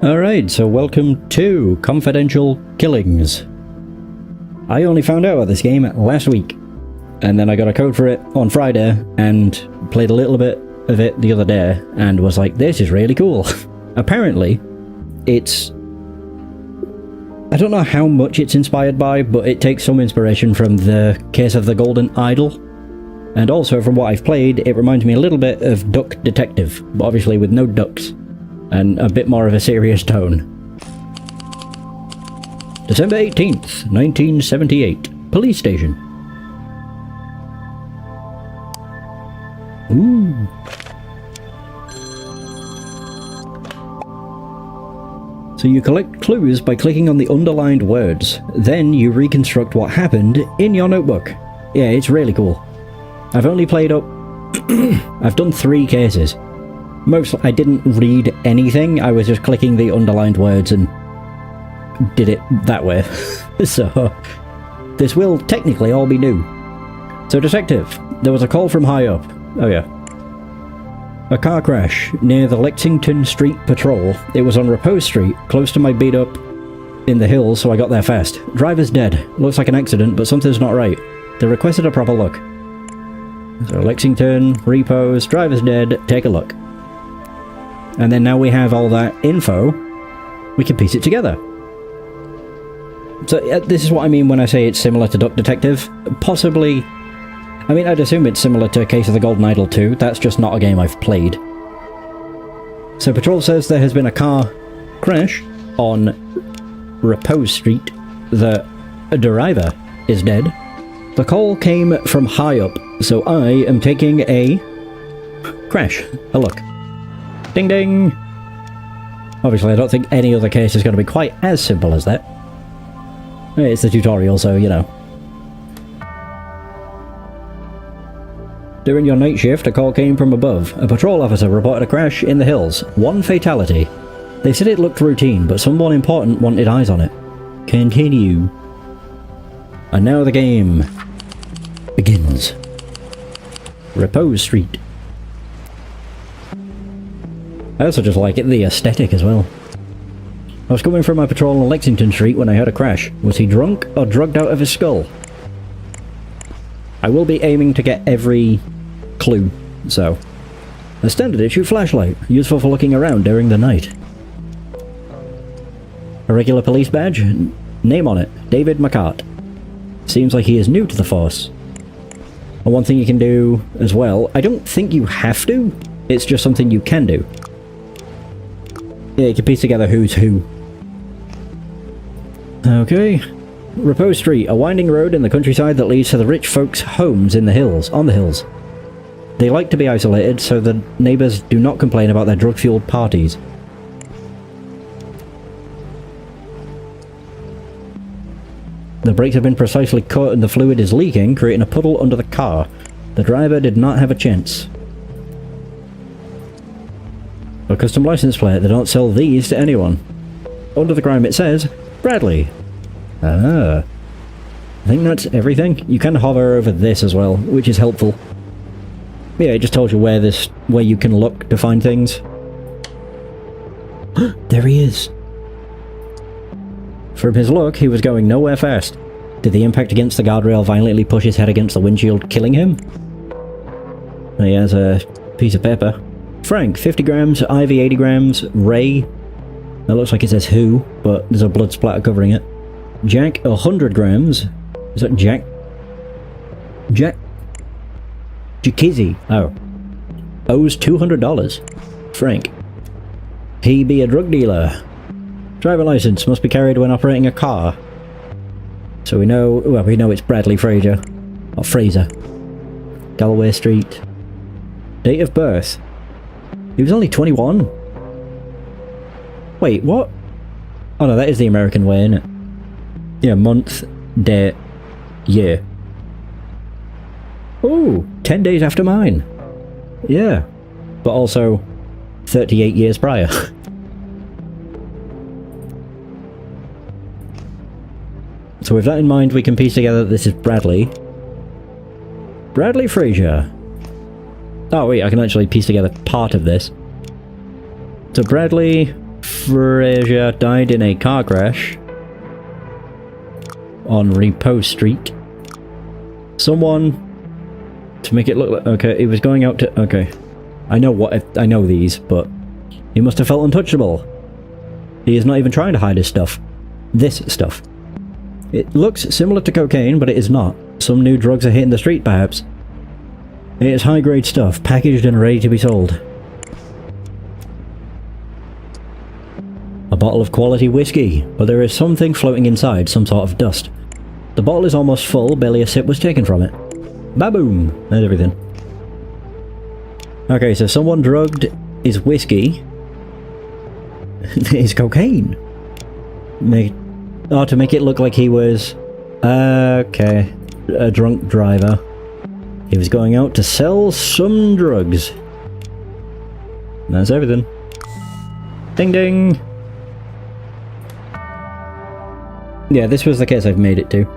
Alright, so welcome to Confidential Killings. I only found out about this game last week, and then I got a code for it on Friday, and played a little bit of it the other day, and was like, this is really cool. Apparently, it's... I don't know how much it's inspired by, but it takes some inspiration from the Case of the Golden Idol. And also, from what I've played, it reminds me a little bit of Duck Detective, but obviously with no ducks. And a bit more of a serious tone. December 18th, 1978. Police station. Ooh. So you collect clues by clicking on the underlined words. Then you reconstruct what happened in your notebook. Yeah, it's really cool. I've only played up... I've done 3 cases. I didn't read anything, I was just clicking the underlined words and did it that way. So, this will technically all be new. So, detective, there was a call from high up. Oh yeah. A car crash near the Lexington Street Patrol. It was on Repose Street, close to my beat up in the hills, so I got there fast. Driver's dead. Looks like an accident, but something's not right. They requested a proper look. So, Lexington, Repose, driver's dead, take a look. And then now we have all that info, we can piece it together. So this is what I mean when I say it's similar to Duck Detective. Possibly, I mean, I'd assume it's similar to Case of the Golden Idol 2, that's just not a game I've played. So Patrol says there has been a car crash on Repose Street. The driver is dead. The call came from high up, so I am taking a crash. A look. Ding ding! Obviously, I don't think any other case is going to be quite as simple as that. It's the tutorial, so, you know. During your night shift, a call came from above. A patrol officer reported a crash in the hills. 1 fatality. They said it looked routine, but someone important wanted eyes on it. Continue. And now the game begins. Repose Street. I also just like it, the aesthetic as well. I was coming from my patrol on Lexington Street when I heard a crash. Was he drunk or drugged out of his skull? I will be aiming to get every clue, so... A standard issue flashlight, useful for looking around during the night. A regular police badge, name on it, David McCart. Seems like he is new to the force. And one thing you can do as well, I don't think you have to, it's just something you can do. Yeah, you can piece together who's who. Okay. Repose Street, a winding road in the countryside that leads to the rich folks' homes in the hills, on the hills. They like to be isolated, so the neighbours do not complain about their drug-fueled parties. The brakes have been precisely cut and the fluid is leaking, creating a puddle under the car. The driver did not have a chance. A custom license plate, they don't sell these to anyone. Under the crime it says, Bradley. Ah. I think that's everything. You can hover over this as well, which is helpful. Yeah, it just tells you where you can look to find things. There he is. From his look, he was going nowhere fast. Did the impact against the guardrail violently push his head against the windshield, killing him? He has a piece of paper. Frank, 50 grams, Ivy, 80 grams, Ray, that looks like it says who, but there's a blood splatter covering it. Jack, 100 grams, is that Jack? Jakizzy, oh. Owes $200. Frank. He be a drug dealer. Driver license must be carried when operating a car. So we know it's Bradley Fraser, or Fraser. Galloway Street. Date of birth. He was only 21? Wait, what? Oh no, that is the American way, isn't it? Yeah, month, date, year. Ooh, 10 days after mine. Yeah. But also, 38 years prior. So with that in mind, we can piece together that this is Bradley. Bradley Fraser. Oh wait, I can actually piece together part of this. So Bradley Fraser died in a car crash on Repose Street. Someone, to make it look like, okay, he was going out to, okay, I know these, but he must have felt untouchable. He is not even trying to hide his stuff. This stuff. It looks similar to cocaine, but it is not. Some new drugs are hitting the street, perhaps. It is high-grade stuff, packaged and ready to be sold. A bottle of quality whiskey, but there is something floating inside, some sort of dust. The bottle is almost full, barely a sip was taken from it. Ba-boom! There's everything. Okay, so someone drugged his whiskey. His cocaine. To make it look like he was... okay. A drunk driver. He was going out to sell some drugs. That's everything. Ding ding! Yeah, this was the case I've made it to.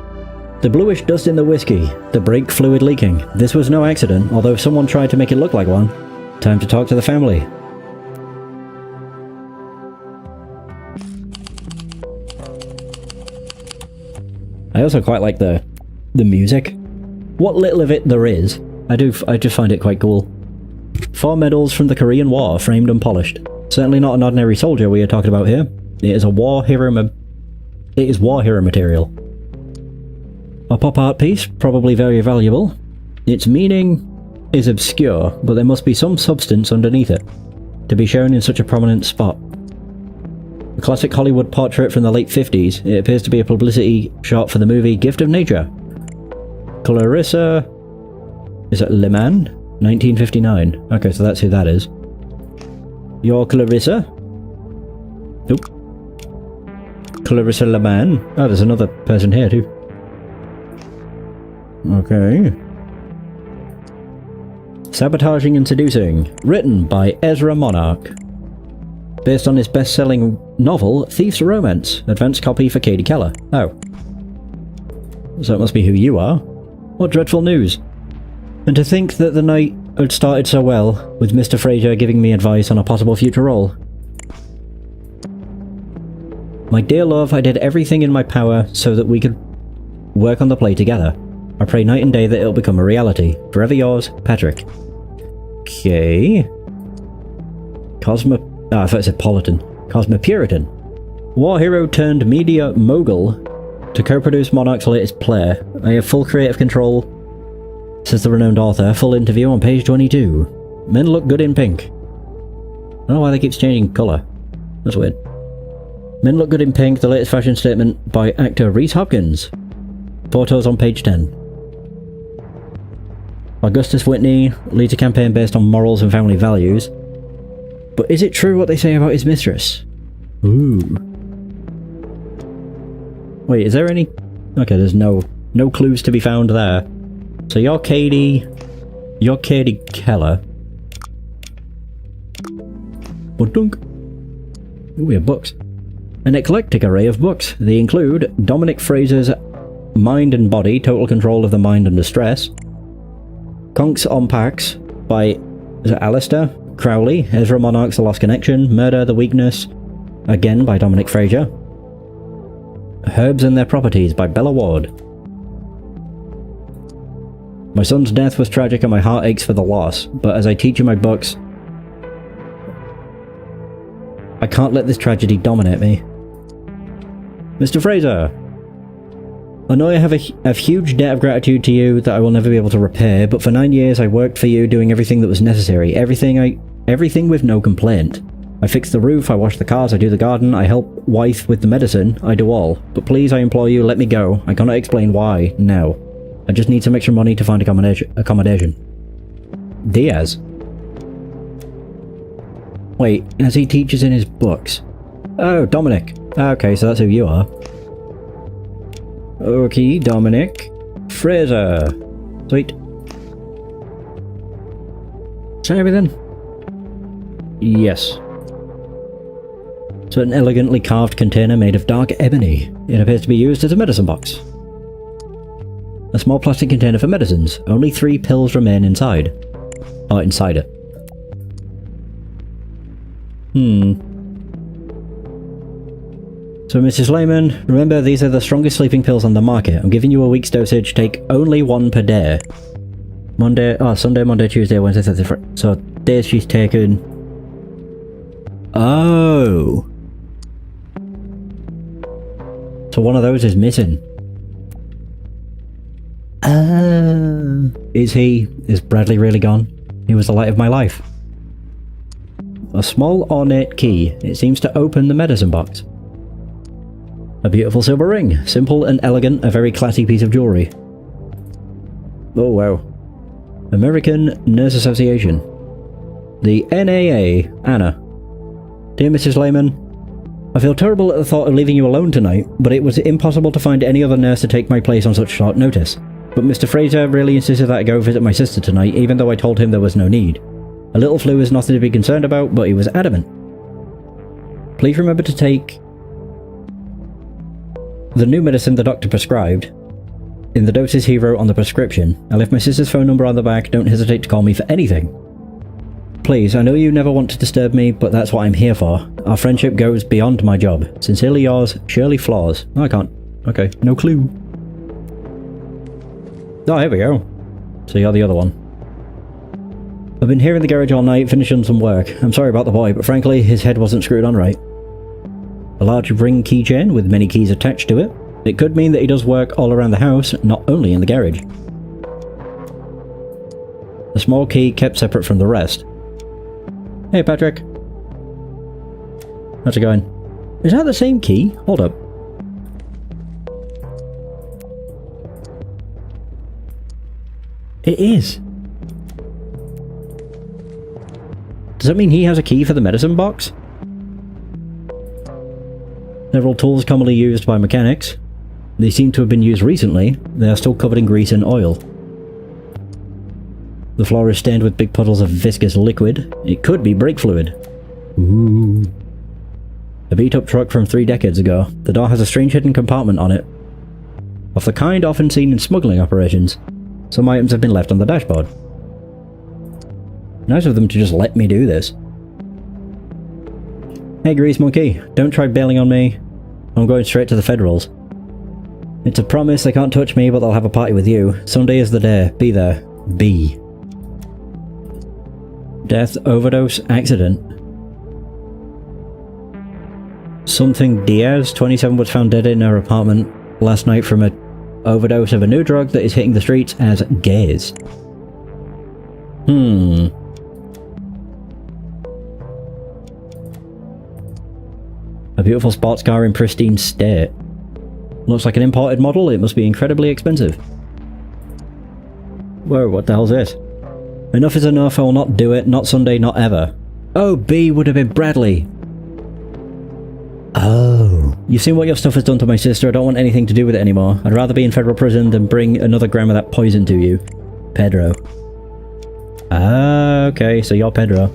The bluish dust in the whiskey, the brake fluid leaking. This was no accident, although someone tried to make it look like one. Time to talk to the family. I also quite like the music. What little of it there is, I just find it quite cool. 4 medals from the Korean War, framed and polished. Certainly not an ordinary soldier we are talking about here. It is a war hero material. A pop art piece, probably very valuable. Its meaning is obscure, but there must be some substance underneath it, to be shown in such a prominent spot. A classic Hollywood portrait from the late 50s, it appears to be a publicity shot for the movie Gift of Nature. Clarissa... is it Le Mans? 1959. Okay, so that's who that is. You're Clarissa? Nope. Clarissa Le Mans. Oh, there's another person here too. Okay. Sabotaging and Seducing. Written by Ezra Monarch. Based on his best-selling novel, Thief's Romance. Advanced copy for Katie Keller. Oh. So it must be who you are. What dreadful news. And to think that the night had started so well, with Mr. Fraser giving me advice on a possible future role. My dear love, I did everything in my power so that we could work on the play together. I pray night and day that it'll become a reality. Forever yours, Patrick. Okay. I thought it said Politan. Cosmopuritan. War hero turned media mogul to co-produce Monarch's latest play. I have full creative control, says the renowned author. Full interview on page 22. Men look good in pink. I don't know why they keep changing colour. That's weird. Men look good in pink, the latest fashion statement by actor Reese Hopkins. Photos on page 10. Augustus Whitney leads a campaign based on morals and family values. But is it true what they say about his mistress? Ooh. Wait, is there any... Okay, there's no clues to be found there. So you're Katie Keller. Dunk. Ooh, we have books. An eclectic array of books. They include Dominic Fraser's Mind and Body, Total Control of the Mind Under Stress. Conks Unpacks by Alistair Crowley. Ezra Monarch's The Lost Connection. Murder, the Weakness, again by Dominic Fraser. Herbs and Their Properties by Bella Ward. My son's death was tragic and my heart aches for the loss, but as I teach in my books, I can't let this tragedy dominate me. Mr. Fraser! I know I have a huge debt of gratitude to you that I will never be able to repay, but for 9 years I worked for you doing everything that was necessary, everything with no complaint. I fix the roof, I wash the cars, I do the garden, I help wife with the medicine, I do all. But please, I implore you, let me go. I cannot explain why, now. I just need some extra money to find accommodation. Diaz. Wait, as he teaches in his books. Oh, Dominic. Okay, so that's who you are. Okay, Dominic. Fraser. Sweet. Is that everything? Yes. So an elegantly carved container made of dark ebony. It appears to be used as a medicine box. A small plastic container for medicines. Only 3 pills remain inside. Oh, inside it. So, Mrs. Lehman, remember these are the strongest sleeping pills on the market. I'm giving you a week's dosage. Take only one per day. Sunday, Monday, Tuesday, Wednesday, Thursday, Friday. So, days she's taken. Oh. So one of those is missing. Is Bradley really gone? He was the light of my life. A small ornate key. It seems to open the medicine box. A beautiful silver ring. Simple and elegant, a very classy piece of jewellery. Oh wow. American Nurse Association. The NAA. Anna. Dear Mrs. Lehman, I feel terrible at the thought of leaving you alone tonight, but it was impossible to find any other nurse to take my place on such short notice. But Mr. Fraser really insisted that I go visit my sister tonight, even though I told him there was no need. A little flu is nothing to be concerned about, but he was adamant. Please remember to take the new medicine the doctor prescribed in the doses he wrote on the prescription. I left my sister's phone number on the back. Don't hesitate to call me for anything. Please, I know you never want to disturb me, but that's what I'm here for. Our friendship goes beyond my job. Sincerely yours, Shirley Flaws. Oh, I can't. Okay, no clue. Oh, here we go. So you're the other one. I've been here in the garage all night, finishing some work. I'm sorry about the boy, but frankly, his head wasn't screwed on right. A large ring keychain with many keys attached to it. It could mean that he does work all around the house, not only in the garage. A small key kept separate from the rest. Hey Patrick. How's it going? Is that the same key? Hold up. It is. Does that mean he has a key for the medicine box? Several tools commonly used by mechanics. They seem to have been used recently. They are still covered in grease and oil. The floor is stained with big puddles of viscous liquid. It could be brake fluid. Ooh. A beat-up truck from 3 decades ago. The door has a strange hidden compartment on it. Of the kind often seen in smuggling operations. Some items have been left on the dashboard. Nice of them to just let me do this. Hey Grease Monkey, don't try bailing on me. I'm going straight to the Federals. It's a promise, they can't touch me, but they'll have a party with you. Sunday is the day. Be there. Be. Death, overdose, accident. Something Diaz, 27, was found dead in her apartment last night from an overdose of a new drug that is hitting the streets as gaze. A beautiful sports car in pristine state. Looks like an imported model, it must be incredibly expensive. Whoa, what the hell's this? Enough is enough, I will not do it, not Sunday, not ever. Oh, B would have been Bradley. Oh. You've seen what your stuff has done to my sister, I don't want anything to do with it anymore. I'd rather be in federal prison than bring another gram of that poison to you. Pedro. Ah, okay, so you're Pedro.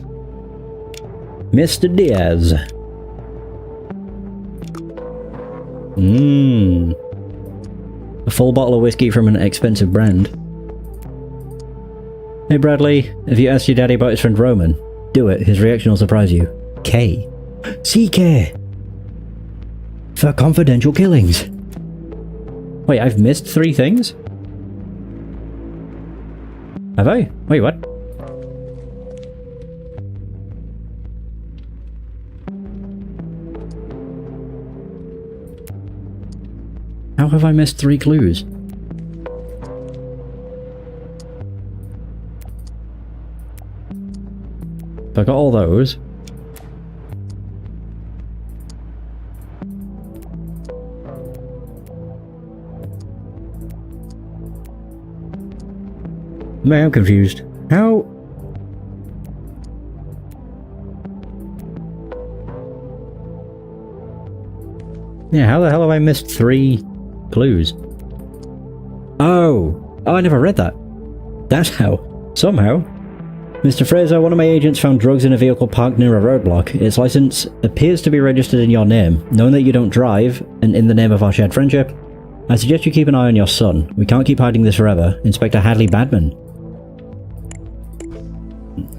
Mr. Diaz. A full bottle of whiskey from an expensive brand. Hey Bradley, have you asked your daddy about his friend Roman? Do it, his reaction will surprise you. K. CK! For confidential killings. Wait, I've missed 3 things? Have I? Wait, what? How have I missed 3 clues? If I got all those. Man, I'm confused. How? Yeah, how the hell have I missed 3 clues? Oh, I never read that. That's how. Somehow. Mr. Fraser, one of my agents found drugs in a vehicle parked near a roadblock. Its license appears to be registered in your name. Knowing that you don't drive, and in the name of our shared friendship, I suggest you keep an eye on your son. We can't keep hiding this forever. Inspector Hadley Badman.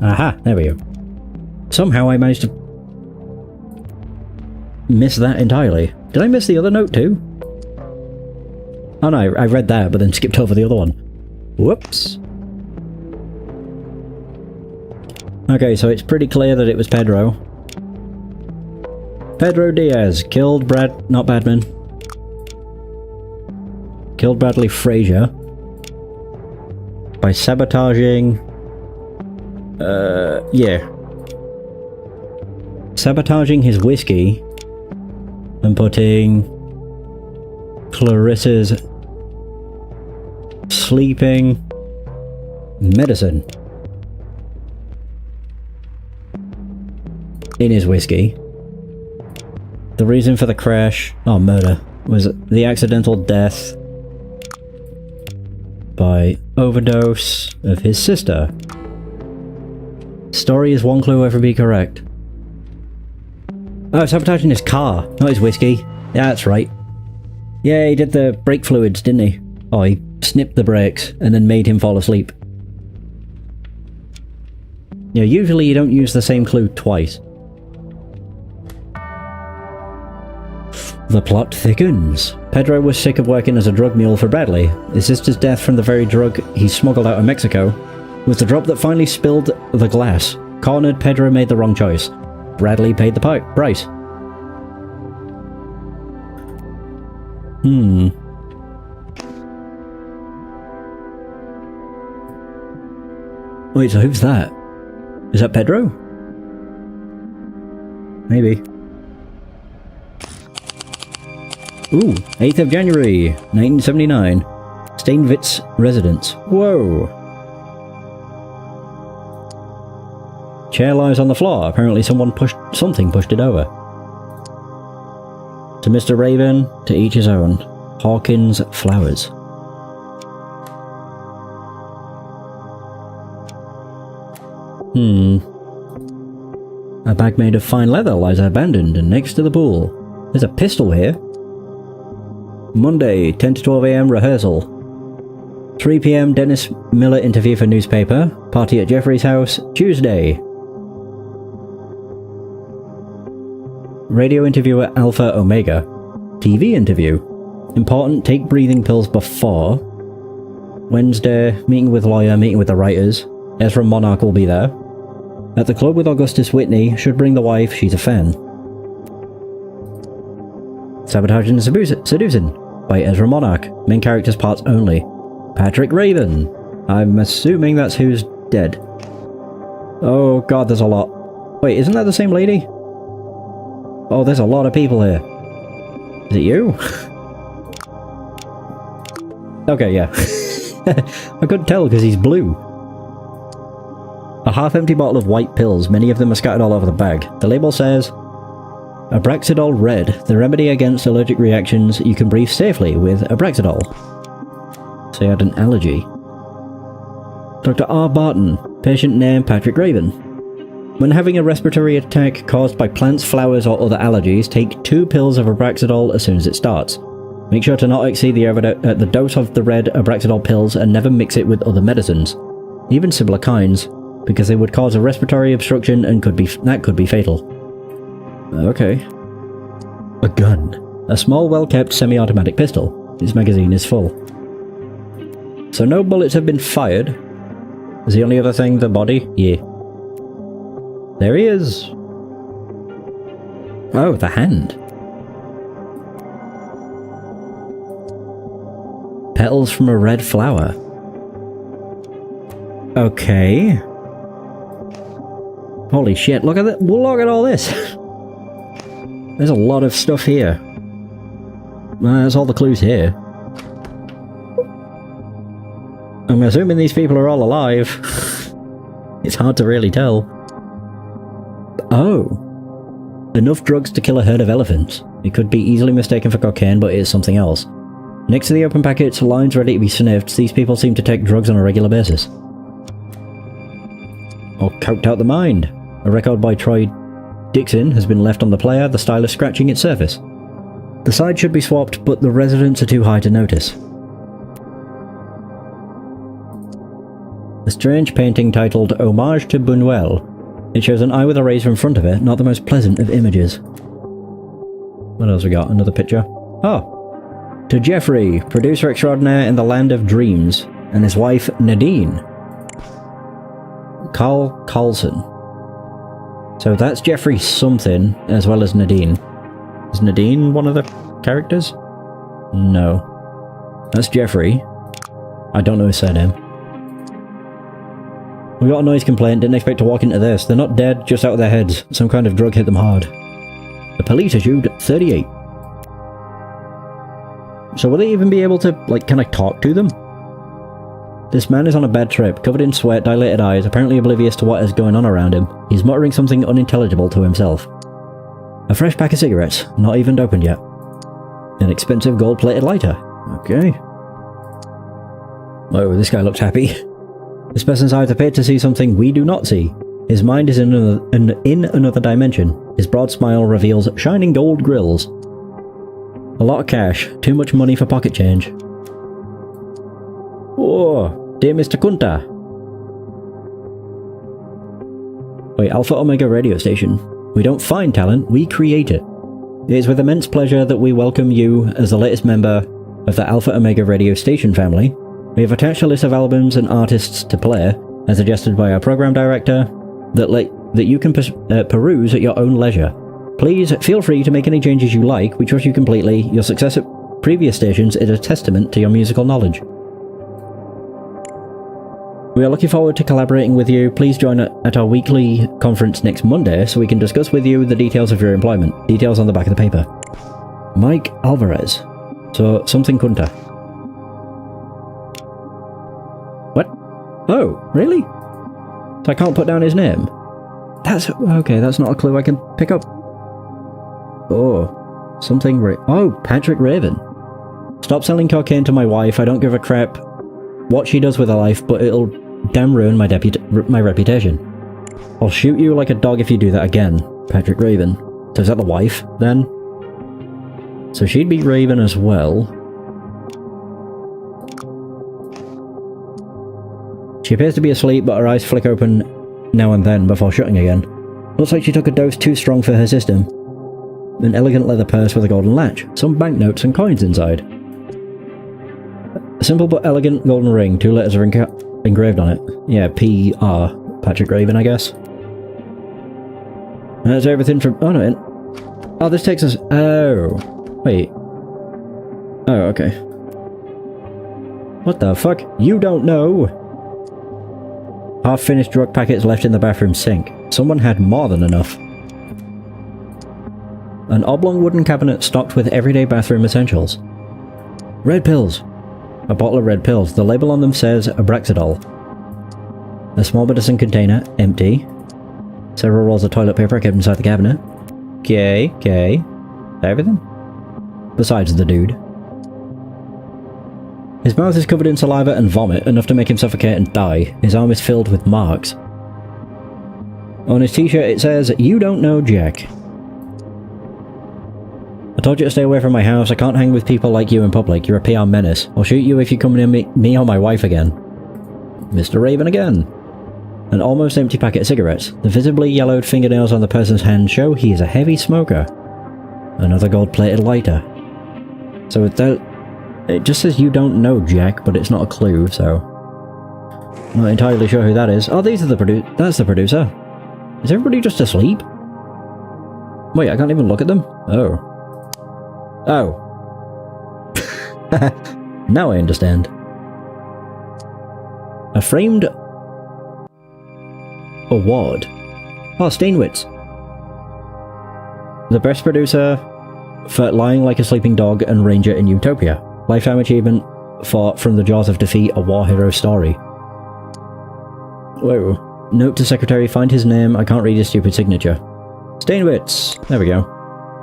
Aha, there we go. Somehow I managed to... miss that entirely. Did I miss the other note too? Oh no, I read that, but then skipped over the other one. Whoops. Okay, so it's pretty clear that it was Pedro. Pedro Diaz killed not Badman. Killed Bradley Frazier by sabotaging... yeah. Sabotaging his whiskey and putting Clarissa's sleeping medicine in his whiskey. The reason for the crash, murder, was the accidental death by overdose of his sister. Story is one clue ever be correct. Oh, sabotaging his car, not his whiskey. Yeah, that's right. Yeah, he did the brake fluids, didn't he? Oh, he snipped the brakes and then made him fall asleep. Yeah, usually you don't use the same clue twice. The plot thickens. Pedro was sick of working as a drug mule for Bradley. His sister's death from the very drug he smuggled out of Mexico was the drop that finally spilled the glass. Cornered, Pedro made the wrong choice. Bradley paid the price. Wait, so who's that? Is that Pedro? Maybe. Ooh, 8th of January, 1979. Steinwitz residence. Whoa. Chair lies on the floor. Apparently something pushed it over. To Mr. Raven, to each his own. Hawkins Flowers. A bag made of fine leather lies abandoned and next to the pool. There's a pistol here. Monday, 10 to 12 AM rehearsal. 3 PM Dennis Miller interview for newspaper. Party at Jeffrey's house. Tuesday. Radio interview at Alpha Omega. TV interview. Important, take breathing pills before. Wednesday, meeting with lawyer, meeting with the writers. Ezra Monarch will be there. At the club with Augustus Whitney, should bring the wife, she's a fan. Sabotaging and Seducing by Ezra Monarch. Main characters parts only. Patrick Raven. I'm assuming that's who's dead. Oh god, there's a lot. Wait, isn't that the same lady? Oh, there's a lot of people here. Is it you? Okay, yeah. I couldn't tell because he's blue. A half-empty bottle of white pills, many of them are scattered all over the bag. The label says, Abraxidol Red, the remedy against allergic reactions you can breathe safely with Abraxidol. So he had an allergy. Dr. R. Barton, patient name Patrick Raven. When having a respiratory attack caused by plants, flowers or other allergies, take 2 pills of Abraxidol as soon as it starts. Make sure to not exceed the dose of the red Abraxidol pills and never mix it with other medicines, even similar kinds, because they would cause a respiratory obstruction and could be fatal. Okay. A gun. A small, well-kept semi-automatic pistol. Its magazine is full. So no bullets have been fired. Is the only other thing the body? Yeah. There he is. Oh, the hand. Petals from a red flower. Okay. Holy shit, look at that. Look at all this. There's a lot of stuff here. There's all the clues here. I'm assuming these people are all alive. It's hard to really tell. Oh. Enough drugs to kill a herd of elephants. It could be easily mistaken for cocaine, but it is something else. Next to the open packets, lines ready to be sniffed, these people seem to take drugs on a regular basis. Or coked out the mind. A record by Troy Dixon has been left on the player, the stylus scratching its surface. The side should be swapped, but the residents are too high to notice. A strange painting titled Homage to Buñuel. It shows an eye with a razor in front of it, not the most pleasant of images. What else we got? Another picture. Oh. To Jeffrey, producer extraordinaire in the land of dreams, and his wife Nadine. Carl Carlson. So that's Jeffrey something, as well as Nadine. Is Nadine one of the characters? No. That's Jeffrey. I don't know his surname. We got a noise complaint, didn't expect to walk into this. They're not dead, just out of their heads. Some kind of drug hit them hard. The police issued 38. So will they even be able to, like, can I talk to them? This man is on a bad trip, covered in sweat, dilated eyes, apparently oblivious to what is going on around him. He's muttering something unintelligible to himself. A fresh pack of cigarettes, not even opened yet. An expensive gold-plated lighter. Okay. Oh, this guy looks happy. This person's eyes appear to see something we do not see. His mind is in another dimension. His broad smile reveals shining gold grills. A lot of cash, too much money for pocket change. Oh, dear Mr. Kunta. Wait, Alpha Omega radio station. We don't find talent, we create it. It is with immense pleasure that we welcome you as the latest member of the Alpha Omega radio station family. We have attached a list of albums and artists to play, as suggested by our program director, that you can peruse at your own leisure. Please feel free to make any changes you like. We trust you completely. Your success at previous stations is a testament to your musical knowledge. We are looking forward to collaborating with you. Please join at our weekly conference next Monday so we can discuss with you the details of your employment. Details on the back of the paper. Mike Alvarez. So, something Kunta. What? Oh, really? So I can't put down his name? That's... okay, that's not a clue I can pick up. Oh, something... oh, Patrick Raven. Stop selling cocaine to my wife. I don't give a crap what she does with her life, but it'll damn ruin my reputation. I'll shoot you like a dog if you do that again, Patrick Raven. So is that the wife, then? So she'd be Raven as well. She appears to be asleep, but her eyes flick open now and then before shutting again. Looks like she took a dose too strong for her system. An elegant leather purse with a golden latch, some banknotes and coins inside. A simple but elegant golden ring, 2 letters are engraved on it. Yeah, P.R. Patrick Raven, I guess. That's everything from... oh no, oh, this takes us... oh. Wait. Oh, okay. What the fuck? You don't know! Half-finished drug packets left in the bathroom sink. Someone had more than enough. An oblong wooden cabinet stocked with everyday bathroom essentials. Red pills. A bottle of red pills. The label on them says Abraxadol. A small medicine container, empty. Several rolls of toilet paper kept inside the cabinet. Okay. Everything? Besides the dude. His mouth is covered in saliva and vomit, enough to make him suffocate and die. His arm is filled with marks. On his t-shirt it says, "You don't know Jack." I told you to stay away from my house. I can't hang with people like you in public. You're a PR menace. I'll shoot you if you come near me or my wife again. Mr. Raven again. An almost empty packet of cigarettes. The visibly yellowed fingernails on the person's hand show he is a heavy smoker. Another gold-plated lighter. So it just says you don't know Jack, but it's not a clue, so... not entirely sure who that is. Oh, these are that's the producer. Is everybody just asleep? Wait, I can't even look at them? Oh. Oh. Now I understand. A framed award. Oh, Steinwitz. The best producer for Lying Like a Sleeping Dog and Ranger in Utopia. Lifetime achievement for From the Jaws of Defeat, a war hero story. Whoa. Note to secretary, find his name. I can't read his stupid signature. Steinwitz. There we go.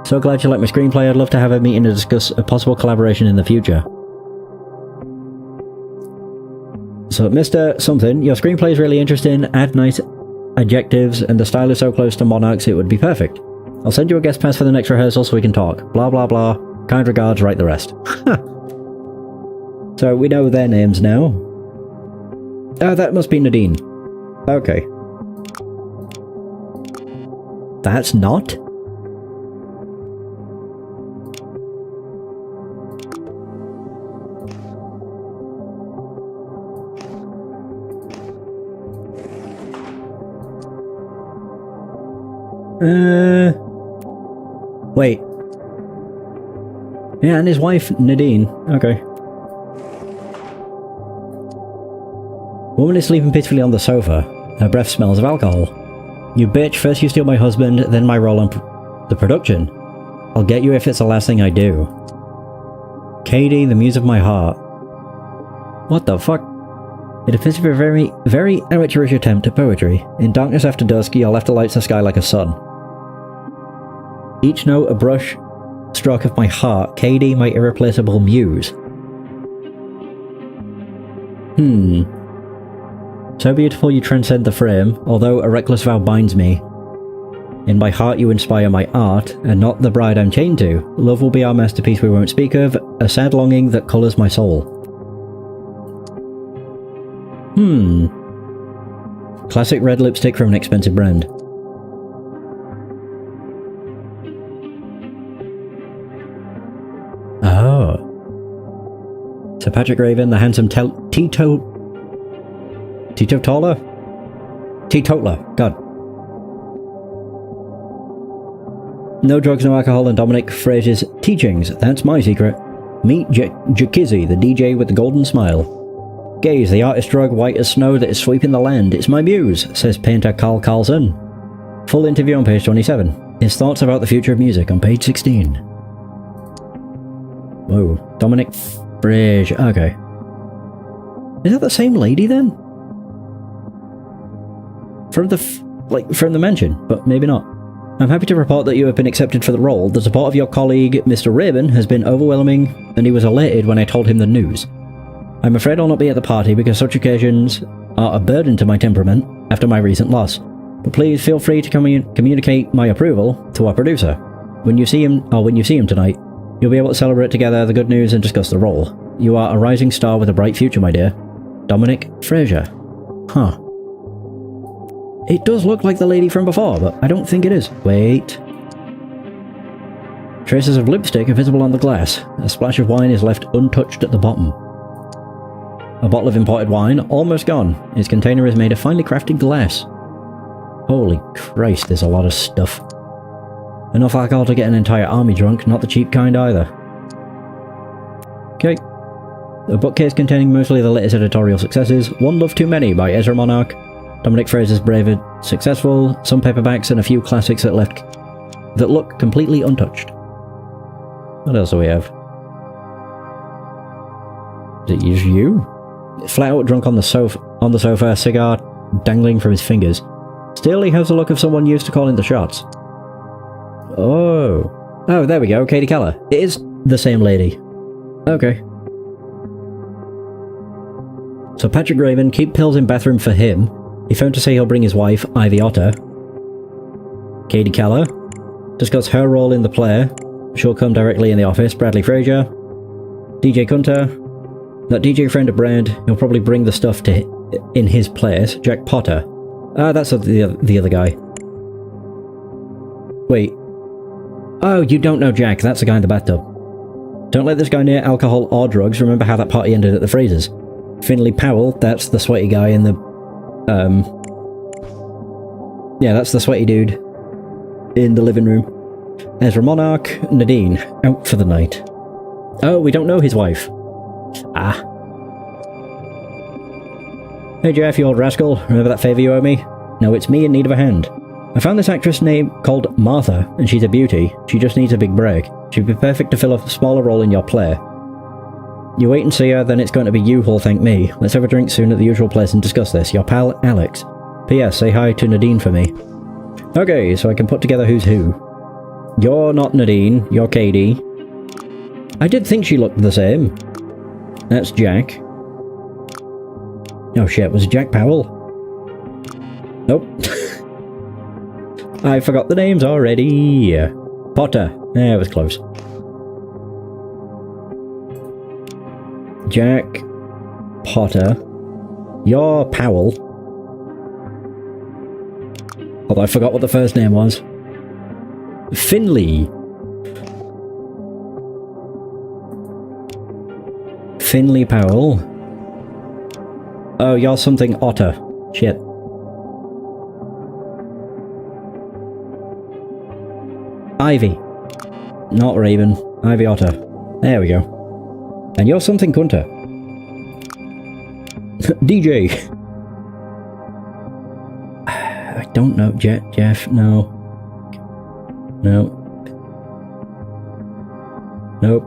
So glad you like my screenplay. I'd love to have a meeting to discuss a possible collaboration in the future. So, Mr. Something, your screenplay is really interesting. Add nice adjectives, and the style is so close to Monarchs it would be perfect. I'll send you a guest pass for the next rehearsal so we can talk. Blah blah blah. Kind regards, write the rest. So we know their names now. Oh, that must be Nadine. Okay. That's not? Wait. Yeah, and his wife, Nadine. Okay. Woman is sleeping peacefully on the sofa. Her breath smells of alcohol. You bitch, first you steal my husband, then my role on the production. I'll get you if it's the last thing I do. Katie, the muse of my heart. What the fuck? It appears to be a very, very amateurish attempt at poetry. In darkness after dusk, your laughter lights the sky like a sun. Each note a brush stroke of my heart, Katie, my irreplaceable muse. So beautiful you transcend the frame, although a reckless vow binds me. In my heart you inspire my art, and not the bride I'm chained to. Love will be our masterpiece we won't speak of, a sad longing that colours my soul. Classic red lipstick from an expensive brand. Oh. Sir Patrick Raven, the handsome teetotaler? Teetotaler, God. No drugs, no alcohol, and Dominic Frazier's teachings. That's my secret. Meet Jakizzy, the DJ with the golden smile. Gaze, the artist drug white as snow that is sweeping the land. It's my muse, says painter Carl Carlson. Full interview on page 27. His thoughts about the future of music on page 16. Whoa. Dominic Frazier. Okay. Is that the same lady then? From the mansion, but maybe not. I'm happy to report that you have been accepted for the role. The support of your colleague, Mr. Raven, has been overwhelming, and he was elated when I told him the news. I'm afraid I'll not be at the party because such occasions are a burden to my temperament after my recent loss. But please feel free to communicate my approval to our producer. When you see him tonight, you'll be able to celebrate together the good news and discuss the role. You are a rising star with a bright future, my dear. Dominic Frazier. Huh. It does look like the lady from before, but I don't think it is. Wait. Traces of lipstick are visible on the glass. A splash of wine is left untouched at the bottom. A bottle of imported wine, almost gone. Its container is made of finely crafted glass. Holy Christ, there's a lot of stuff. Enough alcohol to get an entire army drunk, not the cheap kind either. Okay. A bookcase containing mostly the latest editorial successes. One Love Too Many by Ezra Monarch. Dominic Frazier's Brave Successful. Some paperbacks and a few classics that look completely untouched. What else do we have? Is it you? Flat out drunk on the sofa, cigar dangling from his fingers. Still, he has the look of someone used to calling the shots. Oh, there we go, Katie Keller. It is the same lady. Okay. So Patrick Raven, keep pills in bathroom for him. He phoned to say he'll bring his wife, Ivy Otter. Katie Keller. Discuss her role in the play. She'll come directly in the office. Bradley Frazier. DJ Kunter. That DJ friend of Brad, he'll probably bring the stuff in his place. Jack Potter. That's the other guy. Wait. Oh, you don't know Jack. That's the guy in the bathtub. Don't let this guy near alcohol or drugs. Remember how that party ended at the Frasers. Finley Powell, that's the sweaty guy in the... Yeah, that's the sweaty dude in the living room. Ezra Monarch, Nadine, out for the night. Oh, we don't know his wife. Ah. Hey Jeff, you old rascal. Remember that favour you owe me? No, it's me in need of a hand. I found this actress called Martha, and she's a beauty. She just needs a big break. She'd be perfect to fill a smaller role in your play. You wait and see her, then it's going to be you who'll thank me. Let's have a drink soon at the usual place and discuss this. Your pal, Alex. P.S. Say hi to Nadine for me. Okay, so I can put together who's who. You're not Nadine, you're Katie. I did think she looked the same. That's Jack. Oh shit, was it Jack Powell? Nope. I forgot the names already. Potter. Yeah, it was close. Jack Potter. You're Powell. Although I forgot what the first name was. Finley. Finley Powell. Oh, you're something Otter. Shit. Ivy. Not Raven. Ivy Otter. There we go. And you're something, Gunter. DJ. I don't know. Jeff, no. No. Nope.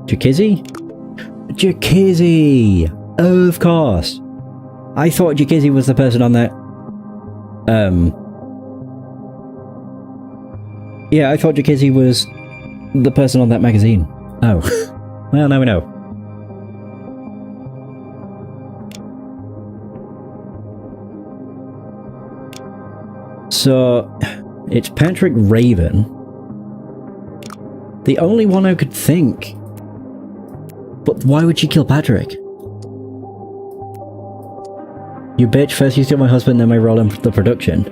Jakizzy? Jakizzy! Of course! I thought Jakizzy was the person on that... Yeah, I thought Jakizzy was the person on that magazine. Oh. Well, now we know. So, it's Patrick Raven. The only one I could think. But why would she kill Patrick? You bitch, first you steal my husband, then my role in the production.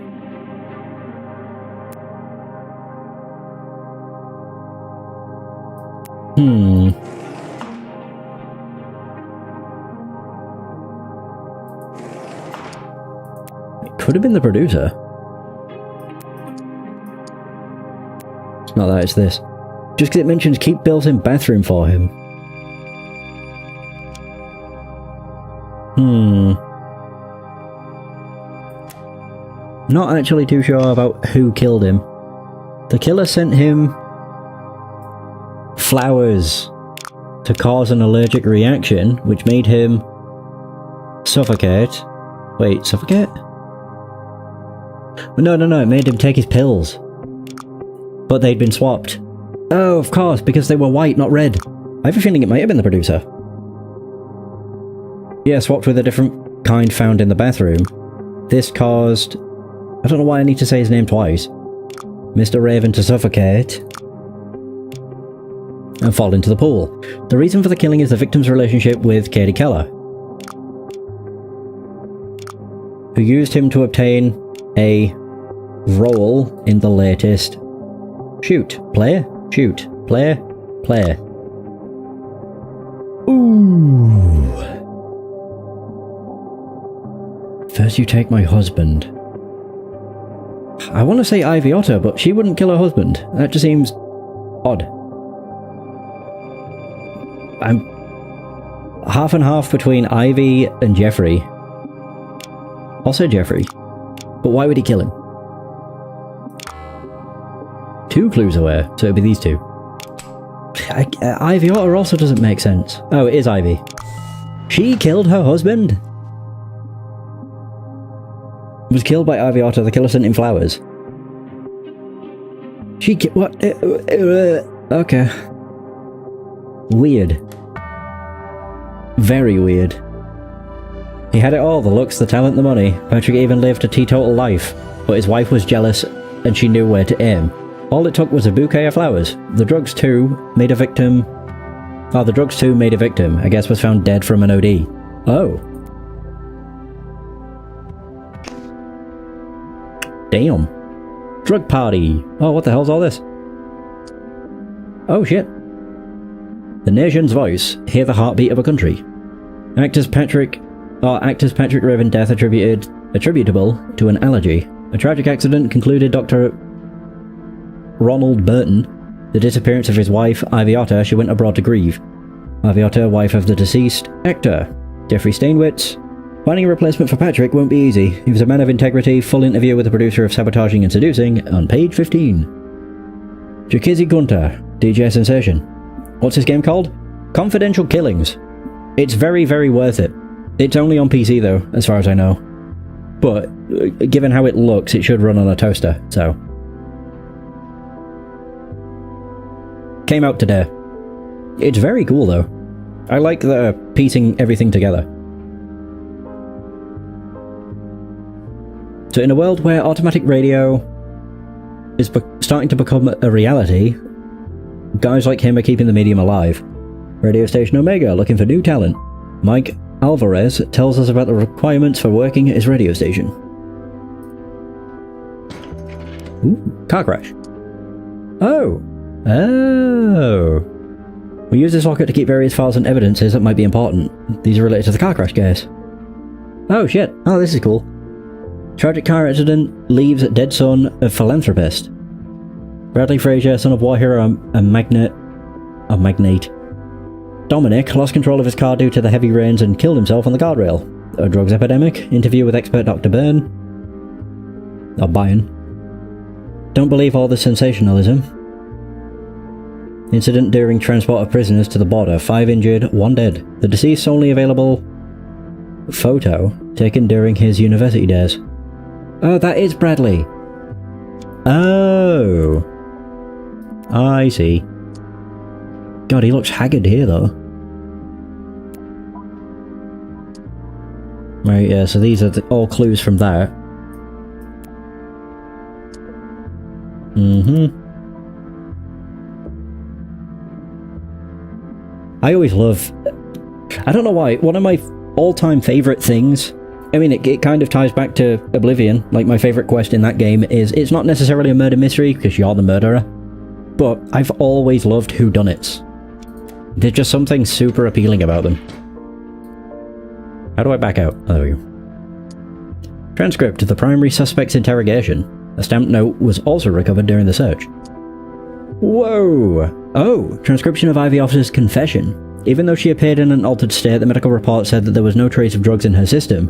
It could have been the producer. It's not that, it's this. Just because it mentions keep built-in bathroom for him. Not actually too sure about who killed him. The killer sent him flowers to cause an allergic reaction, which made him suffocate. Wait, suffocate? No, it made him take his pills. But they'd been swapped. Oh, of course, because they were white, not red. I have a feeling it might have been the producer. Yeah, swapped with a different kind found in the bathroom. This caused... I don't know why I need to say his name twice. Mr. Raven to suffocate and fall into the pool. The reason for the killing is the victim's relationship with Katie Keller, who used him to obtain a role in the latest Shoot. Play? Shoot. Play? Play. Ooh. First you take my husband. I want to say Ivy Otter, but she wouldn't kill her husband. That just seems odd. I'm half and half between Ivy and Jeffrey. I'll say Jeffrey. But why would he kill him? 2 clues away, so it'd be these 2. Ivy Otter also doesn't make sense. Oh, it is Ivy. She killed her husband? Was killed by Ivy Otter. The killer sent him flowers. She what? Okay. Weird. Very weird. He had it all, the looks, the talent, the money. Patrick even lived a teetotal life, but his wife was jealous and she knew where to aim. All it took was a bouquet of flowers. The drugs too made a victim. Oh, the drugs too made a victim. I guess was found dead from an OD. Oh. Damn. Drug party. Oh, what the hell's all this? Oh shit. The nation's voice. Hear the heartbeat of a country. Actors Patrick Raven death attributable to an allergy. A tragic accident concluded Dr. Ronald Burton. The disappearance of his wife, Ivy Otter, she went abroad to grieve. Ivy Otter, wife of the deceased actor, Jeffrey Stainwitz. Finding a replacement for Patrick won't be easy. He was a man of integrity, full interview with the producer of Sabotaging and Seducing on page 15. Jakizzy Gunter, DJ Sensation. What's his game called? Confidential Killings. It's very, very worth it. It's only on PC though, as far as I know. But, given how it looks, it should run on a toaster, so... Came out today. It's very cool though. I like the piecing everything together. So in a world where automatic radio is starting to become a reality, guys like him are keeping the medium alive. Radio station Omega looking for new talent. Mike Alvarez tells us about the requirements for working at his radio station. Ooh, car crash. Oh. We use this locket to keep various files and evidences that might be important. These are related to the car crash case. Oh shit. Oh, this is cool. Tragic car accident leaves dead son of philanthropist. Bradley Frazier, son of war hero and magnate. Dominic lost control of his car due to the heavy rains and killed himself on the guardrail. A drugs epidemic. Interview with expert Dr. Byrne. Or Byrne. Don't believe all the sensationalism. Incident during transport of prisoners to the border. 5 injured, 1 dead. The deceased only available photo taken during his university days. Oh, that is Bradley. Oh. I see. God, he looks haggard here, though. Right, yeah, so these are all clues from that. I always love... I don't know why, one of my all-time favourite things... I mean, it kind of ties back to Oblivion. Like, my favourite quest in that game is... It's not necessarily a murder mystery, because you're the murderer. But I've always loved whodunits. There's just something super appealing about them. How do I back out? Oh, there we go. Transcript of the primary suspect's interrogation. A stamped note was also recovered during the search. Whoa! Oh, transcription of Ivy Officer's confession. Even though she appeared in an altered state, the medical report said that there was no trace of drugs in her system.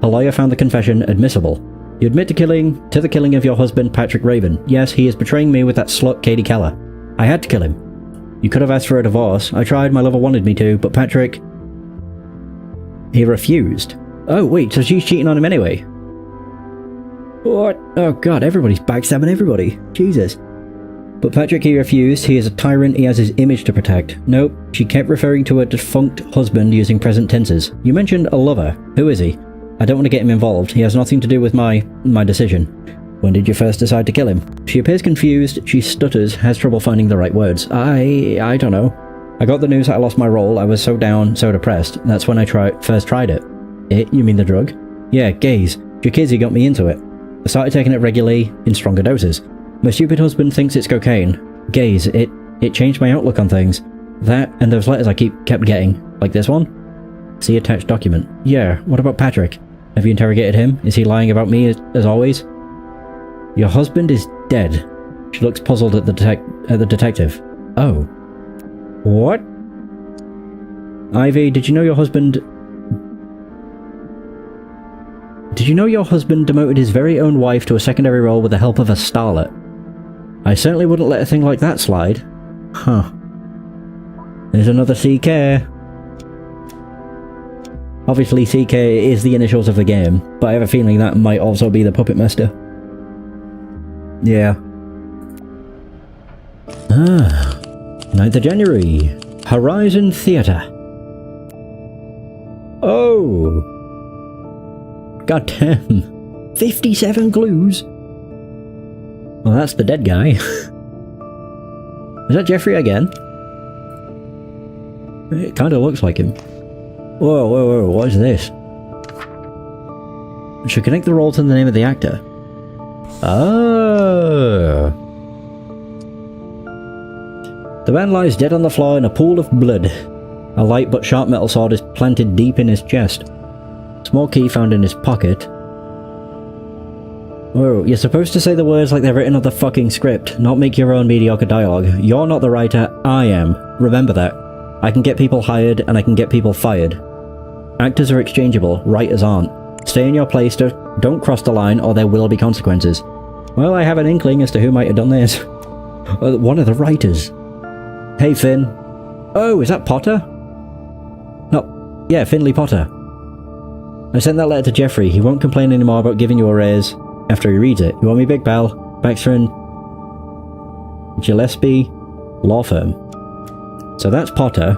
Her lawyer found the confession admissible. You admit to the killing of your husband, Patrick Raven. Yes, he is betraying me with that slut, Katie Keller. I had to kill him. You could have asked for a divorce. I tried, my lover wanted me to, but Patrick... He refused. Oh, wait, so she's cheating on him anyway? What? Oh god, everybody's backstabbing everybody. Jesus. But Patrick, he refused. He is a tyrant, he has his image to protect. Nope, she kept referring to her defunct husband using present tenses. You mentioned a lover. Who is he? I don't want to get him involved. He has nothing to do with my decision. When did you first decide to kill him? She appears confused, she stutters, has trouble finding the right words. I don't know. I got the news that I lost my role, I was so down, so depressed. That's when I first tried it. It? You mean the drug? Yeah, gaze. Jacuzzi got me into it. I started taking it regularly, in stronger doses. My stupid husband thinks it's cocaine. Gaze, it changed my outlook on things. That, and those letters I kept getting. Like this one? See attached document. Yeah, what about Patrick? Have you interrogated him? Is he lying about me, as always? Your husband is dead. She looks puzzled at the detective. Oh. What? Ivy, did you know your husband demoted his very own wife to a secondary role with the help of a starlet? I certainly wouldn't let a thing like that slide. Huh. There's another CK. Obviously CK is the initials of the game, but I have a feeling that might also be the Puppet Master. Yeah. 9th of January. Horizon Theatre. Oh! God damn. 57 clues? Well, that's the dead guy. Is that Jeffrey again? It kind of looks like him. Whoa, what is this? Should connect the role to the name of the actor. Oh. The man lies dead on the floor in a pool of blood. A light but sharp metal sword is planted deep in his chest. Small key found in his pocket. Whoa, you're supposed to say the words like they're written on the fucking script, not make your own mediocre dialogue. You're not the writer, I am. Remember that. I can get people hired, and I can get people fired. Actors are exchangeable, writers aren't. Stay in your place, don't cross the line, or there will be consequences. Well, I have an inkling as to who might have done this. One of the writers. Hey, Finn. Oh, is that Potter? No, yeah, Finley Potter. I sent that letter to Jeffrey. He won't complain anymore about giving you a raise after he reads it. You want me, Big Pal? Baxter and Gillespie Law Firm. So that's Potter.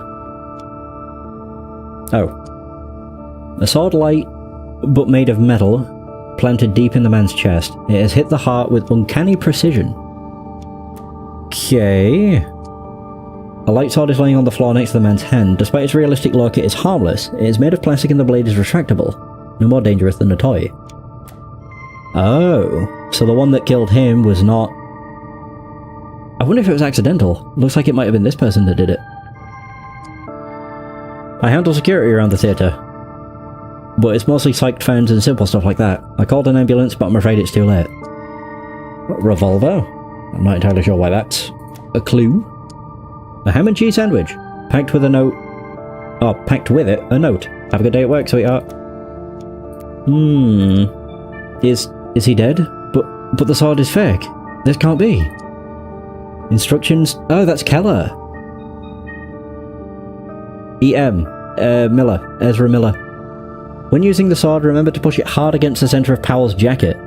Oh. A sword light, but made of metal, planted deep in the man's chest. It has hit the heart with uncanny precision. Okay. A light sword is laying on the floor next to the man's hand. Despite its realistic look, it is harmless. It is made of plastic and the blade is retractable. No more dangerous than a toy. Oh, so the one that killed him was not... I wonder if it was accidental. Looks like it might have been this person that did it. I handle security around the theatre, but it's mostly psyched fans and simple stuff like that. I called an ambulance, but I'm afraid it's too late. Revolver? I'm not entirely sure why that's a clue. A ham and cheese sandwich, packed with a note. Oh, packed with it, a note. Have a good day at work, sweetheart. Is he dead? But the sword is fake. This can't be. Instructions. Oh, that's Keller. E.M. Miller. Ezra Miller. When using the sword, remember to push it hard against the center of Powell's jacket.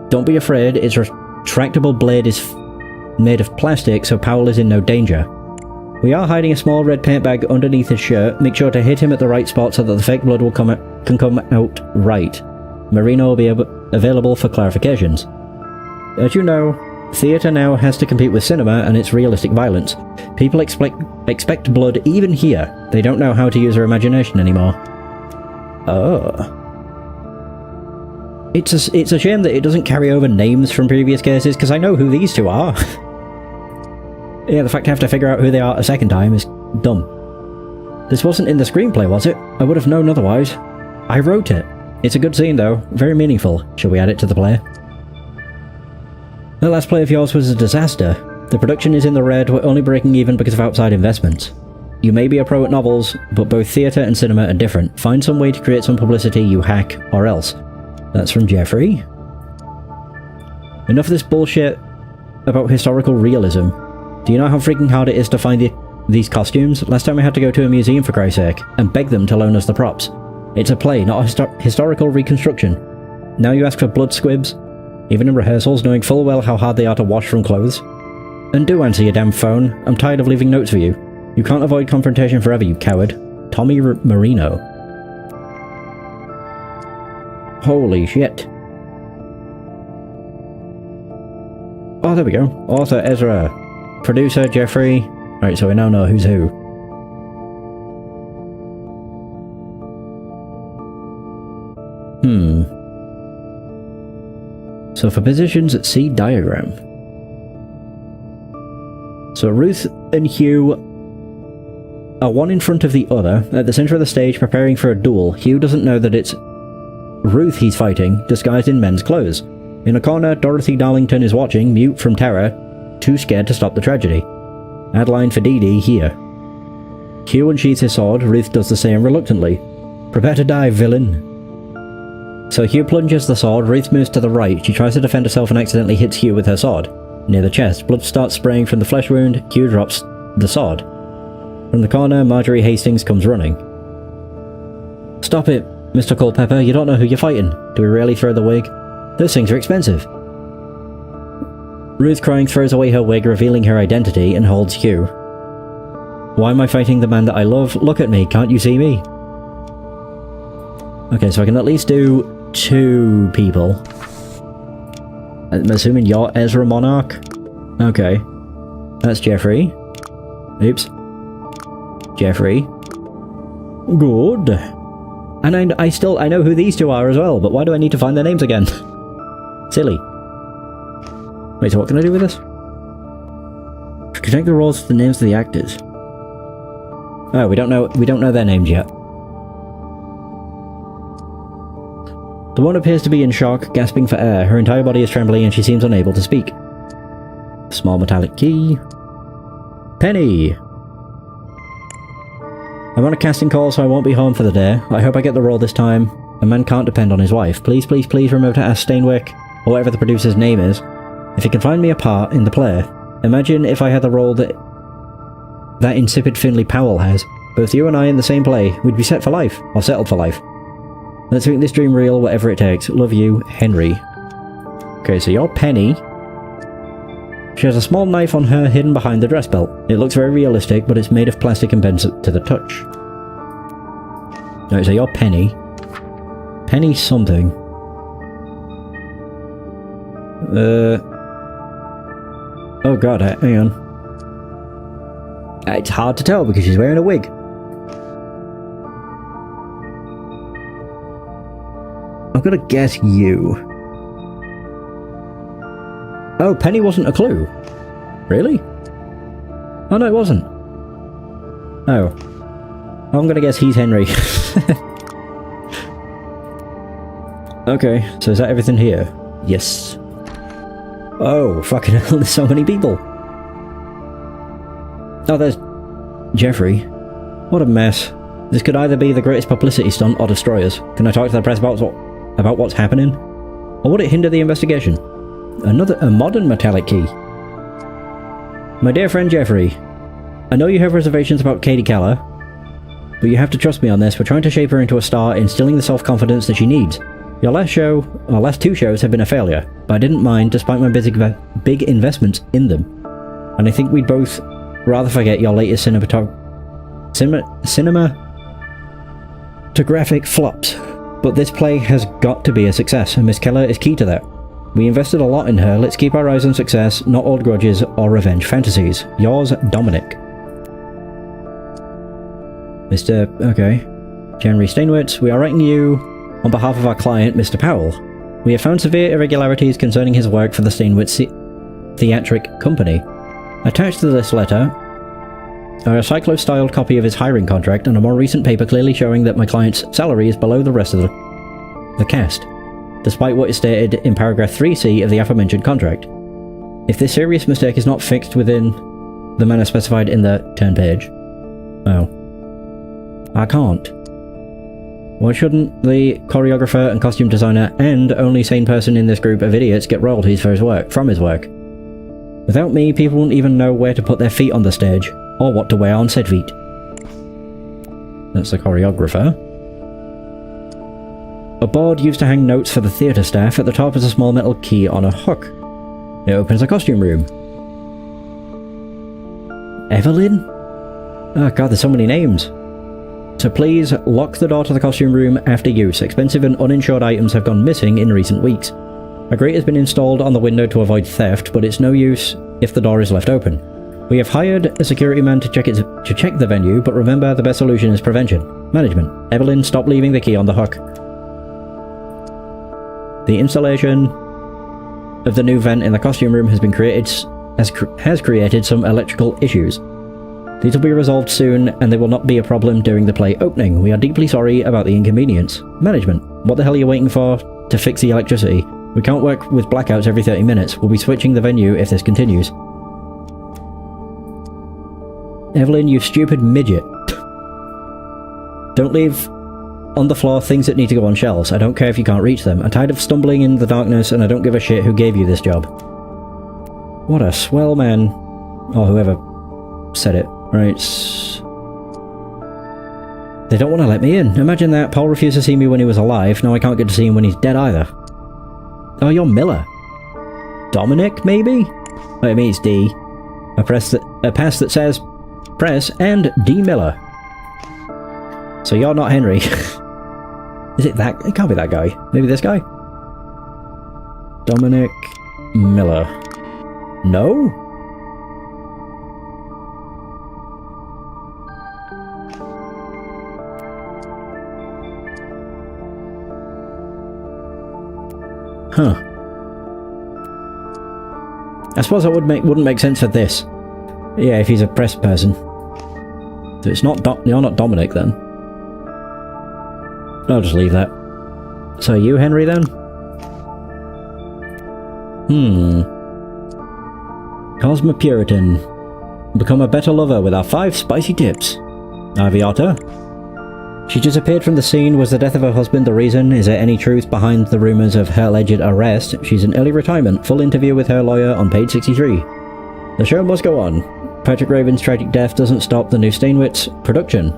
Don't be afraid, its retractable blade is made of plastic, so Powell is in no danger. We are hiding a small red paint bag underneath his shirt. Make sure to hit him at the right spot so that the fake blood will can come out right. Marino will be available for clarifications. As you know, theatre now has to compete with cinema and its realistic violence. People expect blood even here. They don't know how to use their imagination anymore. Oh. It's a shame that it doesn't carry over names from previous cases, because I know who these two are. Yeah, the fact I have to figure out who they are a second time is dumb. This wasn't in the screenplay, was it? I would have known otherwise. I wrote it. It's a good scene though, very meaningful. Shall we add it to the play? The last play of yours was a disaster. The production is in the red, we're only breaking even because of outside investments. You may be a pro at novels, but both theatre and cinema are different. Find some way to create some publicity, you hack, or else. That's from Jeffrey. Enough of this bullshit about historical realism. Do you know how freaking hard it is to find these costumes? Last time we had to go to a museum for Christ's sake, and beg them to loan us the props. It's a play, not a historical reconstruction. Now you ask for blood squibs, even in rehearsals, knowing full well how hard they are to wash from clothes. And do answer your damn phone. I'm tired of leaving notes for you. You can't avoid confrontation forever, you coward. Tommy Marino. Holy shit. Oh, there we go. Author Ezra. Producer Jeffrey. Right, so we now know who's who. So for positions, see diagram. So Ruth and Hugh are one in front of the other, at the center of the stage preparing for a duel. Hugh doesn't know that it's Ruth he's fighting, disguised in men's clothes. In a corner, Dorothy Darlington is watching, mute from terror, too scared to stop the tragedy. Adeline for Dee Dee here. Hugh unsheathes his sword, Ruth does the same reluctantly. Prepare to die, villain. So Hugh plunges the sword, Ruth moves to the right, she tries to defend herself and accidentally hits Hugh with her sword. Near the chest, blood starts spraying from the flesh wound, Hugh drops the sword. From the corner, Marjorie Hastings comes running. Stop it, Mr. Culpepper, you don't know who you're fighting. Do we really throw the wig? Those things are expensive. Ruth, crying, throws away her wig, revealing her identity, and holds Hugh. Why am I fighting the man that I love? Look at me, can't you see me? Okay, so I can at least do 2 people. I'm assuming you're Ezra Monarch? Okay. That's Jeffrey. Oops. Jeffrey. Good. And I know who these two are as well, but why do I need to find their names again? Silly. Wait, so what can I do with this? Connect the roles to the names of the actors. Oh, we don't know their names yet. The one appears to be in shock, gasping for air. Her entire body is trembling and she seems unable to speak. Small metallic key. Penny! I'm on a casting call, so I won't be home for the day. I hope I get the role this time. A man can't depend on his wife. Please, please, please remember to ask Steinwick, or whatever the producer's name is, if he can find me a part in the play. Imagine if I had the role that insipid Finley Powell has. Both you and I in the same play. We'd be set for life, or settled for life. Let's make this dream real, whatever it takes. Love you, Henry. Okay, so you're Penny. She has a small knife on her hidden behind the dress belt. It looks very realistic, but it's made of plastic and bends to the touch. Alright, so you're Penny. Penny something. Oh god, hang on. It's hard to tell because she's wearing a wig. I'm gonna guess you. Oh, Penny wasn't a clue. Really? Oh no, it wasn't. Oh. I'm gonna guess he's Henry. Okay, so is that everything here? Yes. Oh, fucking hell, there's so many people. Oh, there's Jeffrey. What a mess. This could either be the greatest publicity stunt or destroy us. Can I talk to the press about what's happening? Or would it hinder the investigation? A modern metallic key. My dear friend Jeffrey, I know you have reservations about Katie Keller, but you have to trust me on this. We're trying to shape her into a star, instilling the self-confidence that she needs. Our last two shows have been a failure, but I didn't mind despite my big investments in them. And I think we'd both rather forget your latest cinematographic flops. But this play has got to be a success, and Miss Keller is key to that. We invested a lot in her. Let's keep our eyes on success, not old grudges or revenge fantasies. Yours, Dominic. Okay. Henry Steinwitz, we are writing you on behalf of our client, Mr. Powell. We have found severe irregularities concerning his work for the Steinwitz Theatric Company. Attached to this letter are a cyclo-styled copy of his hiring contract and a more recent paper clearly showing that my client's salary is below the rest of the cast, despite what is stated in paragraph 3C of the aforementioned contract. If this serious mistake is not fixed within the manner specified in the turn page... Oh. I can't. Why shouldn't the choreographer and costume designer and only sane person in this group of idiots get royalties for from his work? Without me, people won't even know where to put their feet on the stage, or what to wear on said feet. That's the choreographer. A board used to hang notes for the theatre staff. At the top is a small metal key on a hook. It opens a costume room. Evelyn? Oh god, there's so many names. So please lock the door to the costume room after use. Expensive and uninsured items have gone missing in recent weeks. A grate has been installed on the window to avoid theft, but it's no use if the door is left open. We have hired a security man to check the venue, but remember, the best solution is prevention. Management. Evelyn, stop leaving the key on the hook. The installation of the new vent in the costume room has created some electrical issues. These will be resolved soon, and they will not be a problem during the play opening. We are deeply sorry about the inconvenience. Management. What the hell are you waiting for to fix the electricity? We can't work with blackouts every 30 minutes. We'll be switching the venue if this continues. Evelyn, you stupid midget. Don't leave on the floor things that need to go on shelves. I don't care if you can't reach them. I'm tired of stumbling in the darkness, and I don't give a shit who gave you this job. What a swell man. Or whoever said it. Right. They don't want to let me in. Imagine that. Paul refused to see me when he was alive. Now I can't get to see him when he's dead either. Oh, you're Miller. Dominic, maybe? Oh, I mean, it's D. A pass that says press and D. Miller. So you're not Henry. Is it that? It can't be that guy. Maybe this guy? Dominic Miller. No? Huh. I suppose that wouldn't make sense for this. Yeah, if he's a press person. So it's not you're not Dominic then. I'll just leave that. So you Henry then? Cosmopuritan. Become a better lover with our 5 spicy tips. Aviata. She disappeared from the scene. Was the death of her husband the reason? Is there any truth behind the rumours of her alleged arrest? She's in early retirement. Full interview with her lawyer on page 63. The show must go on. Patrick Raven's tragic death doesn't stop the new Steinwitz production.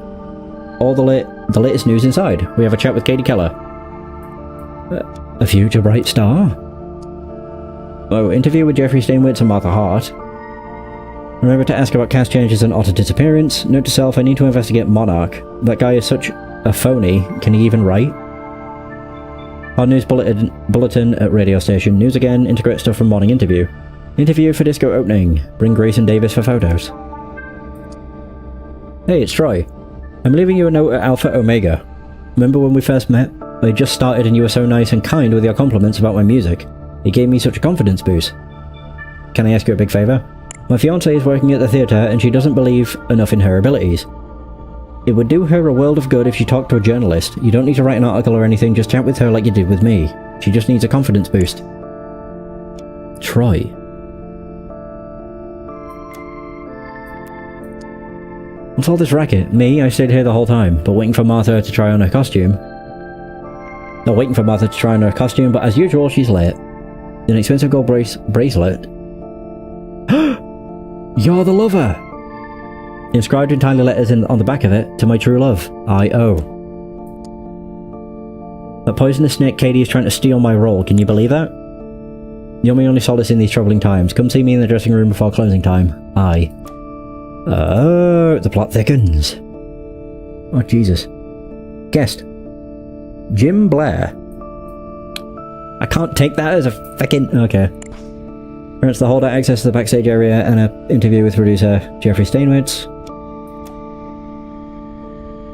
All the latest news inside. We have a chat with Katie Keller. A future bright star? Oh, interview with Jeffrey Steinwitz and Martha Hart. Remember to ask about cast changes and Otter disappearance. Note to self, I need to investigate Monarch. That guy is such a phony. Can he even write? Hard news bulletin at radio station. News again. Integrate stuff from morning interview. Interview for disco opening. Bring Grayson Davis for photos. Hey, it's Troy. I'm leaving you a note at Alpha Omega. Remember when we first met? I just started and you were so nice and kind with your compliments about my music. It gave me such a confidence boost. Can I ask you a big favour? My fiancée is working at the theatre and she doesn't believe enough in her abilities. It would do her a world of good if she talked to a journalist. You don't need to write an article or anything, just chat with her like you did with me. She just needs a confidence boost. Troy. What's all this racket? Me? I stayed here the whole time, but waiting for Martha to try on her costume. Not waiting for Martha to try on her costume, but as usual, she's late. An expensive gold bracelet. You're the lover! Inscribed in tiny letters on the back of it, to my true love, I.O. That poisonous snake Katie is trying to steal my role, can you believe that? You're my only solace in these troubling times. Come see me in the dressing room before closing time. I. Oh, the plot thickens. Oh, Jesus. Guest. Jim Blair. I can't take that as a fucking... Okay. Grants the holder access to the backstage area and an interview with producer Jeffrey Steinwitz.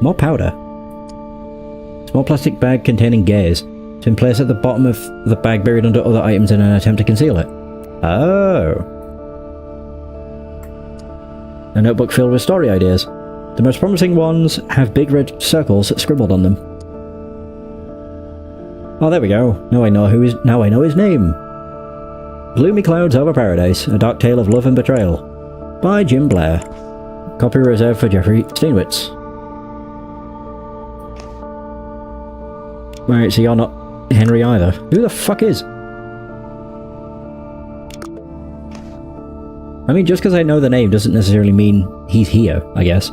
More powder. Small plastic bag containing gaze. It's been placed at the bottom of the bag, buried under other items in an attempt to conceal it. Oh. A notebook filled with story ideas. The most promising ones have big red circles scribbled on them. Oh, there we go. Now I know his name. Gloomy Clouds Over Paradise, A Dark Tale of Love and Betrayal. By Jim Blair. Copy reserved for Jeffrey Steinwitz. Right, so you're not Henry either. Who the fuck is? I mean, just because I know the name doesn't necessarily mean he's here, I guess.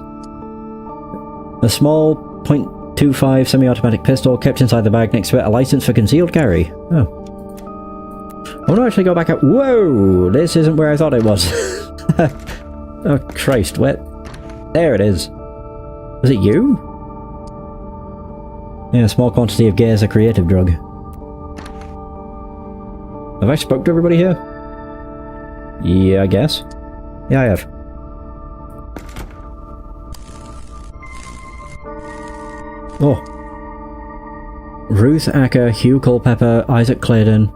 A small .25 semi-automatic pistol kept inside the bag, next to it a license for concealed carry. Oh. I want to actually go back up. Whoa! This isn't where I thought it was. Oh, Christ, where? There it is. Was it you? Yeah, a small quantity of gaze, a creative drug. Have I spoke to everybody here? Yeah, I guess. Yeah, I have. Oh. Ruth Acker, Hugh Culpepper, Isaac Claydon,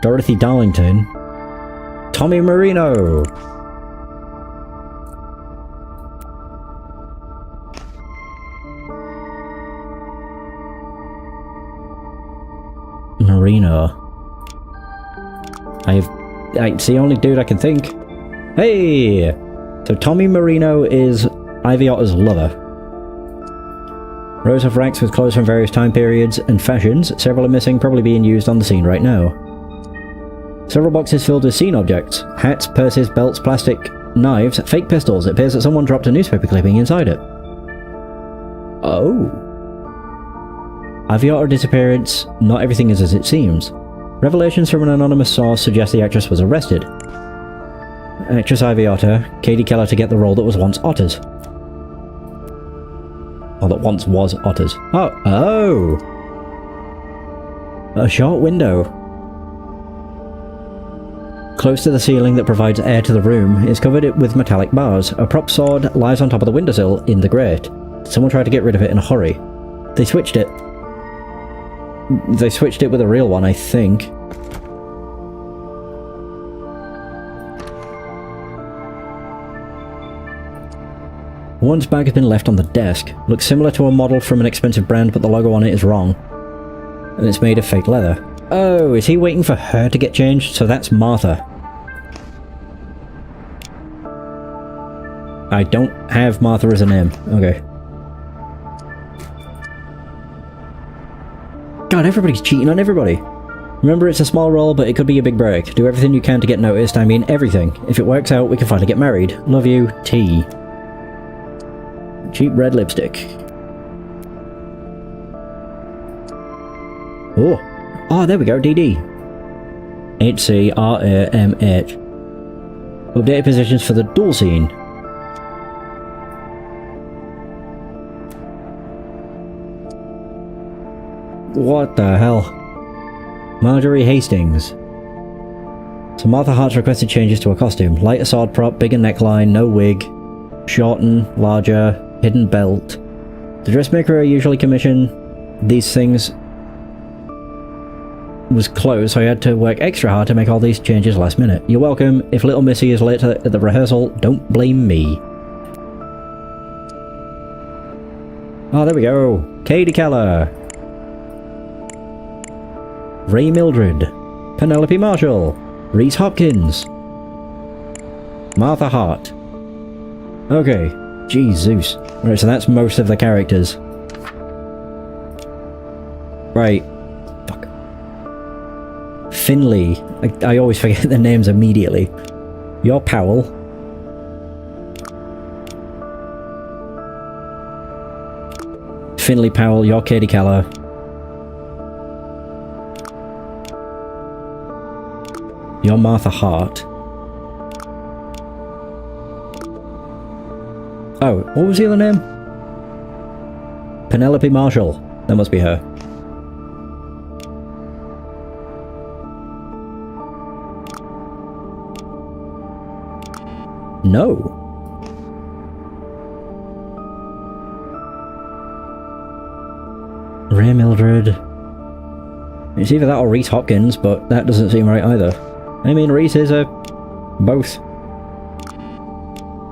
Dorothy Darlington, Tommy Marino. Marino. It's the only dude I can think. Hey! So Tommy Marino is Ivy Otter's lover. Rows of racks with clothes from various time periods and fashions. Several are missing, probably being used on the scene right now. Several boxes filled with scene objects. Hats, purses, belts, plastic, knives, fake pistols. It appears that someone dropped a newspaper clipping inside it. Oh. Ivy Otter disappearance. Not everything is as it seems. Revelations from an anonymous source suggest the actress was arrested. Actress Ivy Otter, Katie Keller to get the role that was once Otter's. Or that once was Otter's. Oh! A short window. Close to the ceiling that provides air to the room is covered with metallic bars. A prop sword lies on top of the windowsill in the grate. Someone tried to get rid of it in a hurry. They switched it with a real one, I think. One's bag has been left on the desk. Looks similar to a model from an expensive brand, but the logo on it is wrong. And it's made of fake leather. Oh, is he waiting for her to get changed? So that's Martha. I don't have Martha as a name. Okay. God, everybody's cheating on everybody. Remember, it's a small role, but it could be a big break. Do everything you can to get noticed. I mean, everything. If it works out, we can finally get married. Love you, T. Cheap red lipstick. Oh, there we go, DD. HCRAMH. Updated positions for the duel scene. What the hell? Marjorie Hastings. So Martha Hart's requested changes to her costume. Lighter sword prop, bigger neckline, no wig. Shorten, larger, hidden belt. The dressmaker I usually commission these things was closed, so I had to work extra hard to make all these changes last minute. You're welcome. If little Missy is late at the rehearsal, don't blame me. Oh, there we go. Katie Keller. Ray Mildred. Penelope Marshall. Reese Hopkins. Martha Hart. Okay. Jesus. Right, so that's most of the characters. Right. Fuck. Finley. I always forget the names immediately. You're Powell. Finley Powell, you're Katie Keller. You're Martha Hart. Oh, what was the other name? Penelope Marshall. That must be her. No. Ray Mildred. It's either that or Reese Hopkins, but that doesn't seem right either. I mean, Reese is a... both.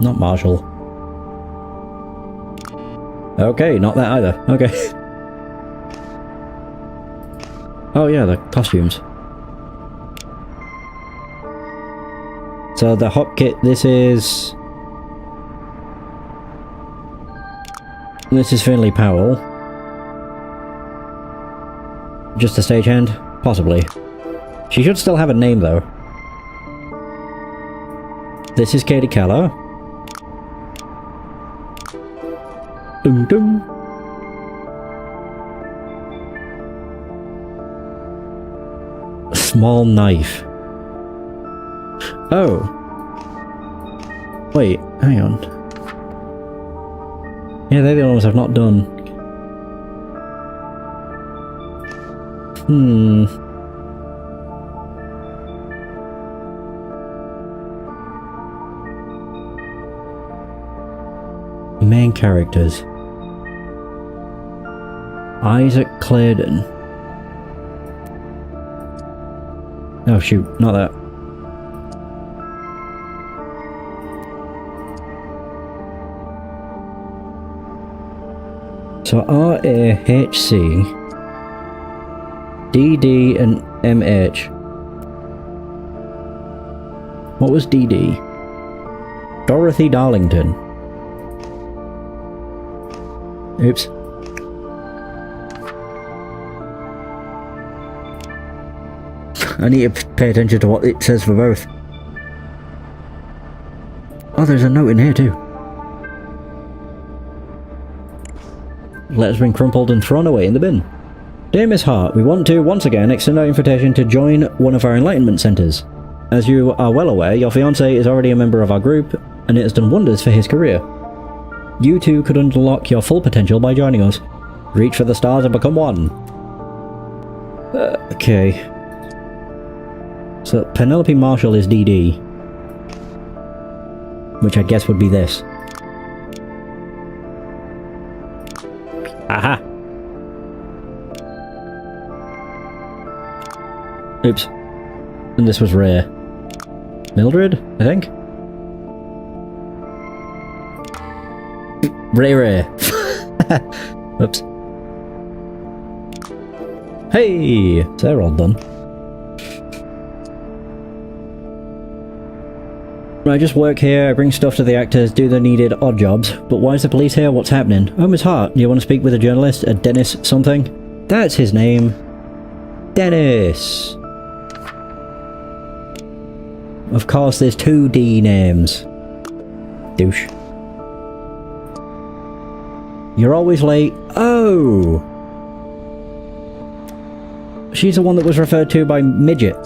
Not Marshall. Okay, not that either. Okay. Oh yeah, the costumes. So the hop kit, this is Finley Powell. Just a stagehand? Possibly. She should still have a name though. This is Katie Keller. Dum dum. Small knife. Oh. Wait, hang on. Yeah, they're the only ones I've not done. Main characters. Isaac Claydon. Oh shoot, not that. So R-A-H-C, D-D and M-H. What was D-D? Dorothy Darlington. Oops. I need to pay attention to what it says for both. Oh, there's a note in here too. Letters been crumpled and thrown away in the bin. Dear Miss Hart, we want to once again extend our invitation to join one of our enlightenment centres. As you are well aware, your fiancé is already a member of our group, and it has done wonders for his career. You too could unlock your full potential by joining us. Reach for the stars and become one. Okay. So Penelope Marshall is DD. Which I guess would be this. Aha! Oops. And this was Ray. Mildred, I think? Ray. Oops. Hey! So they're all done. I just work here, I bring stuff to the actors, do the needed odd jobs. But why is the police here? What's happening? Oh, Miss Hart, do you want to speak with a journalist? A Dennis something? That's his name. Dennis. Of course, there's two D names. Douche. You're always late. Oh! She's the one that was referred to by Midget.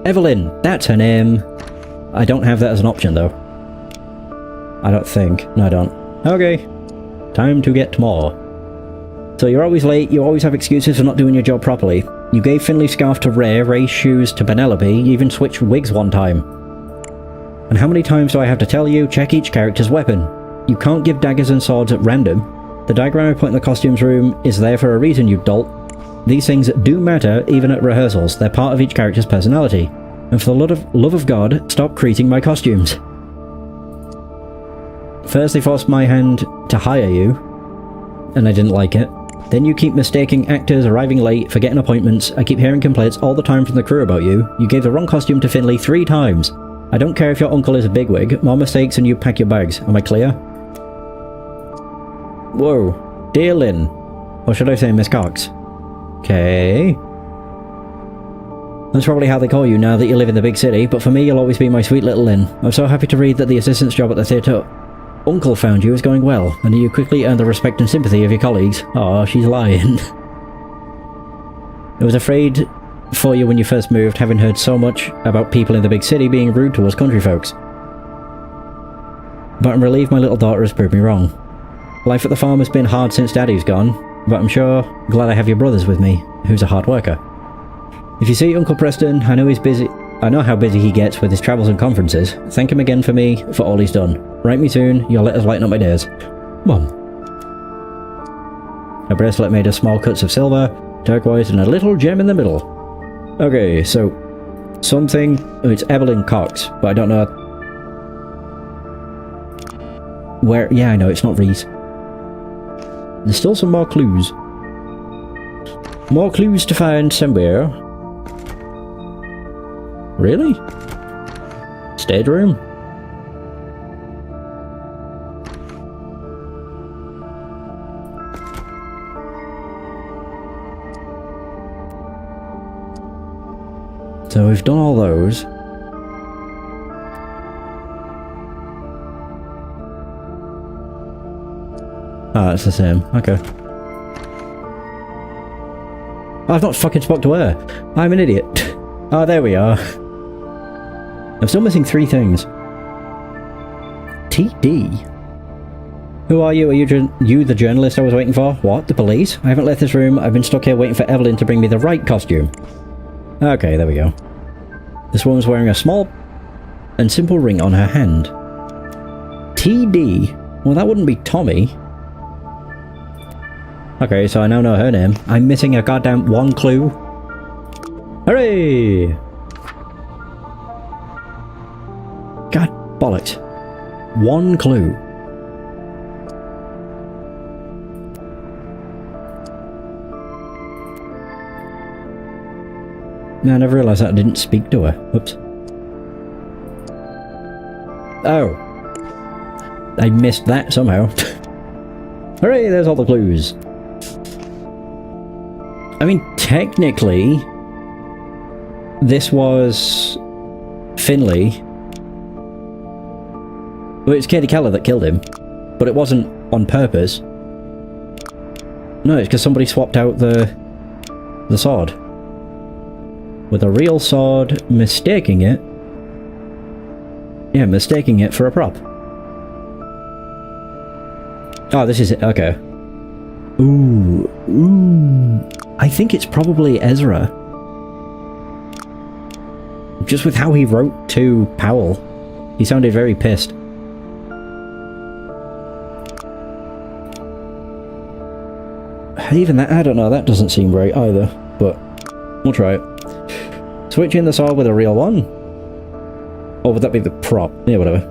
Evelyn, that's her name. I don't have that as an option though. I don't think. No, I don't. Okay. Time to get more. So you're always late, you always have excuses for not doing your job properly. You gave Finley's scarf to Ray, Ray's shoes to Penelope, you even switched wigs one time. And how many times do I have to tell you, check each character's weapon? You can't give daggers and swords at random. The diagram I put in the costumes room is there for a reason, you dolt. These things do matter, even at rehearsals. They're part of each character's personality. And for the love of God, stop creating my costumes. First they forced my hand to hire you, and I didn't like it. Then you keep mistaking actors, arriving late, forgetting appointments. I keep hearing complaints all the time from the crew about you. You gave the wrong costume to Finley 3 times. I don't care if your uncle is a bigwig. More mistakes and you pack your bags. Am I clear? Whoa. Dear Lynn. Or should I say Miss Cox? Okay. That's probably how they call you now that you live in the big city, but for me you'll always be my sweet little Lynn. I'm so happy to read that the assistant's job at the theatre Uncle found you is going well, and you quickly earned the respect and sympathy of your colleagues. Aw, she's lying. I was afraid for you when you first moved, having heard so much about people in the big city being rude towards country folks. But I'm relieved my little daughter has proved me wrong. Life at the farm has been hard since Daddy's gone, but I'm sure glad I have your brothers with me, who's a hard worker. If you see Uncle Preston, I know he's busy. I know how busy he gets with his travels and conferences. Thank him again for me, for all he's done. Write me soon, your letters lighten up my days. Mom. A bracelet made of small cuts of silver, turquoise, and a little gem in the middle. Okay, so something. Oh, it's Evelyn Cox, but I don't know where. Yeah, I know it's not Reese. There's still some more clues. More clues to find somewhere. Really? Stage room? So we've done all those. Ah, it's the same. Okay. I've not fucking spoke to her. I'm an idiot. Ah, there we are. I'm still missing 3 things. TD? Who are you? Are you the journalist I was waiting for? What? The police? I haven't left this room. I've been stuck here waiting for Evelyn to bring me the right costume. Okay, there we go. This woman's wearing a small and simple ring on her hand. TD? Well, that wouldn't be Tommy. Okay, so I now know her name. I'm missing a goddamn 1 clue. Hooray! God bollocks. 1 clue. No, I never realised that I didn't speak to her. Whoops. Oh. I missed that somehow. Hooray, there's all the clues. I mean, technically, this was Finley. Well, it's Katie Keller that killed him, but it wasn't on purpose. No, it's because somebody swapped out the sword. With a real sword, mistaking it. Yeah, mistaking it for a prop. Oh, this is it. Okay. Ooh. I think it's probably Ezra. Just with how he wrote to Powell, he sounded very pissed. Even that, I don't know, that doesn't seem right either, but we'll try it. Switching the sword with a real one? Or would that be the prop? Yeah, whatever.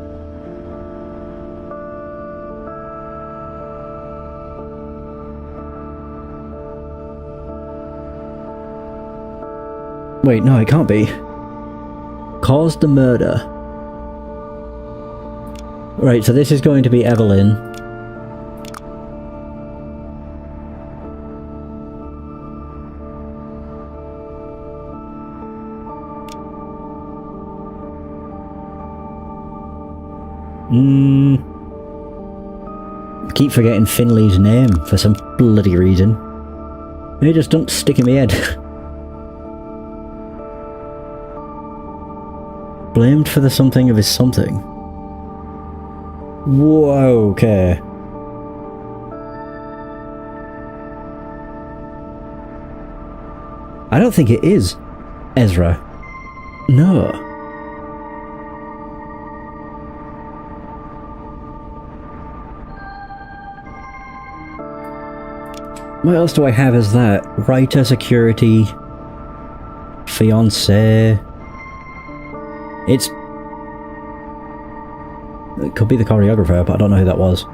Wait, no, it can't be. Caused the murder. Right, so this is going to be Evelyn. Keep forgetting Finley's name for some bloody reason. It just don't stick in my head. Blamed for the something of his something. Whoa, okay. I don't think it is Ezra. No. What else do I have as that? Writer, security, fiancé. It could be the choreographer, but I don't know who that was.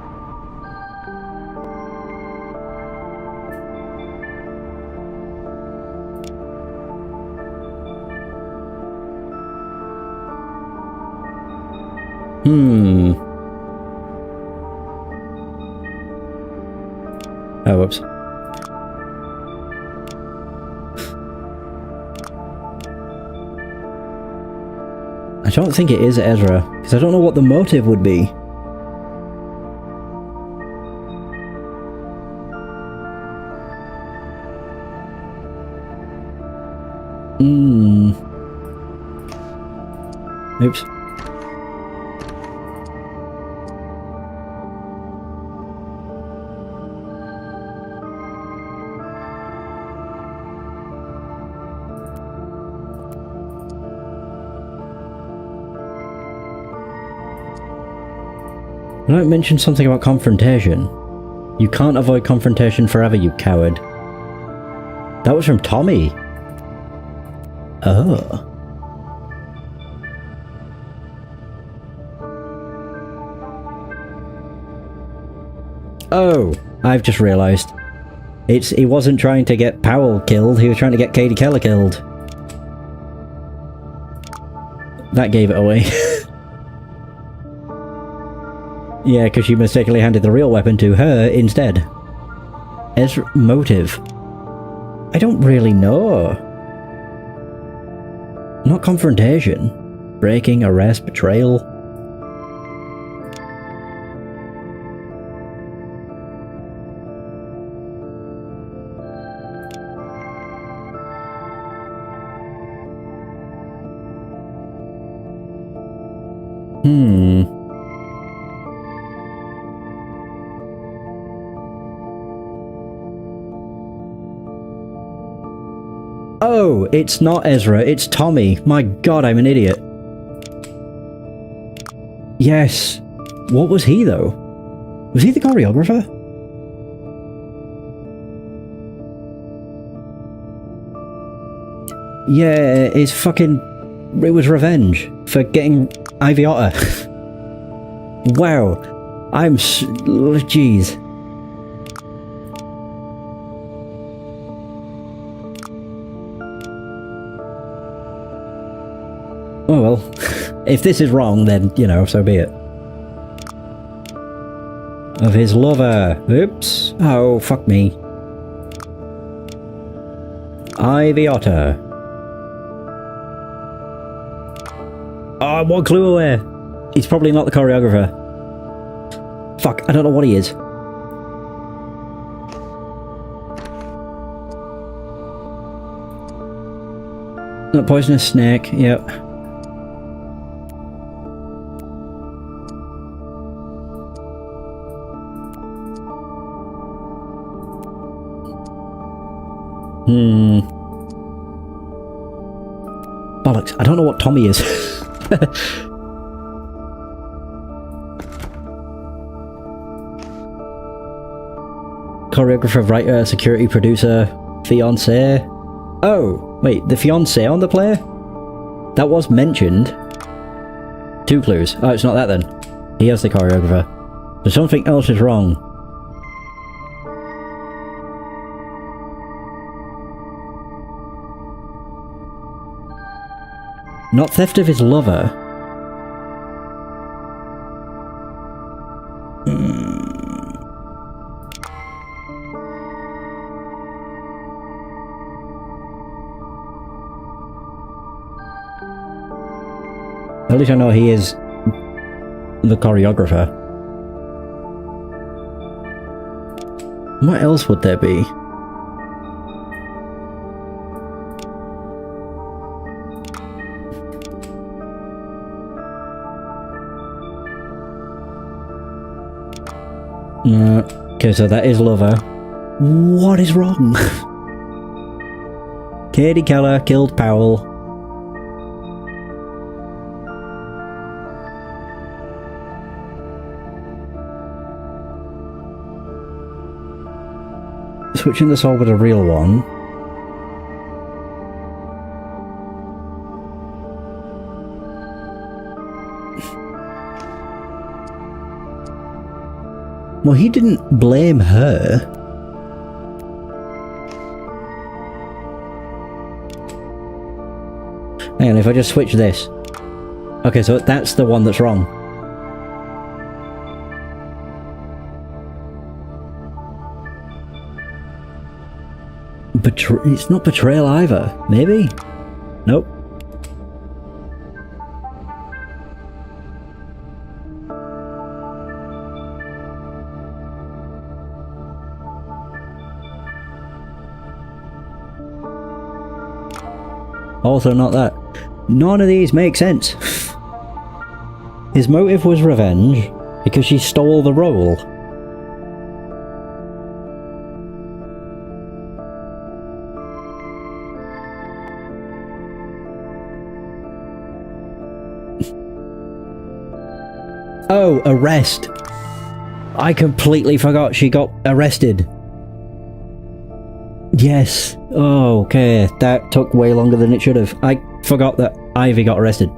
Oh, whoops. I don't think it is Ezra, because I don't know what the motive would be. Oops. I might mention something about confrontation. You can't avoid confrontation forever, you coward. That was from Tommy. Oh. Oh, I've just realised. He wasn't trying to get Powell killed, he was trying to get Katie Keller killed. That gave it away. Yeah, because she mistakenly handed the real weapon to her instead. Ezra motive. I don't really know. Not confrontation. Breaking, arrest, betrayal. Oh, it's not Ezra, it's Tommy. My god, I'm an idiot. Yes. What was he, though? Was he the choreographer? Yeah, it's fucking... It was revenge for getting Ivy Otter. Wow. Jeez. Oh well, if this is wrong, then, you know, so be it. Of his lover. Oops. Oh, fuck me. Ivy Otter. Oh, I'm one clue away. He's probably not the choreographer. Fuck, I don't know what he is. The poisonous snake, yep. Bollocks, I don't know what Tommy is. Choreographer, writer, security producer, fiancé. Oh, wait, the fiancé on the play? That was mentioned. 2 clues. Oh, it's not that then. He is the choreographer. So something else is wrong. Not theft of his lover. At least I know he is the choreographer. What else would there be? Okay, so that is lover. What is wrong? Katie Keller killed Powell. Switching the soul with a real one. Well, he didn't blame her. Hang on, if I just switch this. Okay, so that's the one that's wrong. It's not betrayal either. Maybe? Nope. Also not that. None of these make sense. His motive was revenge because she stole the role. Oh, arrest. I completely forgot she got arrested. Yes. Oh, okay. That took way longer than it should have. I forgot that Ivy got arrested.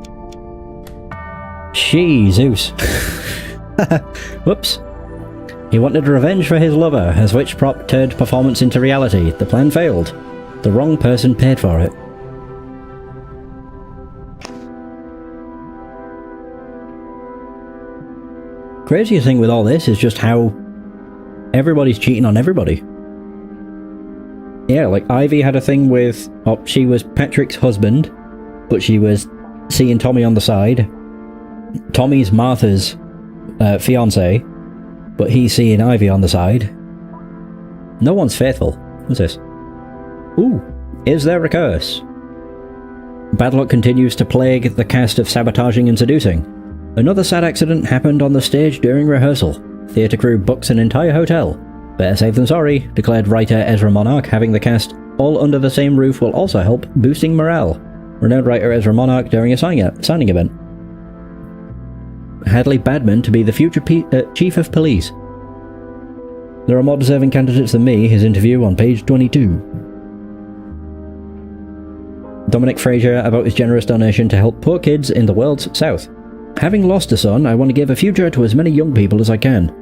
Jesus. Whoops. He wanted revenge for his lover, as which prop turned performance into reality. The plan failed. The wrong person paid for it. Craziest thing with all this is just how everybody's cheating on everybody. Yeah, like Ivy had a thing with... Oh, she was Patrick's husband, but she was seeing Tommy on the side. Tommy's Martha's fiancé, but he's seeing Ivy on the side. No one's faithful. What's this? Ooh, is there a curse? Bad luck continues to plague the cast of Sabotaging and Seducing. Another sad accident happened on the stage during rehearsal. Theatre crew books an entire hotel. Better safe than sorry, declared writer Ezra Monarch. Having the cast all under the same roof will also help boosting morale. Renowned writer Ezra Monarch during a signing event. Hadley Badman to be the future chief of police. There are more deserving candidates than me, his interview on page 22. Dominic Fraser about his generous donation to help poor kids in the world's south. Having lost a son, I want to give a future to as many young people as I can.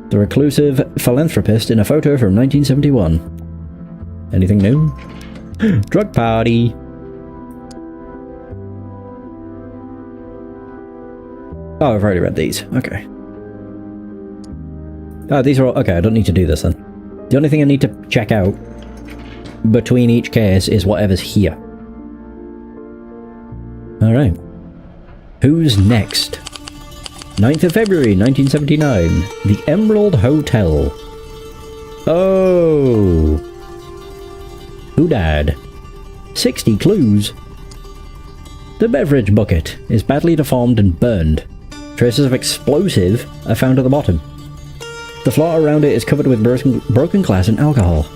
The reclusive philanthropist in a photo from 1971. Anything new? Drug party. Oh, I've already read these. Okay. Oh, these are all... Okay, I don't need to do this then. The only thing I need to check out between each case is whatever's here. Alright. Who's next? 9th of February, 1979. The Emerald Hotel. Oh. Who died? 60 clues. The beverage bucket is badly deformed and burned. Traces of explosive are found at the bottom. The floor around it is covered with broken glass and alcohol.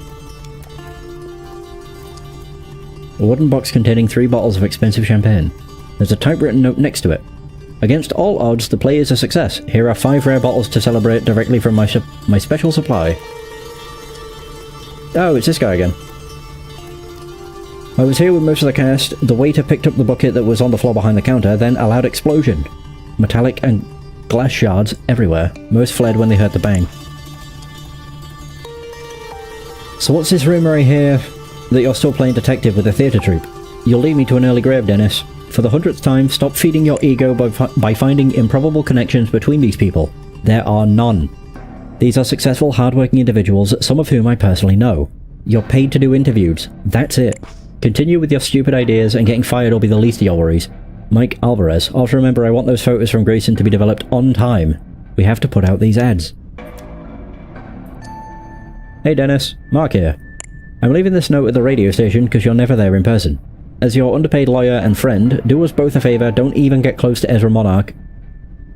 A wooden box containing 3 bottles of expensive champagne. There's a typewritten note next to it. Against all odds, the play is a success. Here are 5 rare bottles to celebrate directly from my special supply. Oh, it's this guy again. I was here with most of the cast. The waiter picked up the bucket that was on the floor behind the counter, then a loud explosion. Metallic and glass shards everywhere. Most fled when they heard the bang. So what's this rumour I hear that you're still playing detective with a theatre troupe? You'll lead me to an early grave, Dennis. For the 100th time, stop feeding your ego by finding improbable connections between these people. There are none. These are successful, hard-working individuals, some of whom I personally know. You're paid to do interviews. That's it. Continue with your stupid ideas, and getting fired will be the least of your worries. Mike Alvarez. Also remember, I want those photos from Grayson to be developed on time. We have to put out these ads. Hey Dennis, Mark here. I'm leaving this note at the radio station because you're never there in person. As your underpaid lawyer and friend, do us both a favour, don't even get close to Ezra Monarch,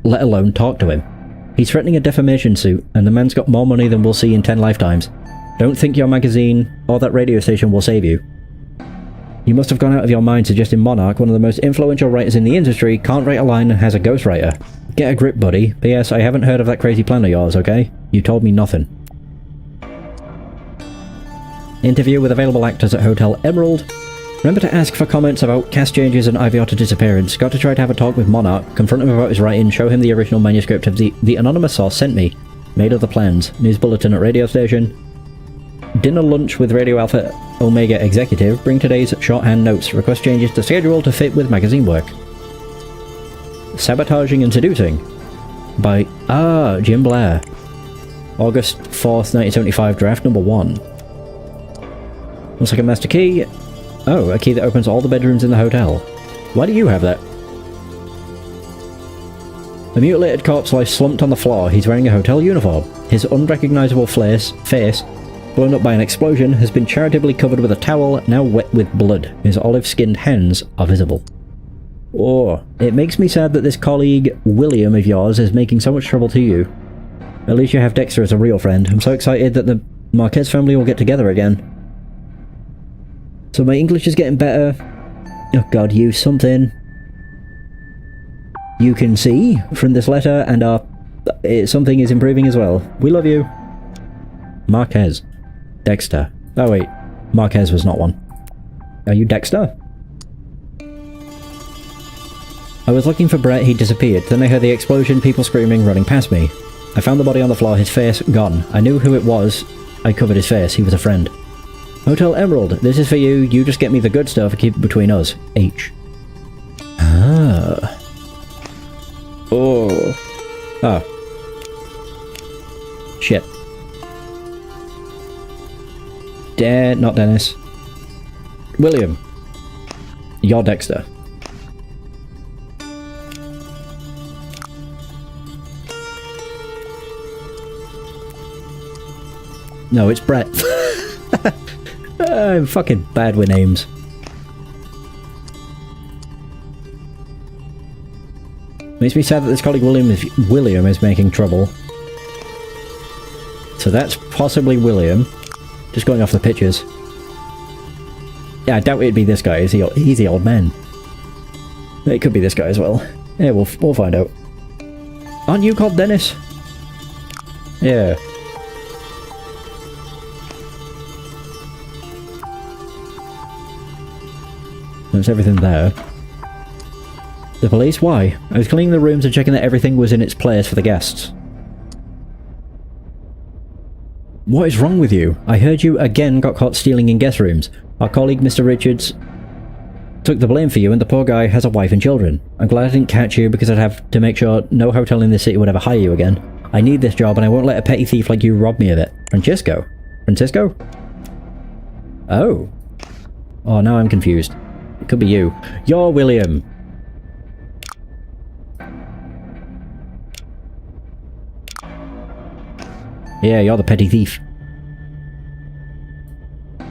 let alone talk to him. He's threatening a defamation suit, and the man's got more money than we'll see in 10 lifetimes. Don't think your magazine or that radio station will save you. You must have gone out of your mind suggesting Monarch, one of the most influential writers in the industry, can't write a line and has a ghostwriter. Get a grip, buddy. P.S. I haven't heard of that crazy plan of yours, okay? You told me nothing. Interview with available actors at Hotel Emerald. Remember to ask for comments about cast changes and Ivy Otter disappearance. Got to try to have a talk with Monarch, confront him about his writing, show him the original manuscript of the anonymous source sent me. Made other plans. News bulletin at radio station. Dinner lunch with Radio Alpha Omega executive. Bring today's shorthand notes. Request changes to schedule to fit with magazine work. Sabotaging and Seducing by Jim Blair. August 4th, 1975, draft number 1. Looks like a master key. Oh, a key that opens all the bedrooms in the hotel. Why do you have that? A mutilated corpse lies slumped on the floor. He's wearing a hotel uniform. His unrecognizable face, blown up by an explosion, has been charitably covered with a towel, now wet with blood. His olive-skinned hands are visible. Oh, it makes me sad that this colleague, William of yours, is making so much trouble to you. At least you have Dexter as a real friend. I'm so excited that the Marquez family will get together again. So my English is getting better. Oh god, use something you can see from this letter, and something is improving as well. We love you. Marquez. Dexter. Oh wait, Marquez was not one. Are you Dexter? I was looking for Brett, he disappeared. Then I heard the explosion, people screaming, running past me. I found the body on the floor, his face gone. I knew who it was. I covered his face, he was a friend. Hotel Emerald, this is for you. You just get me the good stuff and keep it between us. H. Ah. Oh. Oh. Shit. Not Dennis. William. You're Dexter. No, it's Brett. I'm fucking bad with names. Makes me sad that this colleague William is making trouble. So that's possibly William. Just going off the pictures. Yeah, I doubt it'd be this guy. He's the old man. It could be this guy as well. Yeah, we'll find out. Aren't you called Dennis? Yeah. There's everything there. The police? Why? I was cleaning the rooms and checking that everything was in its place for the guests. What is wrong with you? I heard you again got caught stealing in guest rooms. Our colleague Mr. Richards took the blame for you, and the poor guy has a wife and children. I'm glad I didn't catch you because I'd have to make sure no hotel in this city would ever hire you again. I need this job and I won't let a petty thief like you rob me of it. Francisco? Francisco? Oh. Oh, now I'm confused. It could be you. You're William. Yeah, you're the petty thief.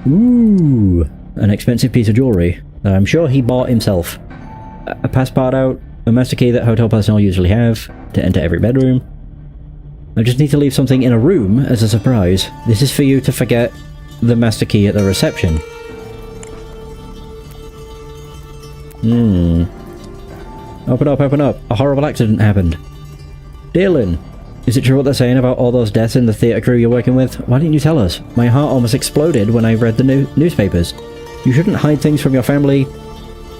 Ooh, an expensive piece of jewellery that I'm sure he bought himself. A passport out, a master key that hotel personnel usually have to enter every bedroom. I just need to leave something in a room as a surprise. This is for you to forget the master key at the reception. Open up, open up. A horrible accident happened. Dylan. Is it true what they're saying about all those deaths in the theatre crew you're working with? Why didn't you tell us? My heart almost exploded when I read the newspapers. You shouldn't hide things from your family.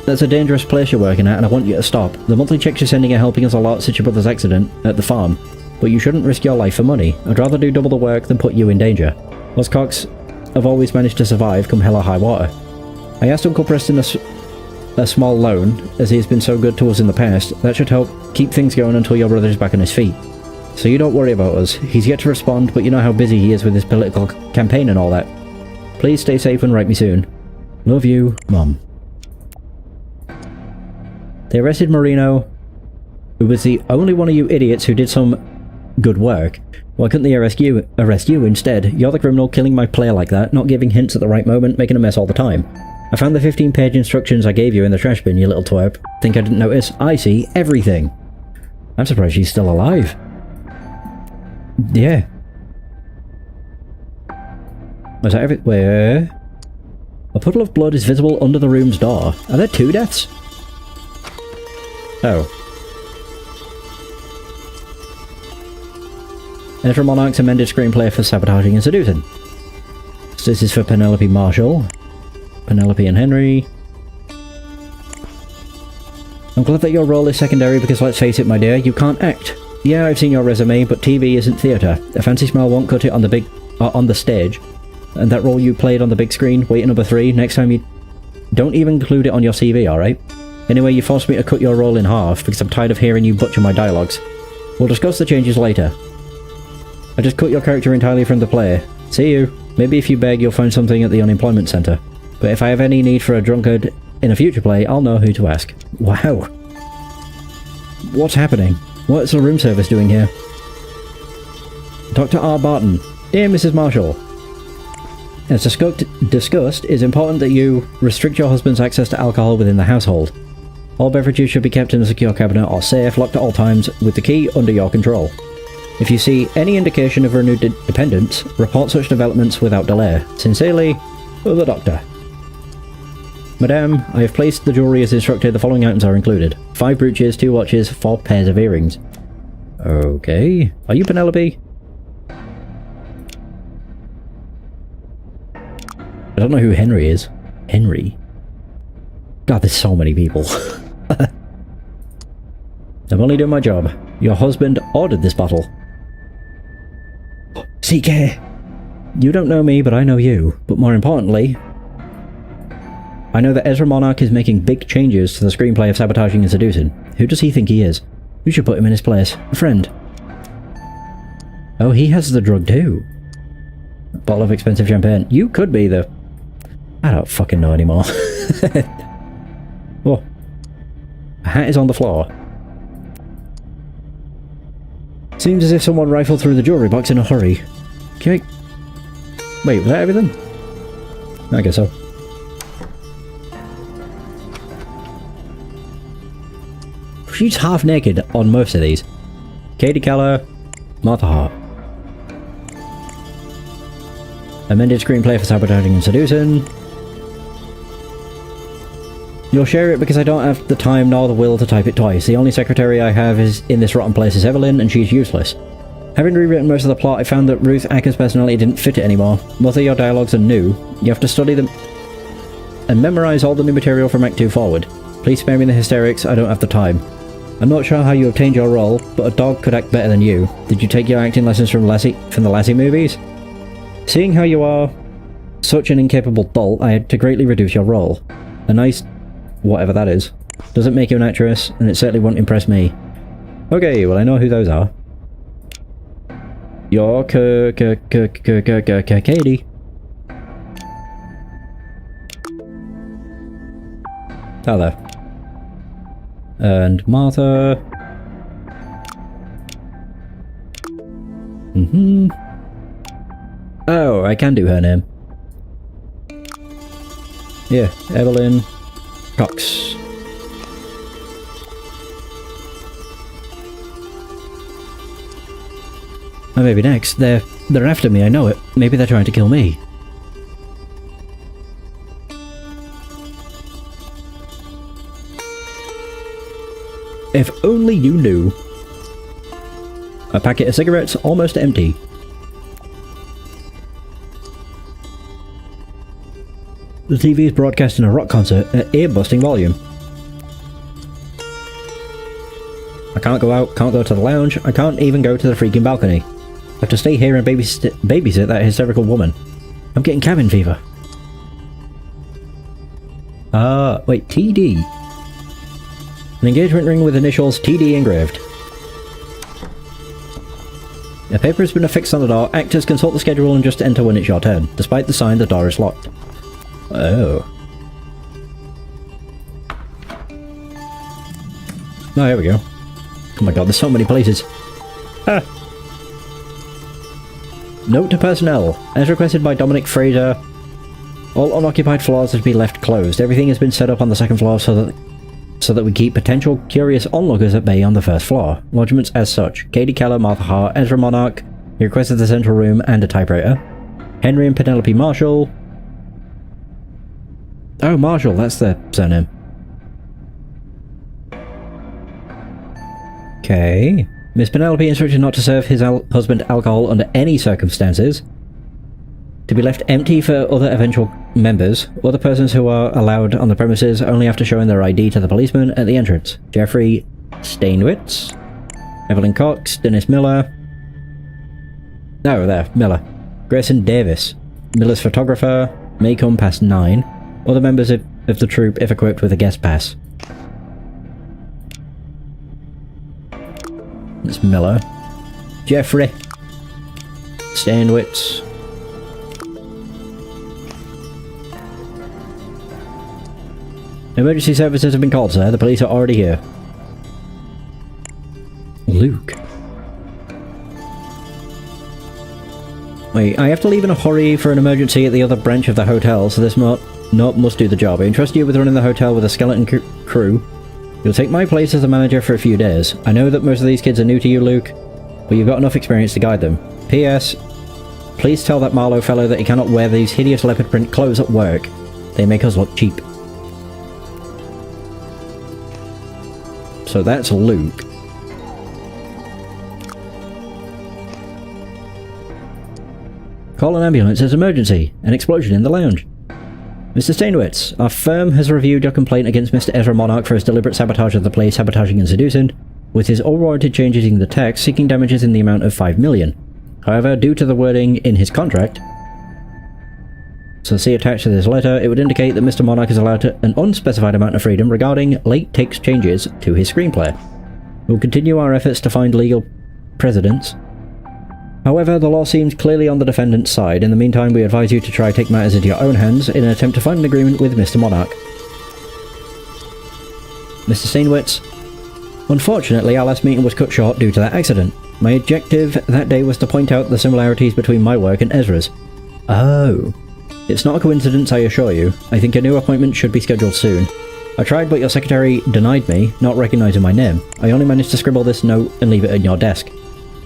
That's a dangerous place you're working at, and I want you to stop. The monthly checks you're sending are helping us a lot since your brother's accident at the farm, but you shouldn't risk your life for money. I'd rather do double the work than put you in danger. Us Cox have always managed to survive come hell or high water. I asked Uncle Preston a small loan, as he has been so good to us in the past. That should help keep things going until your brother is back on his feet. So you don't worry about us. He's yet to respond, but you know how busy he is with his political campaign and all that. Please stay safe and write me soon. Love you, Mom. They arrested Marino, who was the only one of you idiots who did some good work. Why couldn't they arrest you instead? You're the criminal, killing my player like that, not giving hints at the right moment, making a mess all the time. I found the 15-page instructions I gave you in the trash bin, you little twerp. Think I didn't notice? I see everything. I'm surprised she's still alive. Yeah. Was that everywhere? A puddle of blood is visible under the room's door. Are there 2 deaths? Oh. Ezra Monarch's amended screenplay for sabotaging and seducing. So this is for Penelope Marshall. Penelope and Henry. I'm glad that your role is secondary because let's face it, my dear, you can't act. Yeah, I've seen your resume, but TV isn't theatre. A fancy smile won't cut it on the stage. And that role you played on the big screen, waiting number 3, next time you don't even include it on your CV, alright? Anyway, you forced me to cut your role in half because I'm tired of hearing you butcher my dialogues. We'll discuss the changes later. I just cut your character entirely from the play. See you. Maybe if you beg, you'll find something at the unemployment center. But if I have any need for a drunkard in a future play, I'll know who to ask. Wow. What's happening? What's the room service doing here? Dr. R. Barton. Dear Mrs. Marshall. As discussed, it's important that you restrict your husband's access to alcohol within the household. All beverages should be kept in a secure cabinet or safe, locked at all times, with the key under your control. If you see any indication of renewed dependence, report such developments without delay. Sincerely, the Doctor. Madame, I have placed the jewellery as instructed. The following items are included. 5 brooches, 2 watches, 4 pairs of earrings. Okay. Are you Penelope? I don't know who Henry is. Henry? God, there's so many people. I'm only doing my job. Your husband ordered this bottle. CK! You don't know me, but I know you. But more importantly, I know that Ezra Monarch is making big changes to the screenplay of Sabotaging and Seducing. Who does he think he is? We should put him in his place. A friend. Oh, he has the drug too. A bottle of expensive champagne. You could be the... I don't fucking know anymore. Oh. A hat is on the floor. Seems as if someone rifled through the jewellery box in a hurry. Okay. Wait, was that everything? I guess so. She's half naked on most of these. Katie Keller, Martha Hart. Amended screenplay for Sabotaging and Seducing. You'll share it because I don't have the time nor the will to type it twice. The only secretary I have is in this rotten place is Evelyn, and she's useless. Having rewritten most of the plot, I found that Ruth Acker's personality didn't fit it anymore. Most of your dialogues are new. You have to study them and memorize all the new material from Act 2 forward. Please spare me the hysterics, I don't have the time. I'm not sure how you obtained your role, but a dog could act better than you. Did you take your acting lessons from the Lassie movies? Seeing how you are such an incapable dolt, I had to greatly reduce your role. A nice... whatever that is. Doesn't make you an actress, and it certainly won't impress me. Okay, well I know who those are. You're Katie. Hello. And Martha. Oh, I can do her name. Yeah, Evelyn Cox. Oh, maybe next. They're after me, I know it. Maybe they're trying to kill me. If only you knew. A packet of cigarettes almost empty. The TV is broadcasting a rock concert at ear-busting volume. I can't go out, can't go to the lounge, I can't even go to the freaking balcony. I have to stay here and babysit that hysterical woman. I'm getting cabin fever. Wait, TD. An engagement ring with initials TD engraved. A paper has been affixed on the door. Actors consult the schedule and just enter when it's your turn. Despite the sign, the door is locked. Oh. Oh, here we go. Oh my god, there's so many places. Ah. Note to personnel. As requested by Dominic Fraser, all unoccupied floors are to be left closed. Everything has been set up on the second floor so that we keep potential curious onlookers at bay on the first floor. Lodgements as such. Katie Keller, Martha Hart, Ezra Monarch. He requested the central room and a typewriter. Henry and Penelope Marshall. Oh, Marshall, that's their surname. Okay. Miss Penelope instructed not to serve his husband alcohol under any circumstances. To be left empty for other eventual members. Other persons who are allowed on the premises only after showing their ID to the policeman at the entrance. Jeffrey Steinwitz. Evelyn Cox. Dennis Miller. Oh, there. Miller. Grayson Davis. Miller's photographer. May come past 9. Other members of the troupe if equipped with a guest pass. It's Miller. Jeffrey Steinwitz. Emergency services have been called, sir. The police are already here. Luke. Wait, I have to leave in a hurry for an emergency at the other branch of the hotel, so this must do the job. I entrust you with running the hotel with a skeleton crew. You'll take my place as the manager for a few days. I know that most of these kids are new to you, Luke, but you've got enough experience to guide them. P.S. Please tell that Marlowe fellow that he cannot wear these hideous leopard print clothes at work. They make us look cheap. So that's Luke. Call an ambulance, there's an emergency. An explosion in the lounge. Mr. Stainwitz, our firm has reviewed your complaint against Mr. Ezra Monarch for his deliberate sabotage of the place, sabotaging and seducing, with his unwarranted changes in the text, seeking damages in the amount of 5 million. However, due to the wording in his contract, so see attached to this letter, it would indicate that Mr. Monarch is allowed an unspecified amount of freedom regarding late text changes to his screenplay. We'll continue our efforts to find legal precedents. However, the law seems clearly on the defendant's side. In the meantime, we advise you to try take matters into your own hands in an attempt to find an agreement with Mr. Monarch. Mr. Steinwitz, unfortunately, our last meeting was cut short due to that accident. My objective that day was to point out the similarities between my work and Ezra's. Oh. It's not a coincidence, I assure you. I think a new appointment should be scheduled soon. I tried, but your secretary denied me, not recognizing my name. I only managed to scribble this note and leave it in your desk.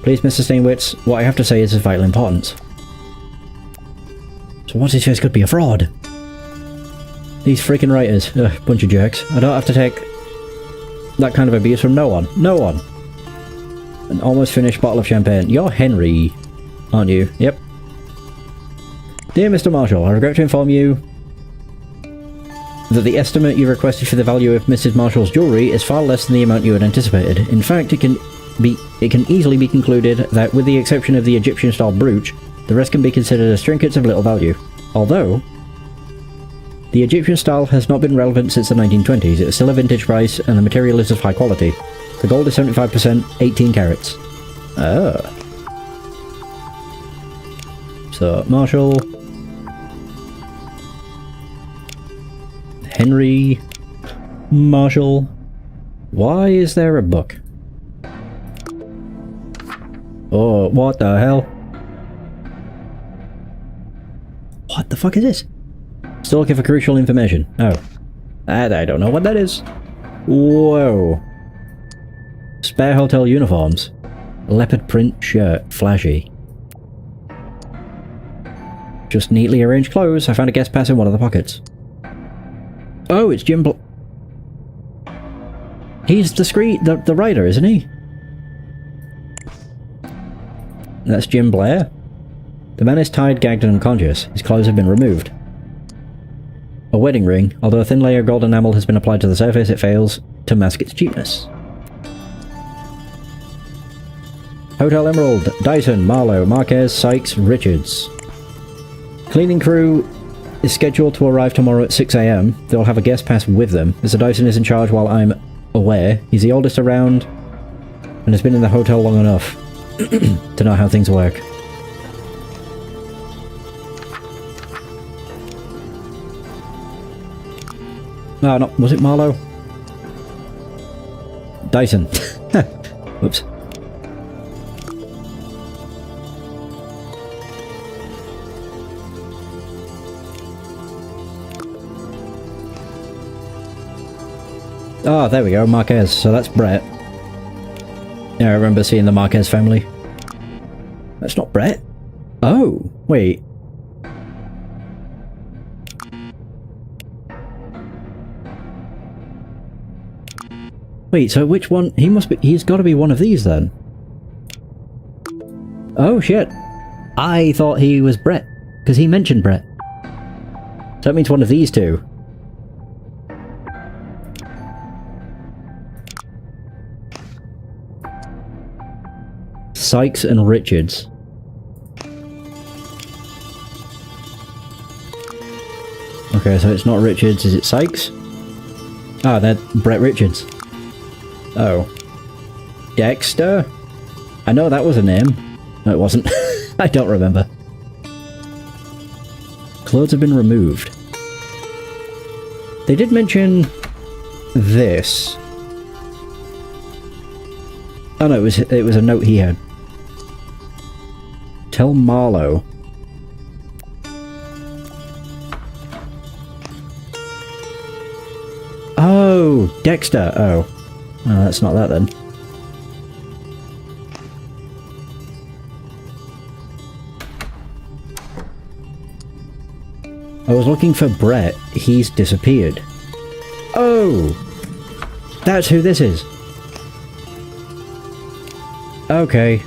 Please, Mr. Steinwitz, what I have to say is of vital importance. So what's his face could be a fraud? These freaking writers, bunch of jerks. I don't have to take that kind of abuse from no one. No one. An almost finished bottle of champagne. You're Henry, aren't you? Yep. Dear Mr. Marshall, I regret to inform you that the estimate you requested for the value of Mrs. Marshall's jewellery is far less than the amount you had anticipated. In fact, it can easily be concluded that, with the exception of the Egyptian-style brooch, the rest can be considered as trinkets of little value. Although, the Egyptian style has not been relevant since the 1920s, it is still a vintage price and the material is of high quality. The gold is 75%, 18 carats. Ah. So, Marshall... Henry... Marshall... Why is there a book? Oh, what the hell? What the fuck is this? Still looking for crucial information. Oh. I don't know what that is. Whoa. Spare hotel uniforms. Leopard print shirt. Flashy. Just neatly arranged clothes. I found a guest pass in one of the pockets. Oh, it's Jim He's the writer, isn't he? That's Jim Blair. The man is tied, gagged and unconscious. His clothes have been removed. A wedding ring. Although a thin layer of gold enamel has been applied to the surface, it fails to mask its cheapness. Hotel Emerald, Dyson, Marlowe, Marquez, Sykes, Richards. Cleaning crew is scheduled to arrive tomorrow at 6 AM. They'll have a guest pass with them. Mr. Dyson is in charge while I'm aware. He's the oldest around and has been in the hotel long enough to know how things work. No, not was it Marlowe? Dyson. Whoops. Oh, there we go, Marquez. So that's Brett. Yeah, I remember seeing the Marquez family. That's not Brett. Oh, wait. Wait, so which one? He's got to be one of these then. Oh shit. I thought he was Brett, because he mentioned Brett. So that means one of these two. Sykes and Richards. Okay, so it's not Richards, is it Sykes? Ah, they're Brett Richards. Oh. Dexter? I know that was a name. No, it wasn't. I don't remember. Clothes have been removed. They did mention this. Oh no, it was a note he had. Tell Marlowe. Oh, Dexter. Oh. Oh, that's not that then. I was looking for Brett. He's disappeared. Oh! That's who this is. Okay.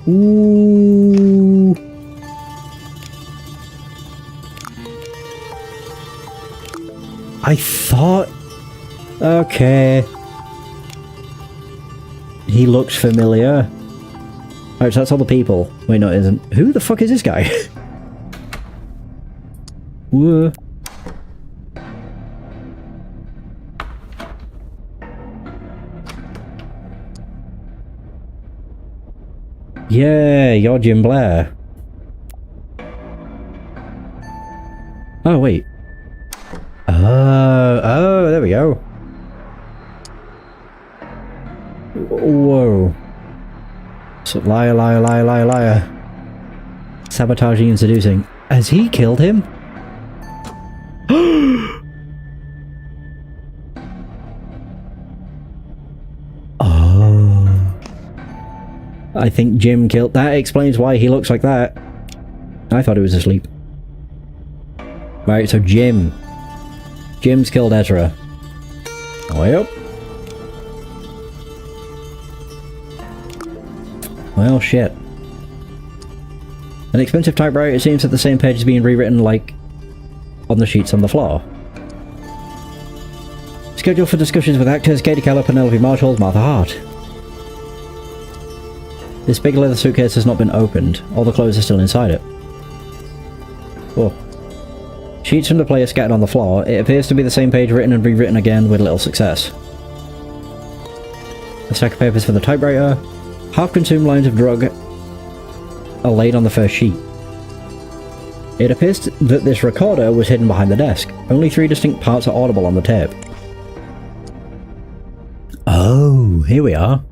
Ooh. I thought... Okay. He looks familiar. Alright, so that's all the people. Wait, no, it isn't. Who the fuck is this guy? Whoa. Yeah, you're Jim Blair. Oh, wait. Oh, there we go. Whoa. So, liar, liar, liar, liar, liar. Sabotaging and seducing. Has he killed him? Oh. I think Jim killed... That explains why he looks like that. I thought he was asleep. Right, so Jim's killed Ezra. Oh, yep. Well, shit. An expensive typewriter, it seems that the same page is being rewritten like on the sheets on the floor. Scheduled for discussions with actors Katie Keller, Penelope Marshall, Martha Hart. This big leather suitcase has not been opened. All the clothes are still inside it. Oh. Sheets from the play are scattered on the floor. It appears to be the same page written and rewritten again with little success. A stack of papers for the typewriter. Half-consumed lines of drug are laid on the first sheet. It appears that this recorder was hidden behind the desk. Only 3 distinct parts are audible on the tape. Oh, here we are.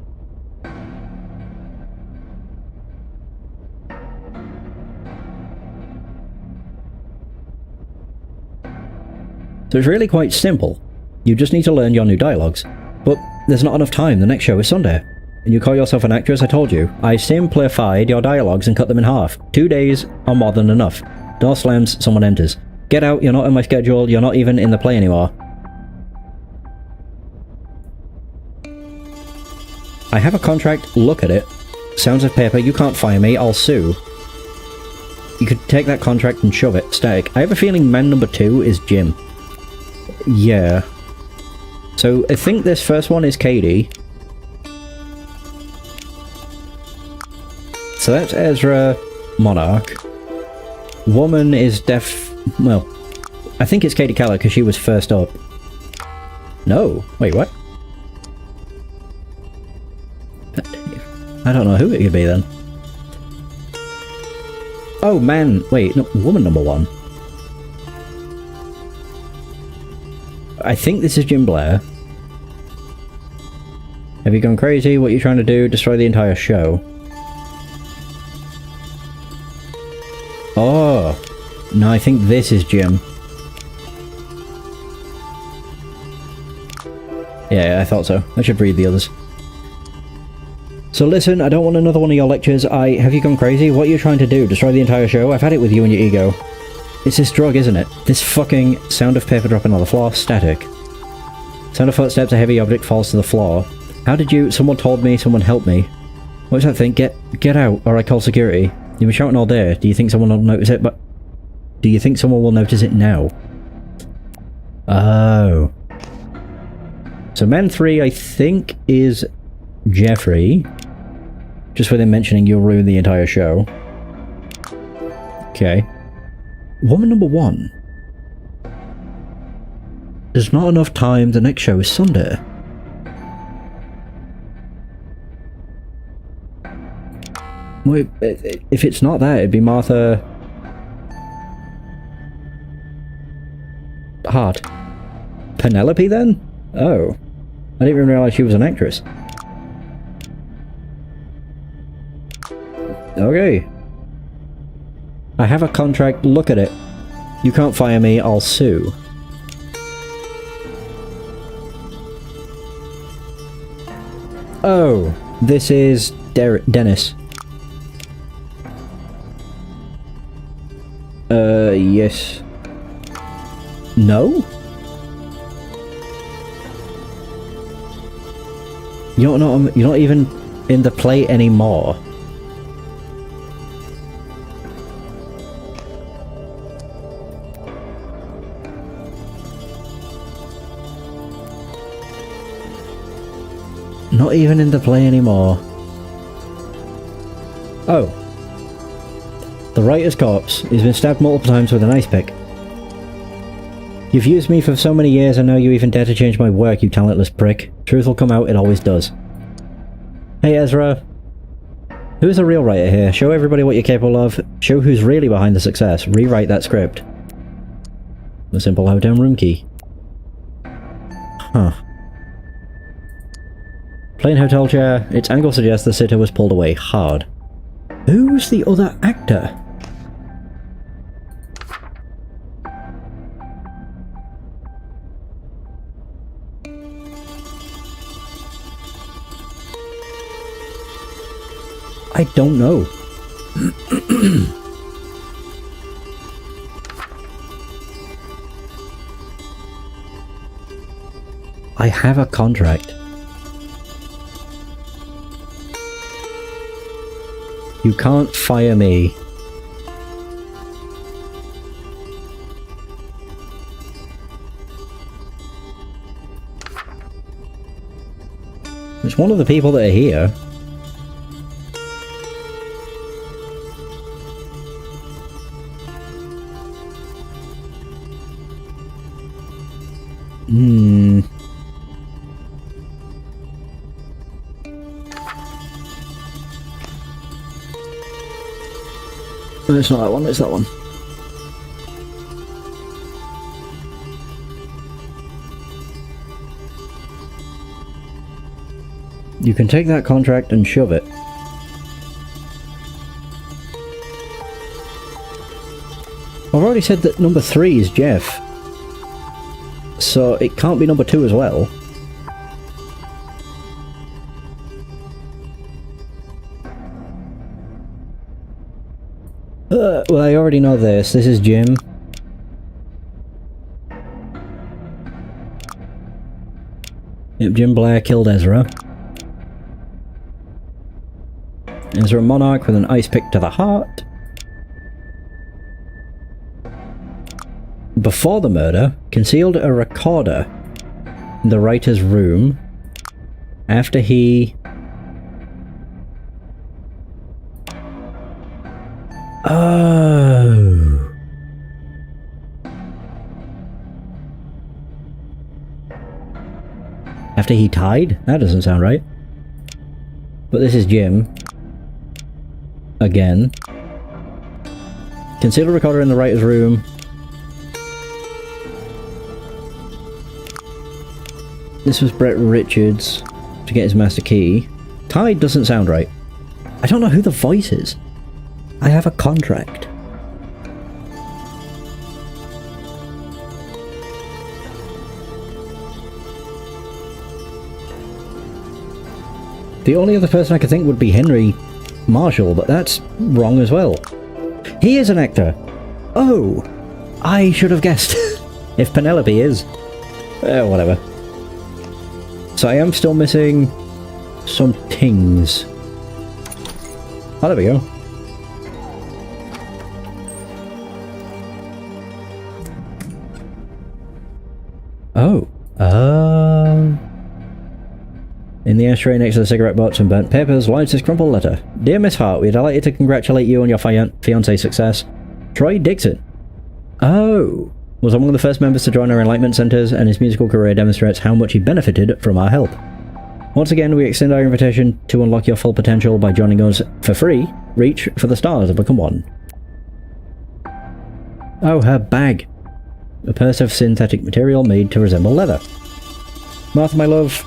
So it's really quite simple. You just need to learn your new dialogues. But there's not enough time, the next show is Sunday. And you call yourself an actress, I told you. I simplified your dialogues and cut them in half. 2 days are more than enough. Door slams, someone enters. Get out, you're not in my schedule, you're not even in the play anymore. I have a contract, look at it. Sounds of paper, you can't fire me, I'll sue. You could take that contract and shove it, static. I have a feeling man number 2 is Jim. Yeah. So I think this first one is Katie. So that's Ezra Monarch. Woman is well, I think it's Katie Keller because she was first up. No, wait, what? I don't know who it could be then. Oh man, wait, no, woman number 1. I think this is Jim Blair. Have you gone crazy? What are you trying to do? Destroy the entire show. Oh! No, I think this is Jim. Yeah, I thought so. I should read the others. So listen, I don't want another one of your lectures. Have you gone crazy? What are you trying to do? Destroy the entire show? I've had it with you and your ego. It's this drug, isn't it? This fucking sound of paper dropping on the floor. Static. Sound of footsteps, a heavy object falls to the floor. How did you... Someone told me, someone helped me. What's that thing? Get out, or I call security. You've been shouting all day. Do you think someone will notice it? But do you think someone will notice it now? Oh. So man 3, I think, is Jeffrey. Just with him mentioning you'll ruin the entire show. Okay. Woman number 1. There's not enough time. The next show is Sunday. Wait, if it's not that, it'd be Martha... Hart. Penelope, then? Oh. I didn't even realize she was an actress. Okay. I have a contract, look at it. You can't fire me, I'll sue. Oh, this is Dennis. Yes. No? You're not even in the play anymore. Not even in the play anymore. Oh. The writer's corpse. He's been stabbed multiple times with an ice pick. You've used me for so many years and now you even dare to change my work, you talentless prick. Truth will come out, it always does. Hey Ezra. Who's the real writer here? Show everybody what you're capable of. Show who's really behind the success. Rewrite that script. The simple hotel room key. Huh. Plain hotel chair. Its angle suggests the sitter was pulled away hard. Who's the other actor? I don't know. I have a contract. You can't fire me. It's one of the people that are here. No, it's not that one, it's that one. You can take that contract and shove it. I've already said that number 3 is Jeff. So it can't be number 2 as well. Well, I already know this. This is Jim. Yep, Jim Blair killed Ezra. Ezra Monarch with an ice pick to the heart. Before the murder, concealed a recorder in the writer's room after he... Oh. After he tied? That doesn't sound right. But this is Jim. Again. Concealed a recorder in the writer's room. This was Brett Richards to get his master key. Tied doesn't sound right. I don't know who the voice is. I have a contract. The only other person I could think would be Henry Marshall, but that's wrong as well. He is an actor. Oh, I should have guessed. If Penelope is. Whatever. So I am still missing some things. Oh, there we go. Oh. In the ashtray next to the cigarette box and burnt papers lies this crumpled letter. Dear Miss Hart, we are delighted to congratulate you on your fiancé's success. Troy Dixon. Oh. Was among the first members to join our Enlightenment Centers, and his musical career demonstrates how much he benefited from our help. Once again, we extend our invitation to unlock your full potential by joining us for free. Reach for the stars and become one. Oh, her bag. A purse of synthetic material made to resemble leather. Martha, my love,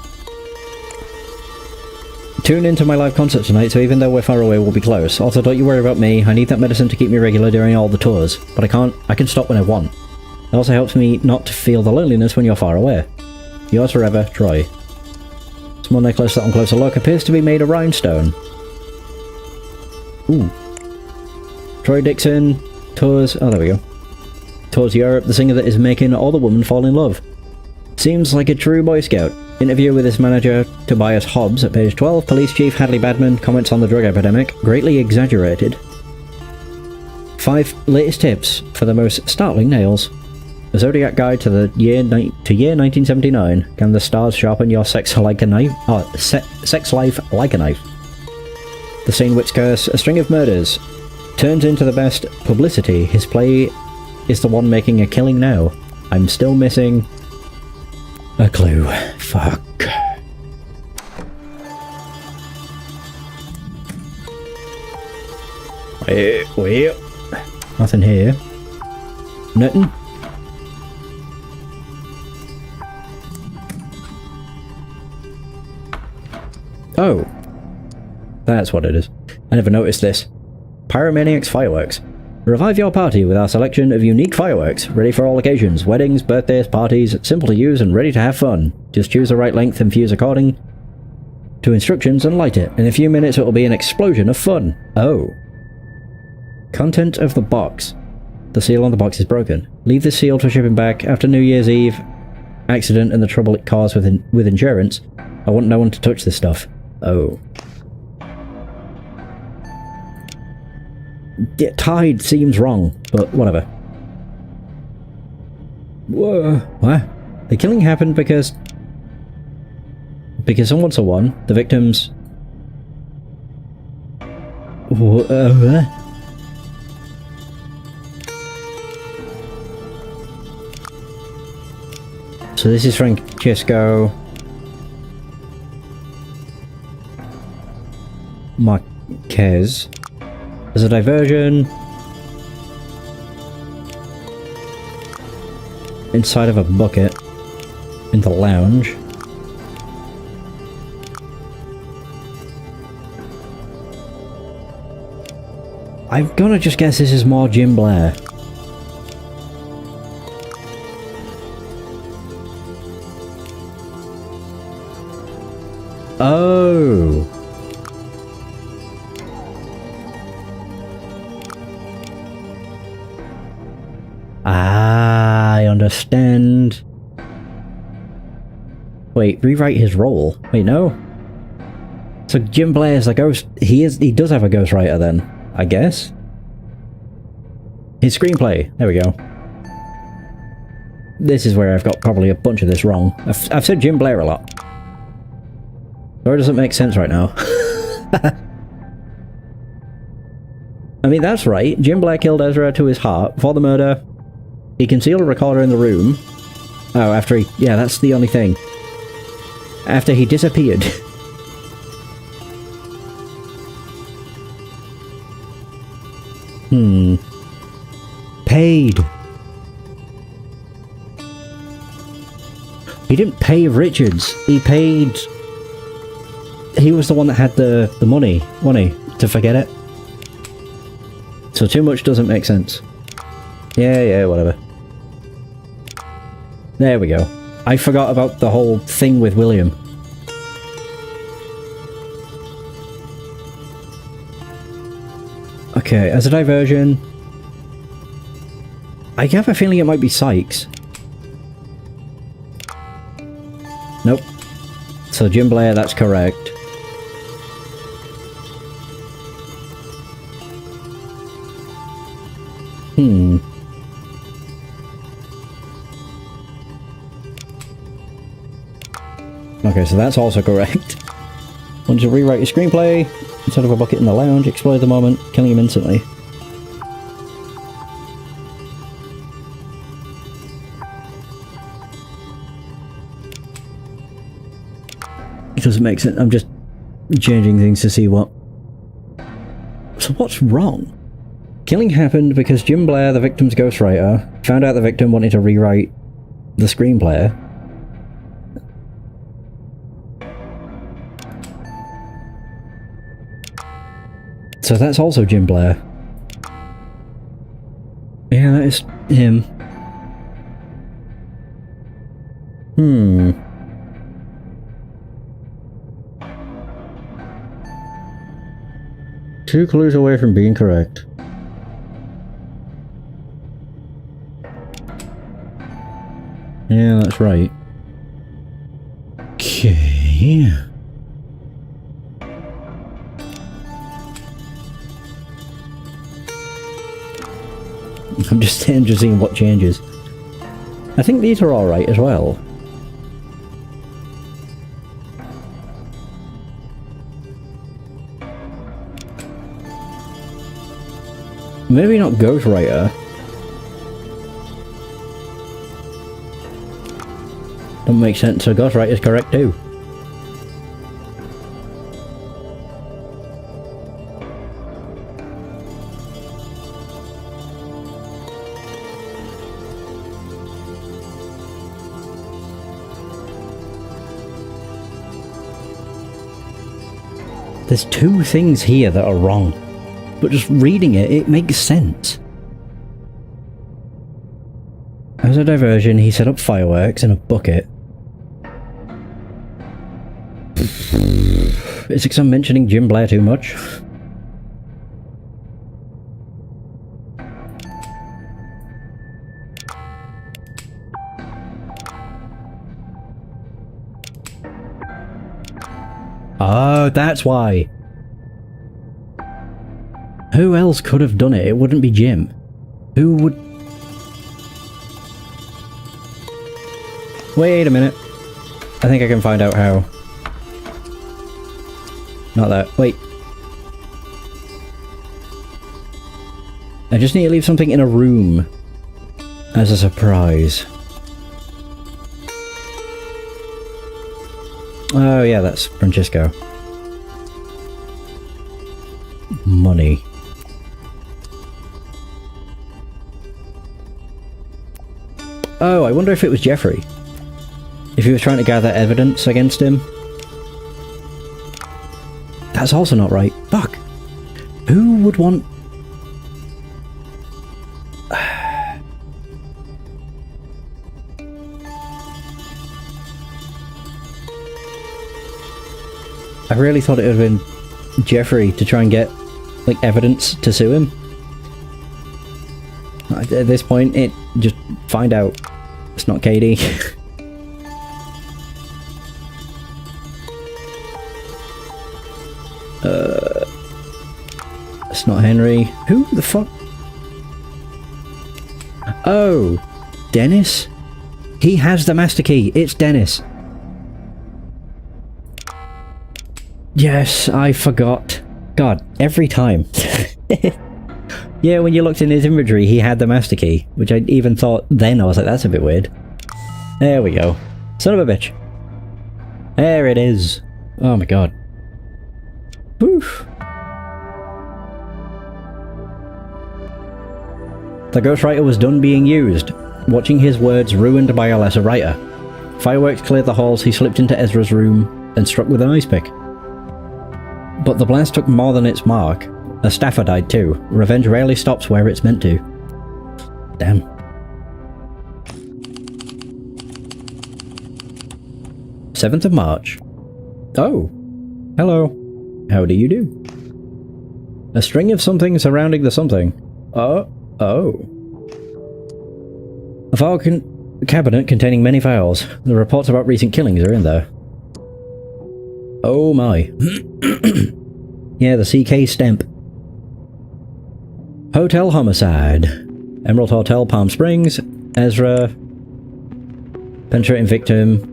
tune into my live concert tonight, so even though we're far away, we'll be close. Also, don't you worry about me. I need that medicine to keep me regular during all the tours, but I can stop when I want. It also helps me not to feel the loneliness when you're far away. Yours forever, Troy. Small necklace that on closer look appears to be made of rhinestone. Ooh. Troy Dixon tours... Oh, there we go. Tours Europe, the singer that is making all the women fall in love. Seems like a true Boy Scout. Interview with his manager, Tobias Hobbs, at page 12. Police Chief Hadley Badman comments on the drug epidemic. Greatly exaggerated. 5 latest tips for the most startling nails. A Zodiac Guide to the year 1979. Can the stars sharpen your sex like a knife? Sex life like a knife. The Saint-Witz Curse. A string of murders turns into the best publicity. His play is the one making a killing now. I'm still missing a clue. Fuck. Wait. Nothing here. Nothing. Oh. That's what it is. I never noticed this. Pyromaniacs Fireworks. Revive your party with our selection of unique fireworks, ready for all occasions, weddings, birthdays, parties, simple to use and ready to have fun. Just choose the right length and fuse according to instructions and light it. In a few minutes it will be an explosion of fun. Oh. Content of the box. The seal on the box is broken. Leave the seal for shipping back after New Year's Eve. Accident and the trouble it caused with insurance. I want no one to touch this stuff. Oh. Tied seems wrong, but whatever. Whoa. What? The killing happened because someone saw one. The victims... So this is Francisco Marquez. There's a diversion inside of a bucket in the lounge. I'm gonna just guess this is more Jim Blair. Oh. I understand. Wait, rewrite his role. Wait, no. So Jim Blair is a ghost. He does have a ghostwriter then, I guess. His screenplay. There we go. This is where I've got probably a bunch of this wrong. I've said Jim Blair a lot. Or does it make sense right now? I mean, that's right. Jim Blair killed Ezra to his heart. For the murder, he concealed a recorder in the room. Oh, after he... Yeah, that's the only thing. After he disappeared. Paid. He didn't pay Richards. He paid... He was the one that had the money, wasn't he? To forget it. So too much doesn't make sense. Yeah, whatever. There we go. I forgot about the whole thing with William. Okay, as a diversion... I have a feeling it might be Sykes. Nope. So Jim Blair, that's correct. Okay, so that's also correct. Want to rewrite your screenplay? Instead of a bucket in the lounge, exploit the moment, killing him instantly. It doesn't make sense. I'm just changing things to see what... So what's wrong? Killing happened because Jim Blair, the victim's ghostwriter, found out the victim wanted to rewrite the screenplay. So that's also Jim Blair. Yeah, that is him. Two clues away from being correct. Yeah, that's right. Okay. I'm just seeing what changes. I think these are alright as well. Maybe not ghostwriter. Don't make sense, so ghostwriter is correct too. There's two things here that are wrong, but just reading it, it makes sense. As a diversion, he set up fireworks in a bucket. Is it because I'm mentioning Jim Blair too much? Oh, that's why. Who else could have done it? It wouldn't be Jim. Who would... Wait a minute. I think I can find out how. Not that. Wait. I just need to leave something in a room as a surprise. Oh yeah, that's Francisco. Money. Oh, I wonder if it was Jeffrey. If he was trying to gather evidence against him. That's also not right. Fuck. Who would want... I really thought it would have been Jeffrey to try and get, like, evidence to sue him. At this point, just find out. It's not Katie. It's not Henry. Who the fuck? Oh, Dennis? He has the master key. It's Dennis. Yes, I forgot. God, every time. Yeah, when you looked in his inventory, he had the master key, which I even thought then, I was like, that's a bit weird. There we go. Son of a bitch. There it is. Oh my god. Woof. The ghostwriter was done being used, watching his words ruined by a lesser writer. Fireworks cleared the halls, he slipped into Ezra's room and struck with an ice pick. But the blast took more than its mark. A staffer died too. Revenge rarely stops where it's meant to. Damn. "7th of March. Oh. Hello. How do you do? A string of something surrounding the something. Oh. A file cabinet containing many files. The reports about recent killings are in there. Oh my. Yeah, the CK stamp. Hotel homicide. Emerald Hotel, Palm Springs. Ezra. Penetrating victim.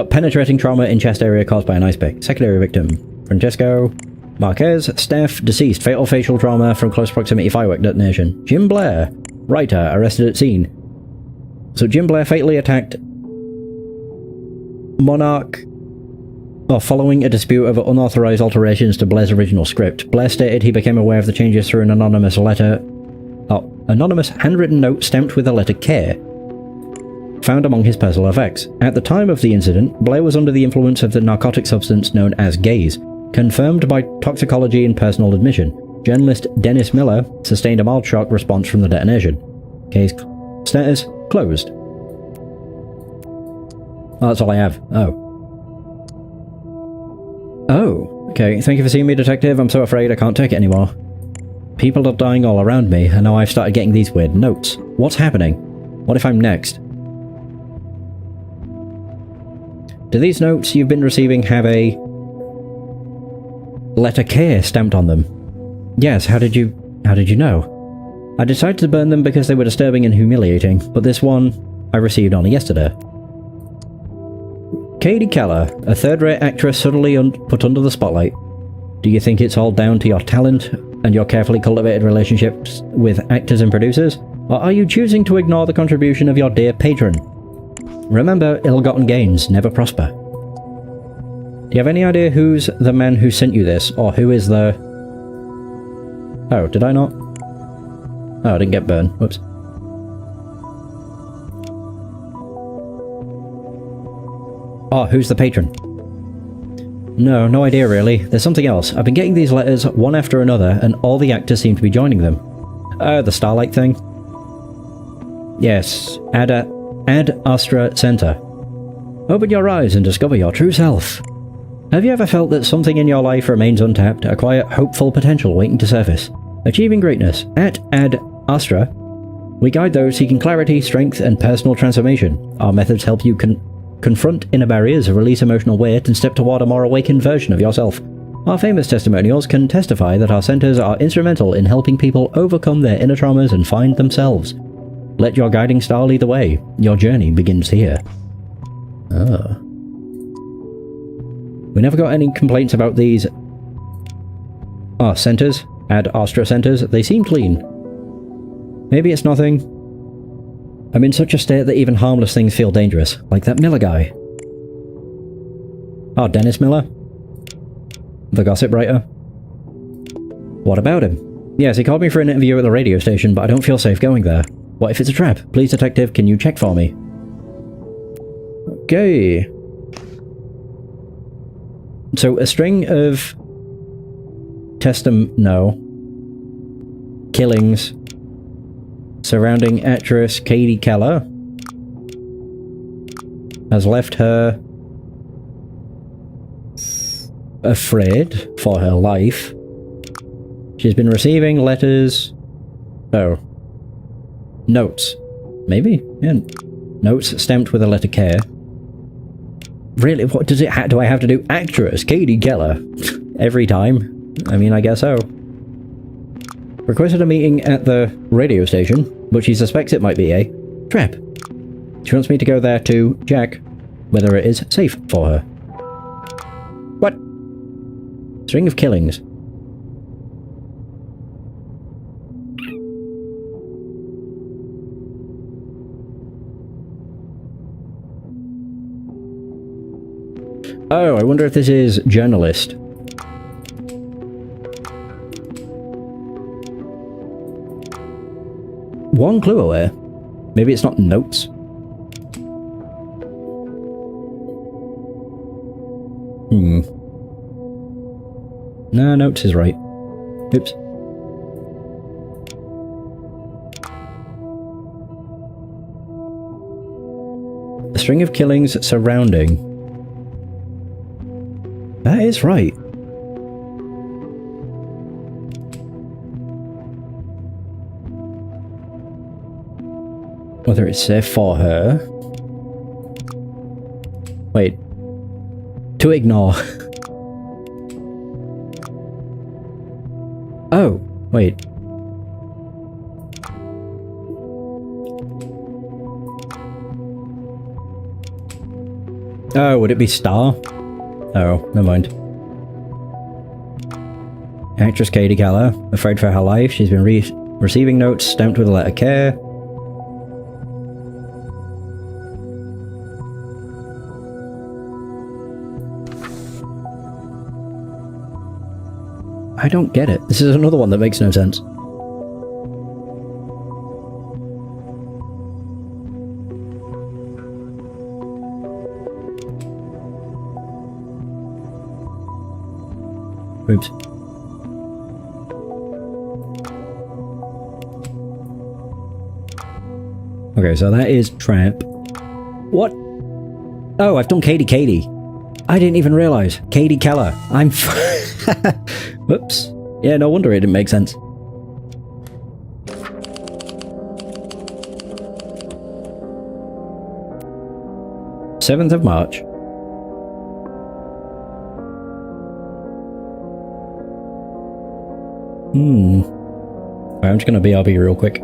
Penetrating trauma in chest area caused by an ice pick. Secondary victim. Francesco. Marquez. Steph. Deceased. Fatal facial trauma from close proximity firework detonation. Jim Blair. Writer. Arrested at scene. So Jim Blair fatally attacked Monarch Following a dispute over unauthorized alterations to Blair's original script, Blair stated he became aware of the changes through an anonymous handwritten note stamped with the letter K, found among his personal effects. At the time of the incident, Blair was under the influence of the narcotic substance known as gaze, confirmed by toxicology and personal admission. Journalist Dennis Miller sustained a mild shock response from the detonation. Case status closed. Oh, that's all I have. Oh, okay. Thank you for seeing me, Detective. I'm so afraid I can't take it anymore. People are dying all around me, and now I've started getting these weird notes. What's happening? What if I'm next? Do these notes you've been receiving have a letter K stamped on them? Yes, how did you know? I decided to burn them because they were disturbing and humiliating, but this one I received only yesterday. Katie Keller, a third-rate actress suddenly put under the spotlight. Do you think it's all down to your talent and your carefully cultivated relationships with actors and producers? Or are you choosing to ignore the contribution of your dear patron? Remember, ill-gotten gains never prosper. Do you have any idea who's the man who sent you this, or who is the... Oh, did I not? Oh, I didn't get burned. Whoops. Oh, who's the patron? No idea really. There's something else. I've been getting these letters one after another, and all the actors seem to be joining them. The Starlight thing? Yes, Ad Astra Center. Open your eyes and discover your true self. Have you ever felt that something in your life remains untapped, a quiet, hopeful potential waiting to surface? Achieving greatness. At Ad Astra, we guide those seeking clarity, strength, and personal transformation. Our methods help you confront inner barriers, release emotional weight, and step toward a more awakened version of yourself. Our famous testimonials can testify that our centers are instrumental in helping people overcome their inner traumas and find themselves. Let your guiding star lead the way. Your journey begins here. Oh. We never got any complaints about these centers. Ad Astra centers. They seem clean. Maybe it's nothing. I'm in such a state that even harmless things feel dangerous, like that Miller guy. Oh, Dennis Miller? The gossip writer? What about him? Yes, he called me for an interview at the radio station, but I don't feel safe going there. What if it's a trap? Please, detective, can you check for me? Okay. So, a string of killings surrounding actress Katie Keller has left her afraid for her life. She's been receiving letters... Oh. Notes. Maybe? Yeah. Notes stamped with a letter K. Really? What does it do I have to do? Actress Katie Keller. Every time? I mean, I guess so. Requested a meeting at the radio station, but she suspects it might be a trap. She wants me to go there to check whether it is safe for her. What? String of killings. Oh, I wonder if this is journalist. One clue away. Maybe it's not notes. No, notes is right. Oops. A string of killings surrounding. That is right. Whether it's safe for her... Wait. To ignore. Oh, wait. Oh, would it be Star? Oh, never mind. Actress Katie Keller, afraid for her life. She's been receiving notes stamped with the letter K. I don't get it. This is another one that makes no sense. Oops. Okay, so that is trap. What? Oh, I've done Katie. I didn't even realize. Katie Keller. I'm Whoops. Yeah, no wonder it didn't make sense. Seventh of March. Right, I'm just gonna BRB real quick.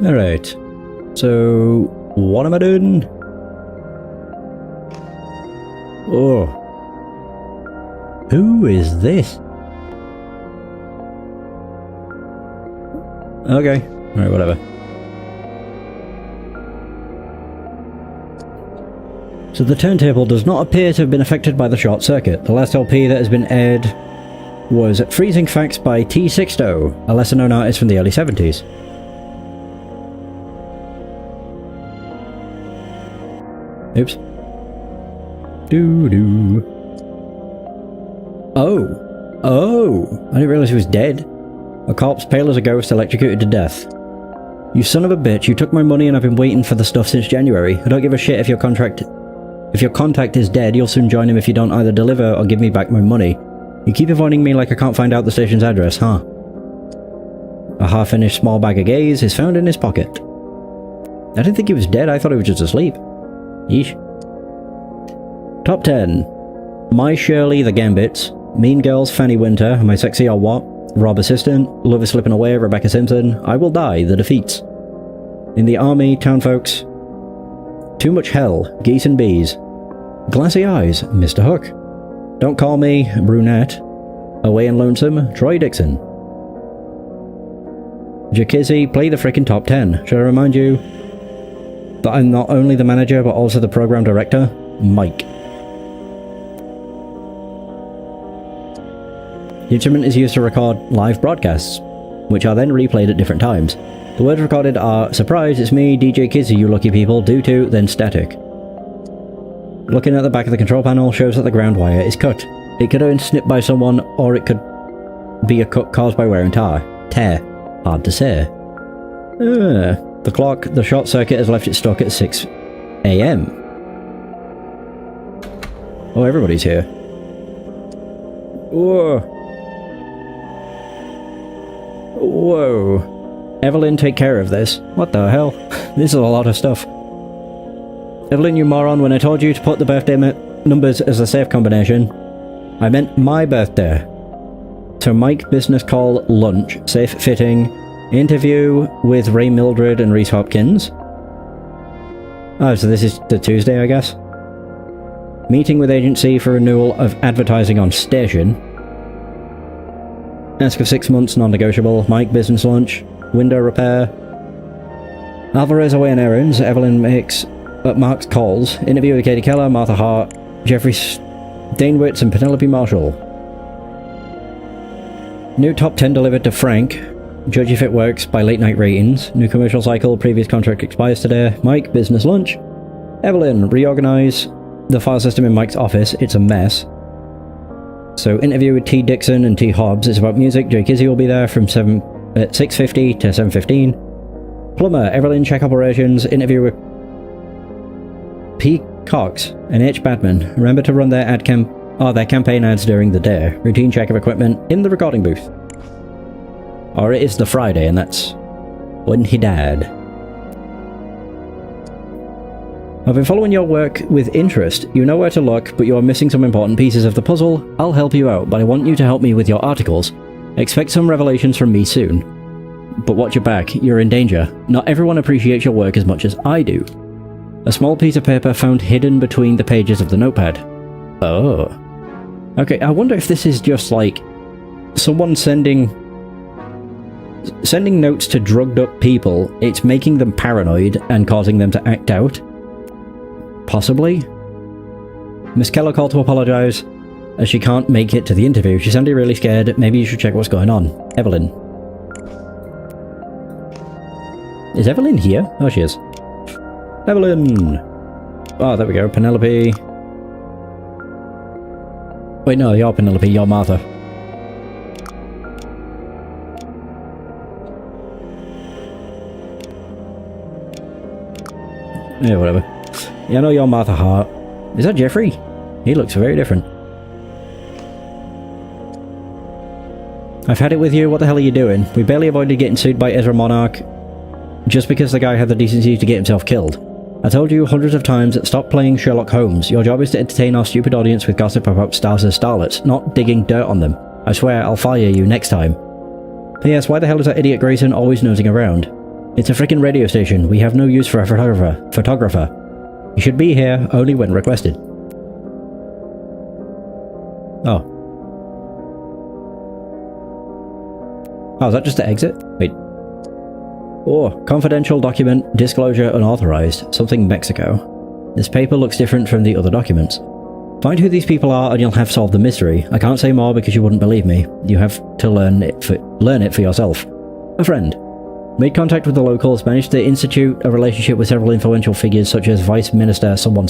Alright, so what am I doing? Oh. Who is this? Okay, alright, whatever. So the turntable does not appear to have been affected by the short circuit. The last LP that has been aired was Freezing Facts by T. Sixto, a lesser known artist from the early 70s. Oops. Doo-doo. Oh, I didn't realize he was dead. A corpse pale as a ghost, electrocuted to death. You son of a bitch, you took my money and I've been waiting for the stuff since January. I don't give a shit if your contact is dead, you'll soon join him if you don't either deliver or give me back my money. You keep avoiding me like I can't find out the station's address, huh? A half-finished small bag of gaze is found in his pocket. I didn't think he was dead, I thought he was just asleep. Yeesh. Top 10. My Shirley the Gambits, Mean Girls Fanny Winter, Am I Sexy or What? Rob Assistant, Love is Slipping Away, Rebecca Simpson, I Will Die, The Defeats. In the Army, Townfolks. Too Much Hell, Geese and Bees. Glassy Eyes, Mr. Hook. Don't Call Me, Brunette. Away and Lonesome, Troy Dixon. Jakizzy, play the frickin' top 10. Should I remind you that I'm not only the manager, but also the program director? Mike. The instrument is used to record live broadcasts, which are then replayed at different times. The words recorded are, surprise, it's me, DJ Kizzy, you lucky people, do to, then static. Looking at the back of the control panel shows that the ground wire is cut. It could have been snipped by someone, or it could be a cut caused by wear and tear. Hard to say. The clock, the short circuit has left it stuck at 6 AM. Oh, everybody's here. Whoa. Whoa. Evelyn, take care of this. What the hell? This is a lot of stuff. Evelyn, you moron, when I told you to put the birthday numbers as a safe combination, I meant my birthday. So Mike, business call, lunch, safe fitting, interview with Ray Mildred and Reese Hopkins. Oh, so this is the Tuesday, I guess. Meeting with agency for renewal of advertising on station. Ask for 6 months, non-negotiable. Mike, business lunch, window repair. Alvarez away on errands. Evelyn Mark's calls. Interview with Katie Keller, Martha Hart, Jeffrey Danewitz, and Penelope Marshall. New top 10 delivered to Frank. Judge if it works by late night ratings. New commercial cycle. Previous contract expires today. Mike, business lunch. Evelyn, reorganize the file system in Mike's office. It's a mess. So interview with T. Dixon and T. Hobbs. It's about music. Jake Izzy will be there from 6:50 to 7:15. Plumber, Evelyn, check operations. Interview with P. Cox and H. Batman. Remember to run their their campaign ads during the day. Routine check of equipment in the recording booth. Or it is the Friday, and that's when he died. I've been following your work with interest. You know where to look, but you are missing some important pieces of the puzzle. I'll help you out, but I want you to help me with your articles. Expect some revelations from me soon. But watch your back, you're in danger. Not everyone appreciates your work as much as I do. A small piece of paper found hidden between the pages of the notepad. Oh. Okay, I wonder if this is just like someone sending notes to drugged up people. It's making them paranoid and causing them to act out. Possibly. Miss Keller called to apologize as she can't make it to the interview. She sounded really scared. Maybe you should check what's going on. Evelyn. Is Evelyn here? Oh, she is. Evelyn! Oh, there we go. Penelope. Wait, no, you're Penelope. You're Martha. Yeah, whatever. Yeah, I know you're Martha Hart. Is that Jeffrey? He looks very different. I've had it with you. What the hell are you doing? We barely avoided getting sued by Ezra Monarch just because the guy had the decency to get himself killed. I told you hundreds of times, stop playing Sherlock Holmes. Your job is to entertain our stupid audience with gossip about stars and starlets, not digging dirt on them. I swear I'll fire you next time. P.S. Why the hell is that idiot Grayson always nosing around? It's a freaking radio station. We have no use for a photographer. You should be here only when requested. Oh. Oh, is that just the exit? Wait. Oh, confidential document, disclosure unauthorized, something Mexico. This paper looks different from the other documents. Find who these people are and you'll have solved the mystery. I can't say more because you wouldn't believe me. You have to learn it for yourself. A friend. Made contact with the locals, managed to institute a relationship with several influential figures such as Vice Minister someone.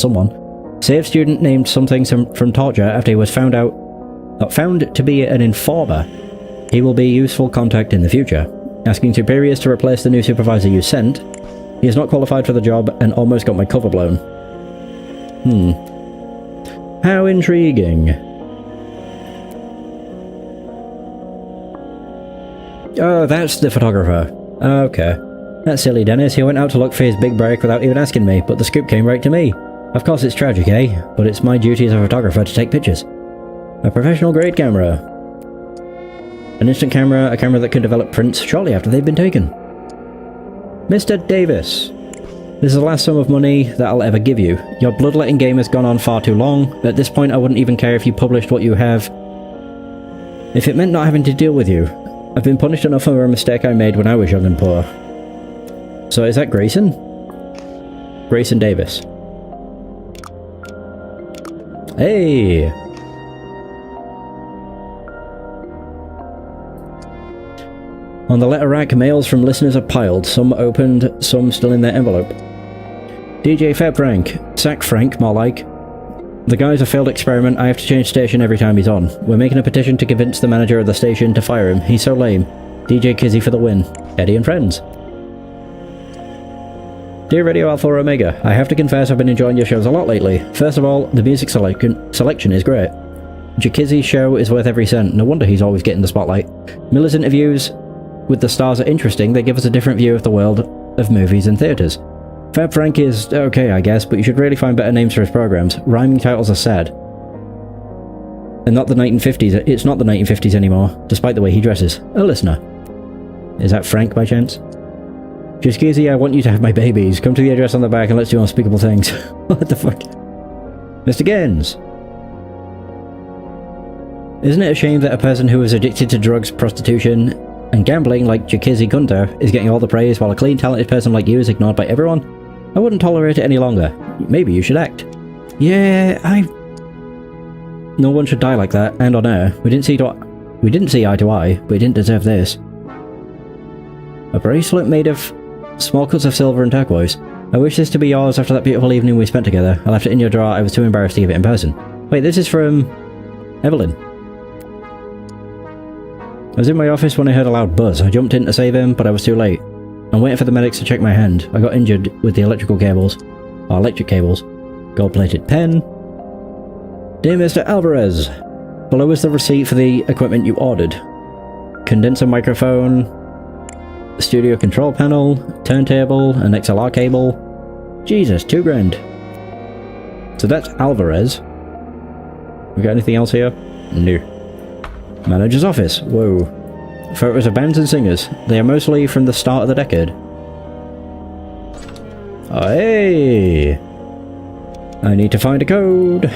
Saved student named something from torture after he was found to be an informer. He will be a useful contact in the future. Asking superiors to replace the new supervisor you sent. He is not qualified for the job and almost got my cover blown. How intriguing. Oh, that's the photographer. Okay. That's silly Dennis. He went out to look for his big break without even asking me, but the scoop came right to me. Of course it's tragic, eh? But it's my duty as a photographer to take pictures. A professional grade camera. An instant camera, a camera that can develop prints shortly after they've been taken. Mr. Davis. This is the last sum of money that I'll ever give you. Your bloodletting game has gone on far too long. At this point I wouldn't even care if you published what you have. If it meant not having to deal with you. I've been punished enough for a mistake I made when I was young and poor. So is that Grayson? Grayson Davis. Hey! On the letter rack, mails from listeners are piled, some opened, some still in their envelope. DJ Fab Frank. Sack Frank, more like. The guy's a failed experiment. I have to change station every time he's on. We're making a petition to convince the manager of the station to fire him. He's so lame. DJ Kizzy for the win. Eddie and friends. Dear Radio Alpha Omega, I have to confess I've been enjoying your shows a lot lately. First of all, the music selection is great. Jakizzy's show is worth every cent. No wonder he's always getting the spotlight. Miller's interviews with the stars are interesting. They give us a different view of the world of movies and theatres. Fab Frank is okay, I guess, but you should really find better names for his programs. Rhyming titles are sad. And not the 1950s. It's not the 1950s anymore, despite the way he dresses. A listener. Is that Frank by chance? Just Gizzy, I want you to have my babies. Come to the address on the back and let's do unspeakable things. What the fuck? Mr. Gaines. Isn't it a shame that a person who is addicted to drugs, prostitution, and gambling like Jakizzy Gunter is getting all the praise while a clean, talented person like you is ignored by everyone? I wouldn't tolerate it any longer. Maybe you should act. Yeah, No one should die like that, and on air. We didn't see eye to eye, but we didn't deserve this. A bracelet made of small cuts of silver and turquoise. I wish this to be yours after that beautiful evening we spent together. I left it in your drawer. I was too embarrassed to give it in person. Wait, this is from Evelyn. I was in my office when I heard a loud buzz. I jumped in to save him, but I was too late. I'm waiting for the medics to check my hand. I got injured with the electric cables. Gold-plated pen. Dear Mr. Alvarez, below is the receipt for the equipment you ordered. Condenser microphone, studio control panel, turntable, an XLR cable. Jesus, $2,000. So that's Alvarez. We got anything else here? No. Manager's office. Whoa. Photos of bands and singers. They are mostly from the start of the decade. Oh, hey! I need to find a code.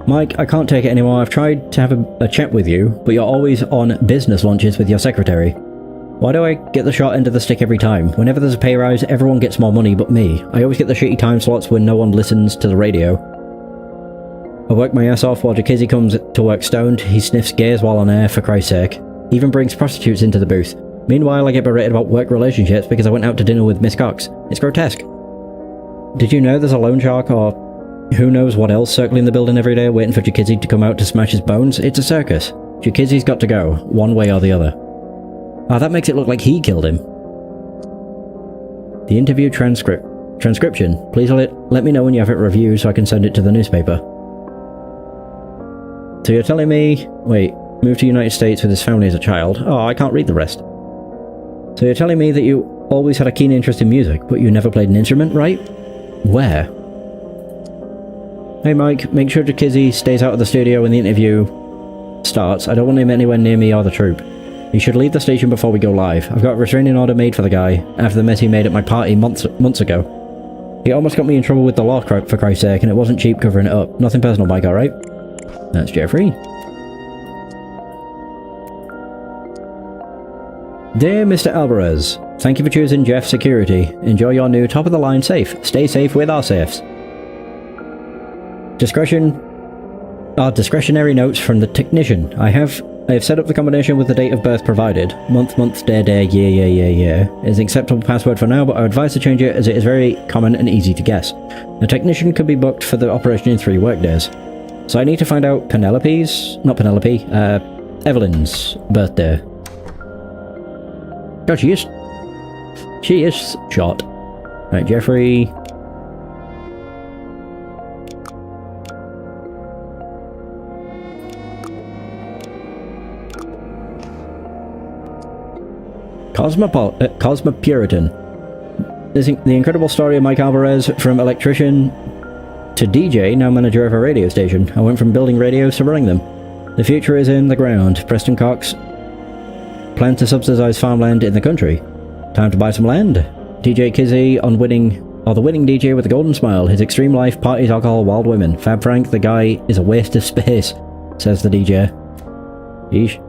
Mike, I can't take it anymore. I've tried to have a chat with you, but you're always on business lunches with your secretary. Why do I get the short end of the stick every time? Whenever there's a pay rise, everyone gets more money but me. I always get the shitty time slots when no one listens to the radio. I work my ass off while Jakizzy comes to work stoned. He sniffs gays while on air, for Christ's sake. He even brings prostitutes into the booth. Meanwhile, I get berated about work relationships because I went out to dinner with Miss Cox. It's grotesque. Did you know there's a loan shark or who knows what else circling the building every day waiting for Jakizzy to come out to smash his bones? It's a circus. Jakizzy's got to go, one way or the other. Ah, that makes it look like he killed him. The interview transcription. Please let me know when you have it reviewed so I can send it to the newspaper. So you're telling me... Wait, moved to the United States with his family as a child. Oh, I can't read the rest. So you're telling me that you always had a keen interest in music, but you never played an instrument, right? Where? Hey Mike, make sure Jakizzy stays out of the studio when the interview starts. I don't want him anywhere near me or the troupe. He should leave the station before we go live. I've got a restraining order made for the guy, after the mess he made at my party months ago. He almost got me in trouble with the law, for Christ's sake, and it wasn't cheap covering it up. Nothing personal, Mike, alright? That's Jeffrey. Dear Mr. Alvarez, thank you for choosing Jeff Security. Enjoy your new top-of-the-line safe. Stay safe with our safes. Discretionary notes from the technician. I have set up the combination with the date of birth provided. Month, day, year. It is an acceptable password for now, but I advise to change it as it is very common and easy to guess. The technician could be booked for the operation in 3 workdays. So I need to find out Evelyn's birthday. God, she is short. Right, Jeffrey. Cosmopuritan. The incredible story of Mike Alvarez, from electrician to DJ, now manager of a radio station. I went from building radios to running them. The future is in the ground. Preston Cox planned to subsidize farmland in the country. Time to buy some land. DJ Kizzy the winning DJ with a golden smile. His extreme life, parties, alcohol, wild women. Fab Frank, the guy is a waste of space, says the DJ. Yeesh.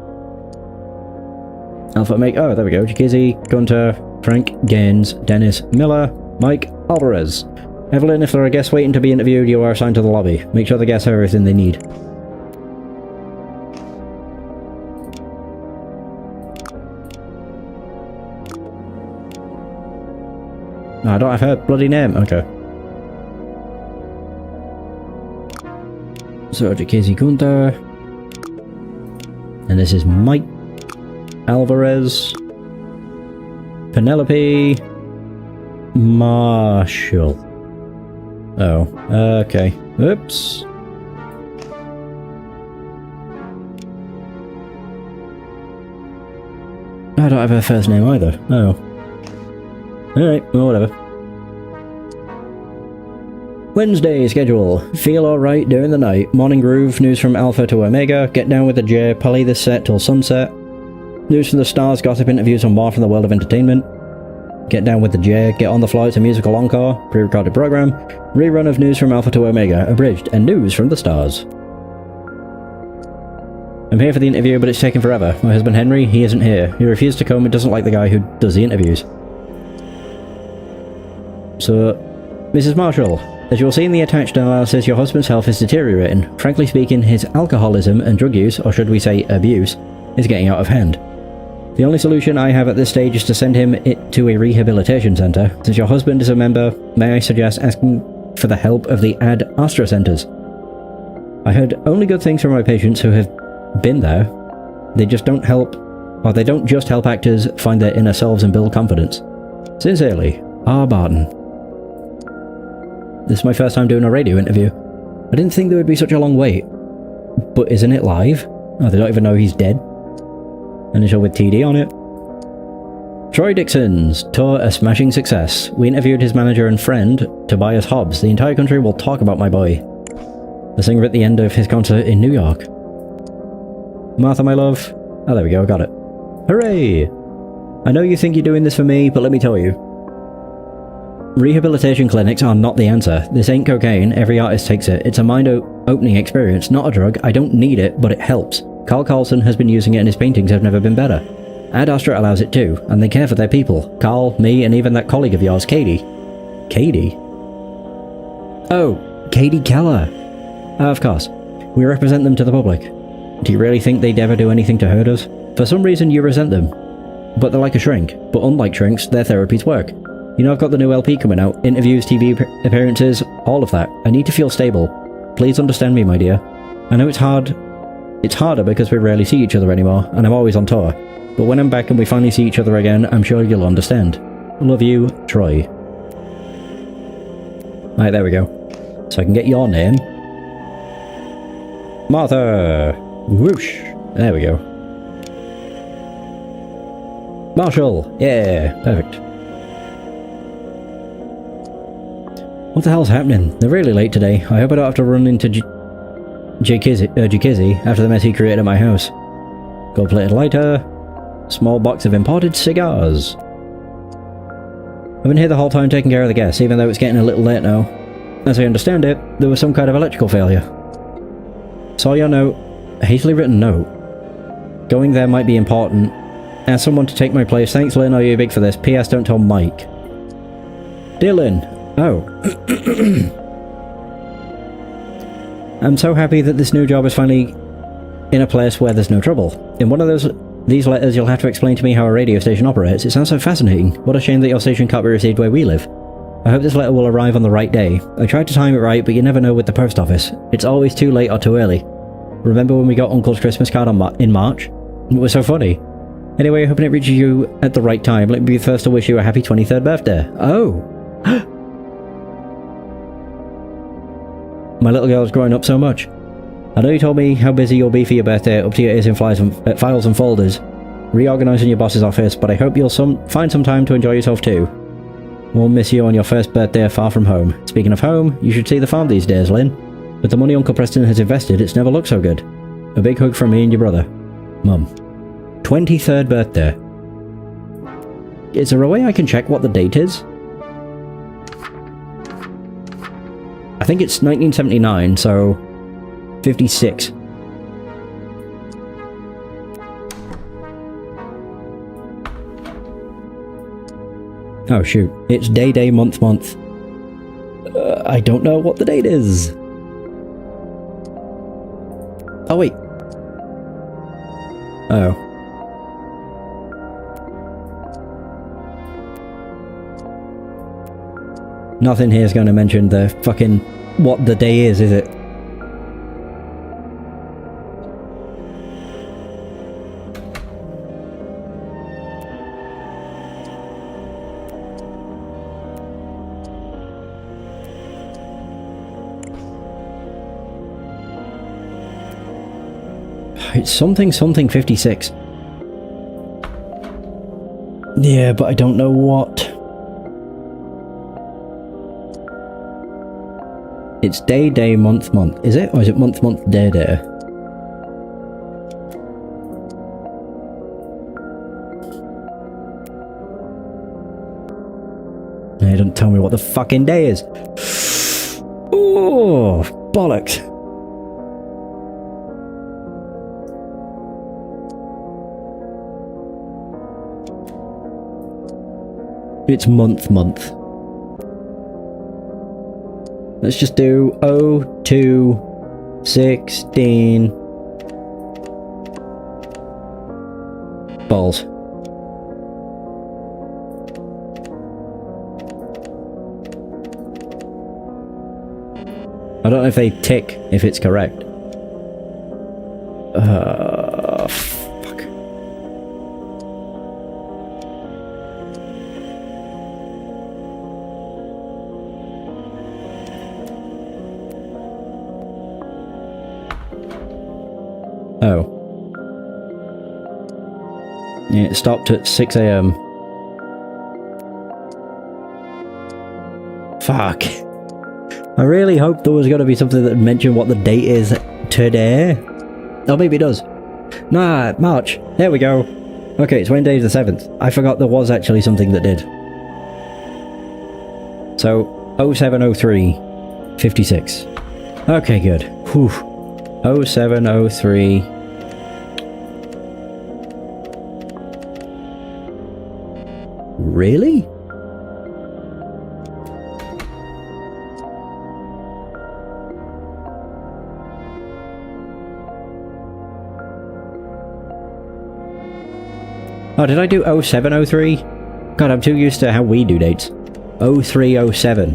Alpha Make. Oh, there we go. Jacuzzi, Gunter, Frank, Gaines, Dennis, Miller, Mike, Alvarez. Evelyn, if there are guests waiting to be interviewed, you are assigned to the lobby. Make sure the guests have everything they need. No, I don't have her bloody name. Okay. So, Jacuzzi, Gunter. And this is Mike, Alvarez, Penelope, Marshall. Oh, okay. Oops. I don't have her first name either. Oh. Alright, well, whatever. Wednesday schedule. Feel alright during the night. Morning groove. News from Alpha to Omega. Get down with the J. Play this set till sunset. News from the stars. Gossip interviews on more from the world of entertainment. Get down with the J. Get on the flight to musical encore. Pre-recorded program. Rerun of news from Alpha to Omega. Abridged. And news from the stars. I'm here for the interview, but it's taking forever. My husband Henry, he isn't here. He refused to come and doesn't like the guy who does the interviews. So, Mrs. Marshall, as you'll see in the attached analysis, your husband's health is deteriorating. Frankly speaking, his alcoholism and drug use, or should we say abuse, is getting out of hand. The only solution I have at this stage is to send him to a rehabilitation centre. Since your husband is a member, may I suggest asking for the help of the Ad Astra centres? I heard only good things from my patients who have been there. They just don't help, or they don't just help actors find their inner selves and build confidence. Sincerely, R. Barton. This is my first time doing a radio interview. I didn't think there would be such a long wait. But isn't it live? Oh, they don't even know he's dead. And a show with TD on it. Troy Dixon's tour a smashing success. We interviewed his manager and friend, Tobias Hobbs. The entire country will talk about my boy. The singer at the end of his concert in New York. Martha, my love. Oh, there we go, I got it. Hooray! I know you think you're doing this for me, but let me tell you. Rehabilitation clinics are not the answer. This ain't cocaine, every artist takes it. It's a mind-opening experience, not a drug. I don't need it, but it helps. Carl Carlson has been using it and his paintings have never been better. Ad Astra allows it too, and they care for their people. Carl, me, and even that colleague of yours, Katie. Katie? Oh, Katie Keller. Of course. We represent them to the public. Do you really think they'd ever do anything to hurt us? For some reason you resent them. But they're like a shrink. But unlike shrinks, their therapies work. You know, I've got the new LP coming out. Interviews, TV appearances, all of that. I need to feel stable. Please understand me, my dear. I know it's hard. It's harder because we rarely see each other anymore, and I'm always on tour. But when I'm back and we finally see each other again, I'm sure you'll understand. Love you, Troy. Right, there we go. So I can get your name. Martha! Whoosh! There we go. Marshall! Yeah, perfect. What the hell's happening? They're really late today. I hope I don't have to run into Jacuzzi after the mess he created at my house. Gold-plated lighter. Small box of imported cigars. I've been here the whole time taking care of the guests, even though it's getting a little late now. As I understand it, there was some kind of electrical failure. Saw your note. A hastily written note. Going there might be important. Ask someone to take my place. Thanks, Lynn. Are you big for this? P.S. Don't tell Mike. Dear Lynn. Oh. I'm so happy that this new job is finally in a place where there's no trouble. In one of these letters, you'll have to explain to me how a radio station operates. It sounds so fascinating. What a shame that your station can't be received where we live. I hope this letter will arrive on the right day. I tried to time it right, but you never know with the post office. It's always too late or too early. Remember when we got Uncle's Christmas card in March? It was so funny. Anyway, hoping it reaches you at the right time. Let me be the first to wish you a happy 23rd birthday. Oh! My little girl's growing up so much. I know you told me how busy you'll be for your birthday, up to your ears in files and folders, reorganising your boss's office, but I hope you'll find some time to enjoy yourself too. We'll miss you on your first birthday far from home. Speaking of home, you should see the farm these days, Lynn. With the money Uncle Preston has invested, it's never looked so good. A big hug from me and your brother. Mum. 23rd birthday. Is there a way I can check what the date is? I think it's 1979, so 56. Oh shoot, it's day, month. I don't know what the date is. Oh wait. Oh. Nothing here is going to mention the fucking what the day is it? It's something 56. Yeah, but I don't know what. It's day, month. Is it? Or is it month, day? It doesn't tell me what the fucking day is. Oh, bollocks. It's month. Let's just do 02/16. Balls. I don't know if they tick if it's correct. Fuck. Oh. Yeah, it stopped at 6 AM. Fuck. I really hoped there was going to be something that mentioned what the date is today. Oh, maybe it does. Nah, March. There we go. Okay, it's Wednesday the 7th. I forgot there was actually something that did. So, 0703/56. Okay, good. Whew. 0703. Really? Oh, did I do 0703? God, I'm too used to how we do dates. 0307.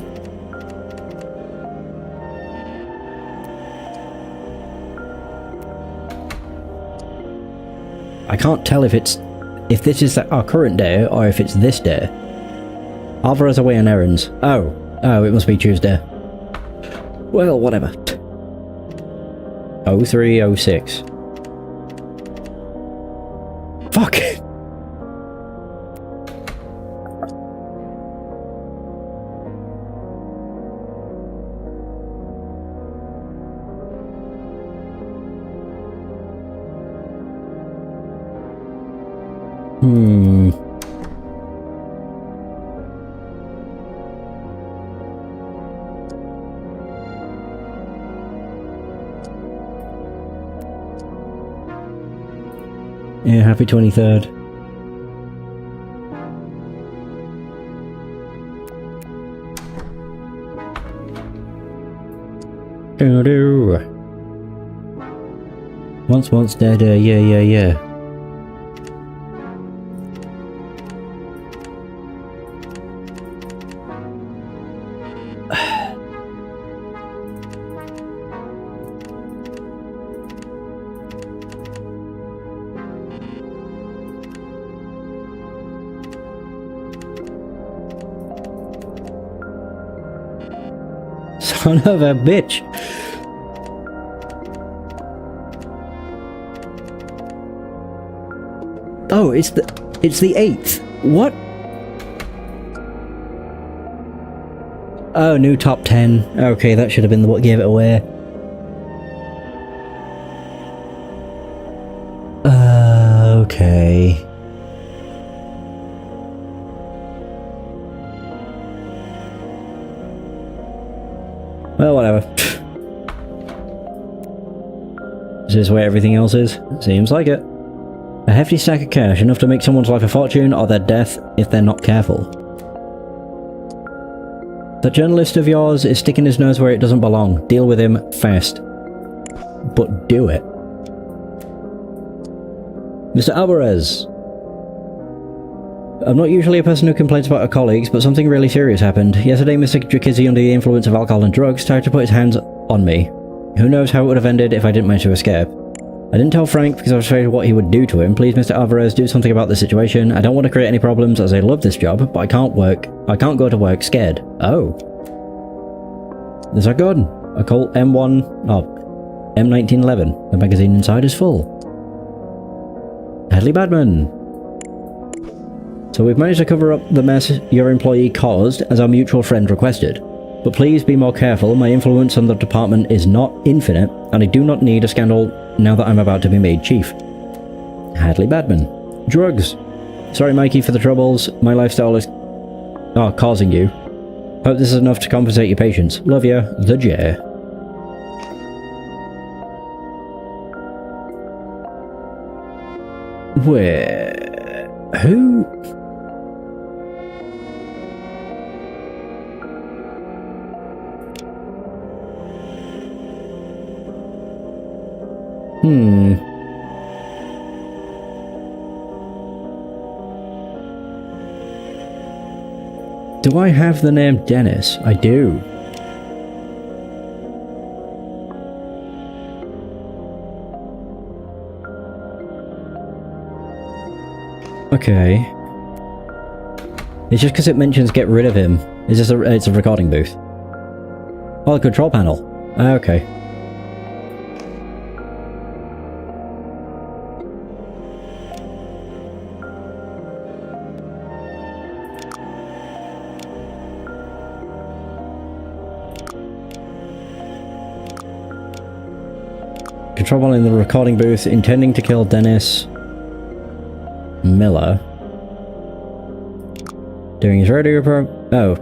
I can't tell if this is our current day or if it's this day. Alvarez away on errands. Oh, it must be Tuesday. Well, whatever. 0306. Fuck. Yeah, happy 23rd. Do. Once dead, yeah. Son of a bitch. Oh, it's the 8th. What? Oh, new top 10. Okay, that should have been what gave it away. Okay. Well, whatever. Is this where everything else is? Seems like it. A hefty stack of cash, enough to make someone's life a fortune or their death if they're not careful. That journalist of yours is sticking his nose where it doesn't belong. Deal with him fast. But do it. Mr. Alvarez. I'm not usually a person who complains about our colleagues, but something really serious happened. Yesterday, Mr. Drakizzy, under the influence of alcohol and drugs, tried to put his hands on me. Who knows how it would have ended if I didn't manage to escape. I didn't tell Frank because I was afraid of what he would do to him. Please, Mr. Alvarez, do something about the situation. I don't want to create any problems as I love this job, but I can't go to work scared. Oh. There's our gun. A Colt M1911. The magazine inside is full. Hadley Badman. So we've managed to cover up the mess your employee caused as our mutual friend requested. But please be more careful, my influence on the department is not infinite, and I do not need a scandal now that I'm about to be made chief. Hadley Badman. Drugs. Sorry Mikey for the troubles, my lifestyle is causing you. Hope this is enough to compensate your patience. Love ya, the J. Where? Who? Do I have the name Dennis? I do. Okay. It's just because it mentions get rid of him. Is this it's a recording booth? Oh, the control panel. Okay. Control panel in the recording booth, intending to kill Dennis Miller. Doing his radio oh.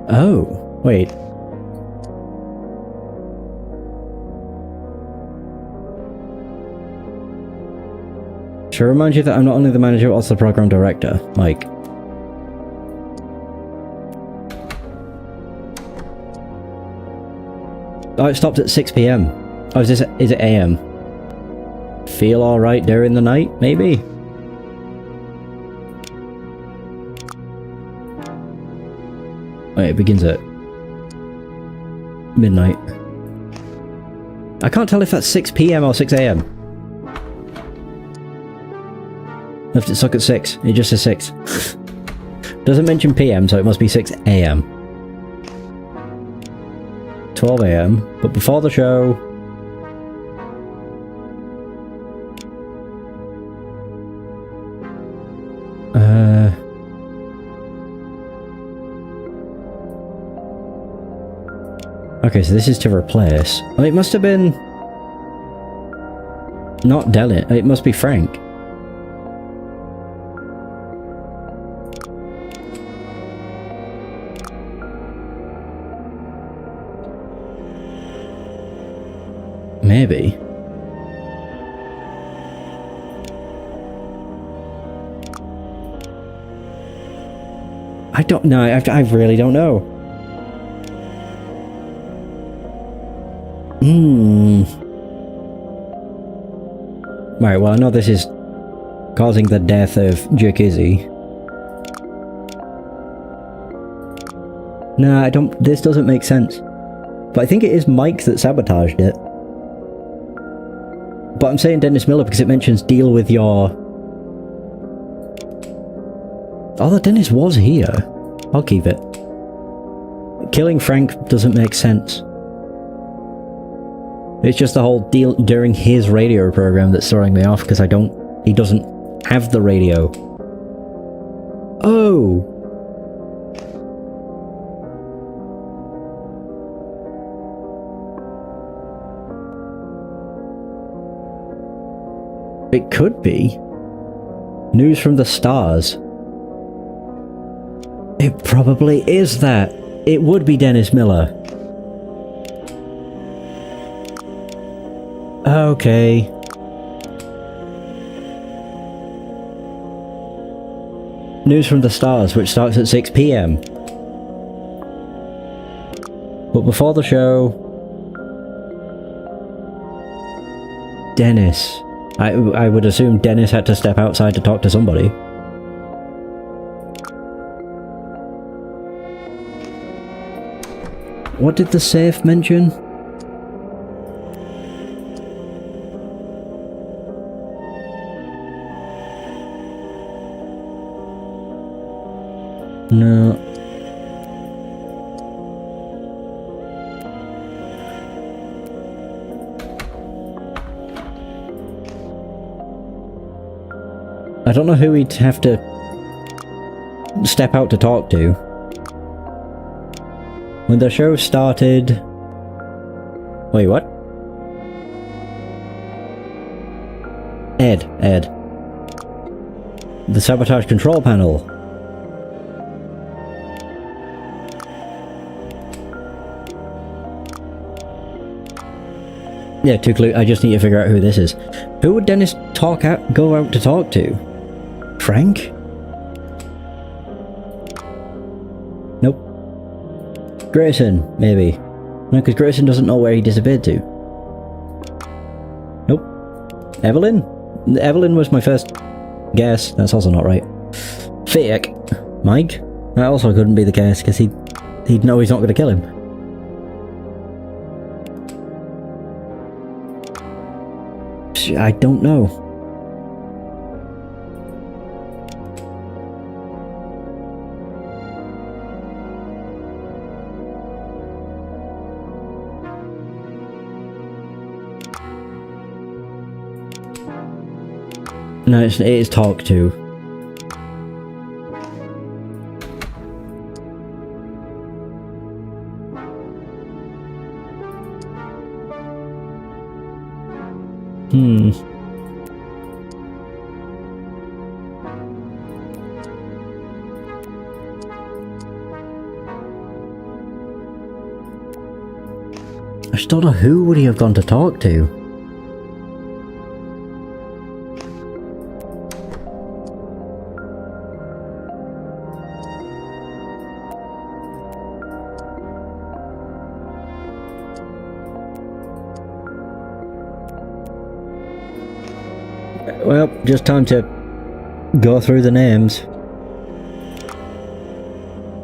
Oh, wait. Should remind you that I'm not only the manager but also the program director, Mike. Oh, it stopped at 6 PM. Oh, is it AM? Feel alright during the night, maybe? Wait, it begins at midnight. I can't tell if that's 6 PM or 6 AM. Left it stuck at 6. It just says 6. Doesn't mention PM, so it must be 6 AM. 12 AM, but before the show... Okay, so this is to replace. Oh, it must have been... Not Delin, it must be Frank. Maybe. I don't know. I really don't know. Right, well I know this is causing the death of Drakizzy. Nah, I don't... This doesn't make sense. But I think it is Mike that sabotaged it. But I'm saying Dennis Miller because it mentions deal with your... Oh, the Dennis was here. I'll keep it. Killing Frank doesn't make sense. It's just the whole deal during his radio program that's throwing me off because he doesn't have the radio. Oh! It could be. News from the stars. It probably is that. It would be Dennis Miller. Okay. News from the Stars, which starts at 6 p.m. But before the show... Dennis. I would assume Dennis had to step outside to talk to somebody. What did the safe mention? No. I don't know who he'd have to step out to talk to. When the show started... Wait, what? Ed. The sabotage control panel. Yeah, too clue. I just need to figure out who this is. Who would Dennis go out to talk to? Frank? Nope. Grayson, maybe. No, because Grayson doesn't know where he disappeared to. Nope. Evelyn? Evelyn was my first guess. That's also not right. Fake. Mike? That also couldn't be the case, because he'd know he's not going to kill him. I don't know. No, it is talk to. I just don't know who would he have gone to talk to. Well, just time to go through the names.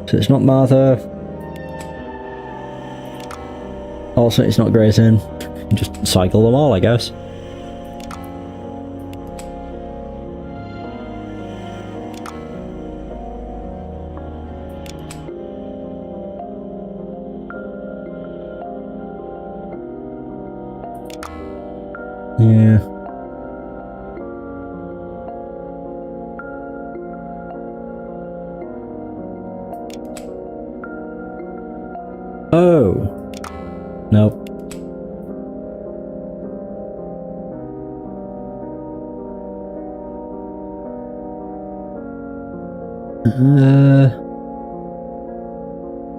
So it's not Martha. Also, it's not Grayson. Just cycle them all, I guess. Yeah. Oh. Nope.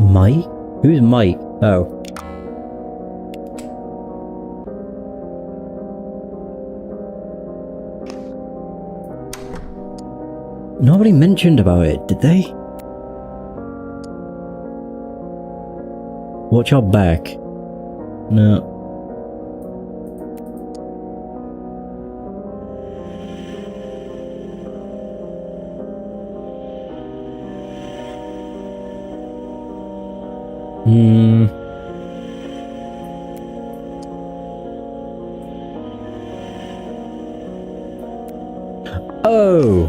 Mike? Who's Mike? Oh. Nobody mentioned about it, did they? Watch your back. No. Oh!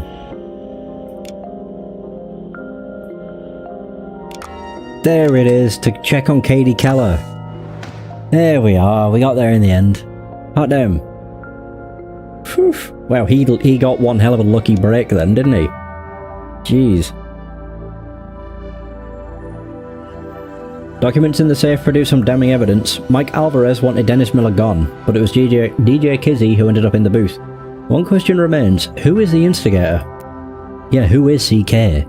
There it is, to check on Katie Keller. There we are, we got there in the end. Hot damn. Whew. Wow, he got one hell of a lucky break then, didn't he? Jeez. Documents in the safe produce some damning evidence. Mike Alvarez wanted Dennis Miller gone, but it was DJ Kizzy who ended up in the booth. One question remains, who is the instigator? Yeah, who is CK?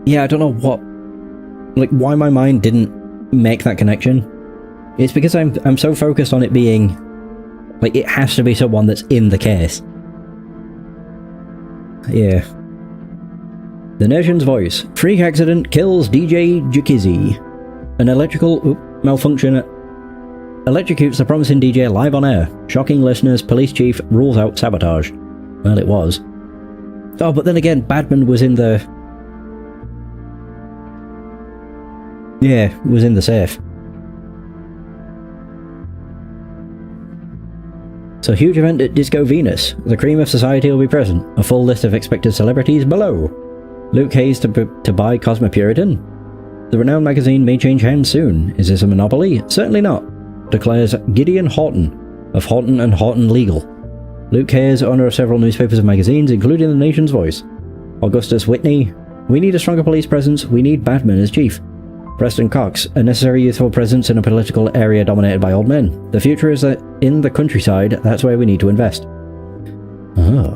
Yeah, I don't know what... like, why my mind didn't make that connection. It's because I'm so focused on it being... like, it has to be someone that's in the case. Yeah. The Nation's Voice. Freak accident kills DJ Jukizi. An electrical malfunction electrocutes the promising DJ live on air. Shocking listeners, police chief rules out sabotage. Well, it was. Oh, but then again, Badman was in the... yeah, was in the safe. So, huge event at Disco Venus. The cream of society will be present. A full list of expected celebrities below. Luke Hayes to buy Cosmopolitan. The renowned magazine may change hands soon. Is this a monopoly? Certainly not, declares Gideon Horton of Horton and Horton Legal. Luke Hayes, owner of several newspapers and magazines, including The Nation's Voice. Augustus Whitney. We need a stronger police presence. We need Badman as chief. Preston Cox. A necessary youthful presence in a political area dominated by old men. The future is in the countryside. That's where we need to invest. Oh.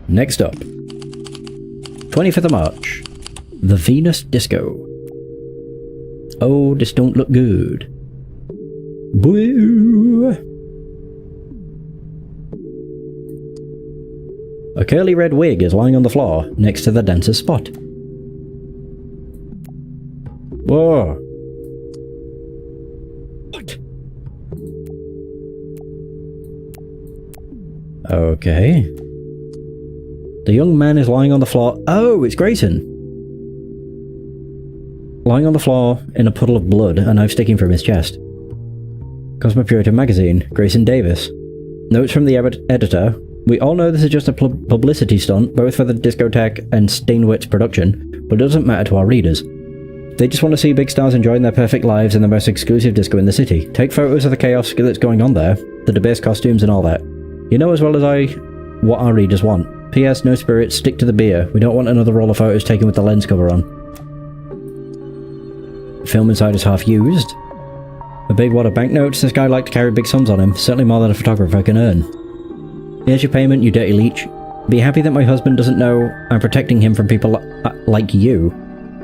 Next up. 25th of March. The Venus Disco. Oh, this don't look good. Boo! A curly red wig is lying on the floor next to the dancer's spot. Whoa. What? Okay. The young man is lying on the floor. Oh, it's Grayson! Lying on the floor in a puddle of blood, a knife sticking from his chest. Cosmopolitan magazine, Grayson Davis. Notes from the editor. We all know this is just a publicity stunt, both for the discotheque and Steinwitz production, but it doesn't matter to our readers. They just want to see big stars enjoying their perfect lives in the most exclusive disco in the city. Take photos of the chaos that's going on there, the debased costumes and all that. You know as well as I what our readers want. P.S. No spirits, stick to the beer. We don't want another roll of photos taken with the lens cover on. Film inside is half used. A big wad of banknotes. This guy liked to carry big sums on him, certainly more than a photographer can earn. Here's your payment, you dirty leech. Be happy that my husband doesn't know I'm protecting him from people like you.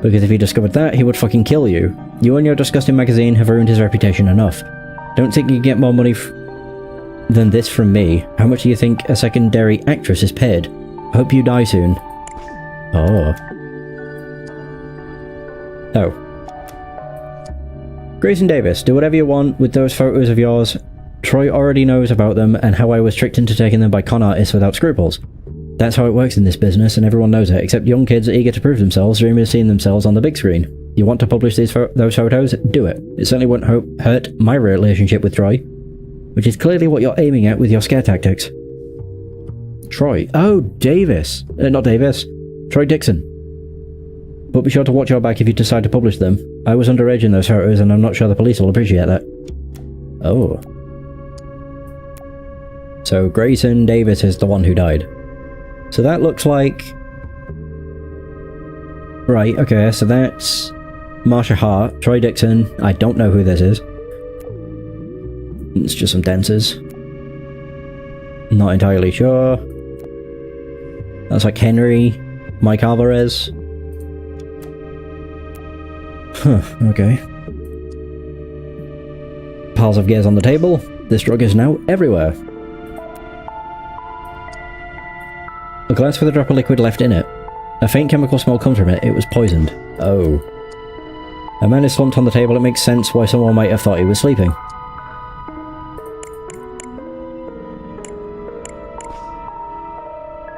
Because if he discovered that, he would fucking kill you. You and your disgusting magazine have ruined his reputation enough. Don't think you can get more money than this from me. How much do you think a secondary actress is paid? Hope you die soon. Oh. Oh. Grayson Davis, do whatever you want with those photos of yours. Troy already knows about them and how I was tricked into taking them by con artists without scruples. That's how it works in this business, and everyone knows it, except young kids eager to prove themselves, dreaming of seeing themselves on the big screen. You want to publish those photos? Do it. It certainly won't hurt my relationship with Troy, which is clearly what you're aiming at with your scare tactics. Troy. Oh, Davis. Not Davis. Troy Dixon. But be sure to watch your back if you decide to publish them. I was underage in those photos, and I'm not sure the police will appreciate that. Oh. So Grayson Davis is the one who died. So that looks like... Right, okay, so that's... Marsha Hart, Troy Dixon, I don't know who this is. It's just some dancers. Not entirely sure. That's like Henry, Mike Alvarez. Huh, okay. Piles of gears on the table. This drug is now everywhere. A glass with a drop of liquid left in it. A faint chemical smell comes from it. It was poisoned. Oh. A man is slumped on the table. It makes sense why someone might have thought he was sleeping.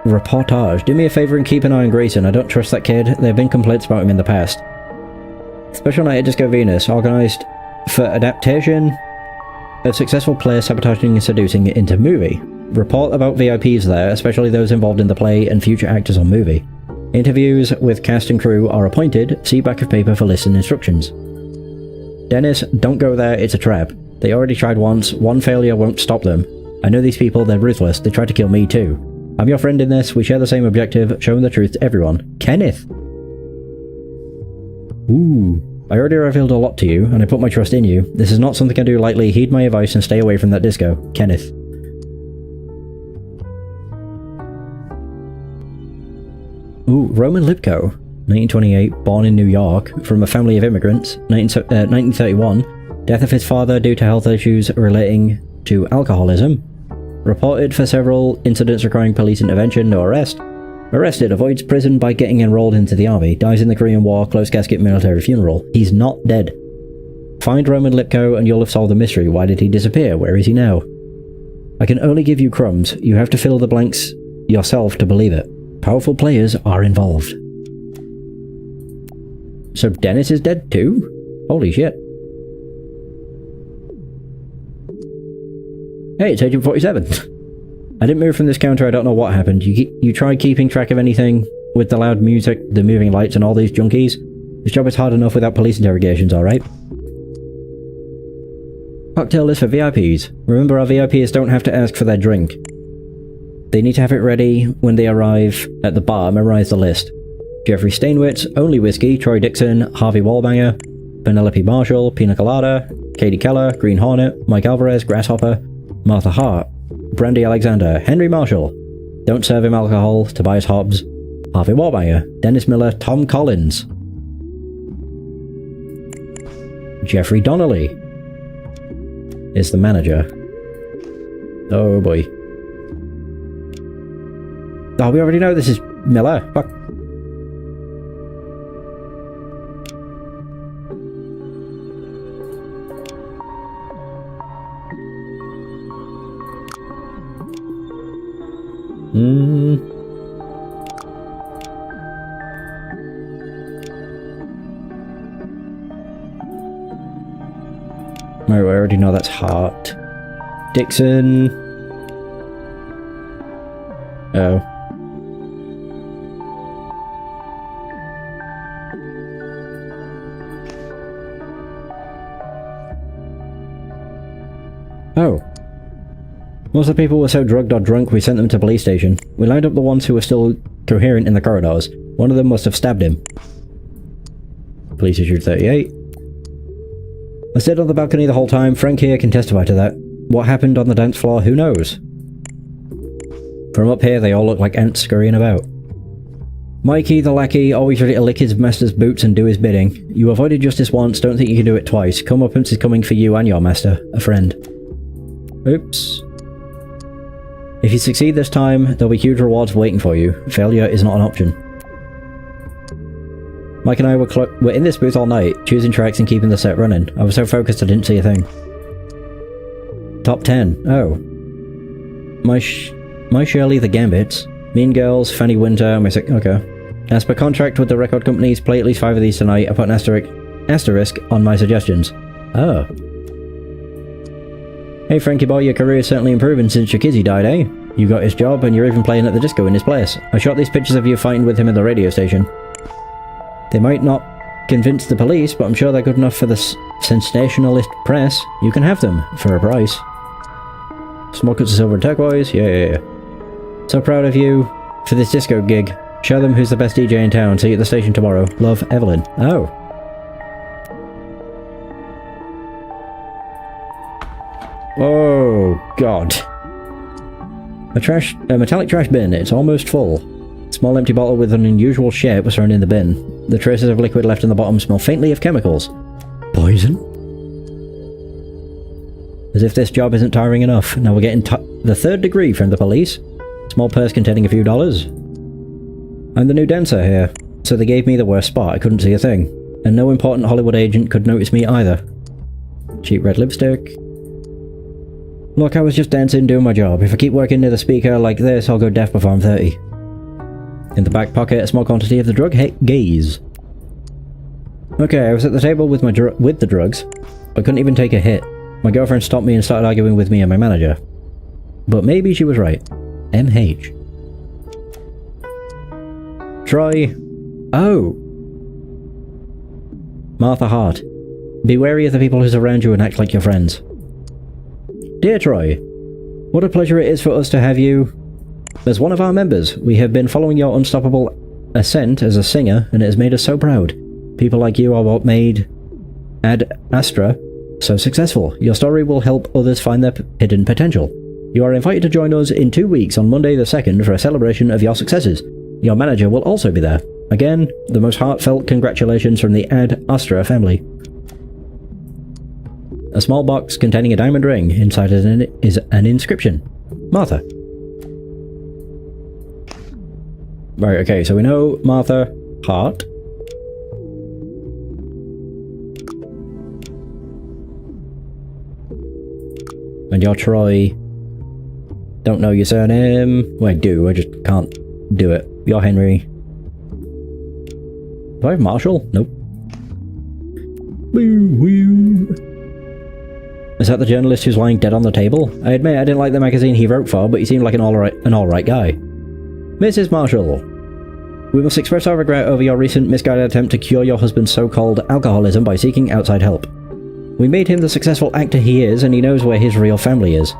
Reportage. Do me a favour and keep an eye on Grayson. I don't trust that kid. There have been complaints about him in the past. Special night at Disco Venus, organised for adaptation of successful play sabotaging and seducing into movie. Report about VIPs there, especially those involved in the play and future actors on movie. Interviews with cast and crew are appointed. See back of paper for lists and instructions. Dennis, don't go there, it's a trap. They already tried once, one failure won't stop them. I know these people, they're ruthless, they tried to kill me too. I'm your friend in this, we share the same objective, showing the truth to everyone. Kenneth! Ooh. I already revealed a lot to you, and I put my trust in you. This is not something I do lightly. Heed my advice and stay away from that disco. Kenneth. Ooh, Roman Lipko. 1928, born in New York, from a family of immigrants. 1931, Death of his father due to health issues relating to alcoholism. Reported for several incidents requiring police intervention, no arrest. Arrested, avoids prison by getting enrolled into the army. Dies in the Korean War, closed casket military funeral. He's not dead. Find Roman Lipko and you'll have solved the mystery. Why did he disappear? Where is he now? I can only give you crumbs. You have to fill the blanks yourself to believe it. Powerful players are involved. So Dennis is dead too? Holy shit. Hey, it's Agent 47. I didn't move from this counter, I don't know what happened. You tried keeping track of anything with the loud music, the moving lights, and all these junkies? This job is hard enough without police interrogations, alright? Cocktail list for VIPs. Remember, our VIPs don't have to ask for their drink. They need to have it ready when they arrive at the bar. Memorize the list. Jeffrey Stainwitz, Only Whiskey, Troy Dixon, Harvey Wallbanger, Penelope Marshall, Pina Colada, Katie Keller, Green Hornet, Mike Alvarez, Grasshopper, Martha Hart, Brandy Alexander, Henry Marshall, Don't Serve Him Alcohol, Tobias Hobbs, Harvey Wallbanger, Dennis Miller, Tom Collins, Jeffrey Donnelly is the manager. Oh boy. Oh, we already know this is Miller. Fuck. I already know that's Hart. Dixon. Oh. Oh. Most of the people were so drugged or drunk we sent them to police station. We lined up the ones who were still coherent in the corridors. One of them must have stabbed him. Police issued 38. I stayed on the balcony the whole time. Frank here can testify to that. What happened on the dance floor, who knows? From up here they all look like ants scurrying about. Mikey, the lackey, always ready to lick his master's boots and do his bidding. You avoided justice once, don't think you can do it twice. Comeuppance is coming for you and your master. A friend. Oops. If you succeed this time, there'll be huge rewards waiting for you. Failure is not an option. Mike and I were in this booth all night, choosing tracks and keeping the set running. I was so focused I didn't see a thing. Top 10. Oh. My Shirley the Gambits. Mean Girls, Fanny Winter, okay. As per contract with the record companies, play at least 5 of these tonight. I put an asterisk on my suggestions. Oh. Hey Frankie boy, your career is certainly improving since your kizzy died, eh? You got his job and you're even playing at the disco in his place. I shot these pictures of you fighting with him in the radio station. They might not convince the police, but I'm sure they're good enough for the sensationalist press. You can have them, for a price. Smoke cuts of silver and turquoise, yeah. So proud of you for this disco gig. Show them who's the best DJ in town. See you at the station tomorrow. Love, Evelyn. Oh. Oh, God. A metallic trash bin. It's almost full. Small empty bottle with an unusual shape was thrown in the bin. The traces of liquid left in the bottom smell faintly of chemicals. Poison? As if this job isn't tiring enough. Now we're getting the 3rd degree from the police. Small purse containing a few dollars. I'm the new dancer here, so they gave me the worst spot. I couldn't see a thing. And no important Hollywood agent could notice me either. Cheap red lipstick. Look, I was just dancing, doing my job. If I keep working near the speaker like this, I'll go deaf before I'm 30. In the back pocket, a small quantity of the drug gaze. Okay, I was at the table with the drugs, but couldn't even take a hit. My girlfriend stopped me and started arguing with me and my manager. But maybe she was right. MH. Troy. Oh. Martha Hart. Be wary of the people who surround you and act like your friends. Dear Troy, what a pleasure it is for us to have you as one of our members. We have been following your unstoppable ascent as a singer, and it has made us so proud. People like you are what made Ad Astra so successful. Your story will help others find their hidden potential. You are invited to join us in 2 weeks on Monday the 2nd for a celebration of your successes. Your manager will also be there. Again, the most heartfelt congratulations from the Ad Astra family. A small box containing a diamond ring. Inside is an inscription. Martha. Right, okay, so we know Martha Hart. And you're Troy. Don't know your surname. Well, I do, I just can't do it. You're Henry. Do I have Marshall? Nope. Is that the journalist who's lying dead on the table? I admit I didn't like the magazine he wrote for, but he seemed like an alright guy. Mrs. Marshall, we must express our regret over your recent misguided attempt to cure your husband's so-called alcoholism by seeking outside help. We made him the successful actor he is, and he knows where his real family is.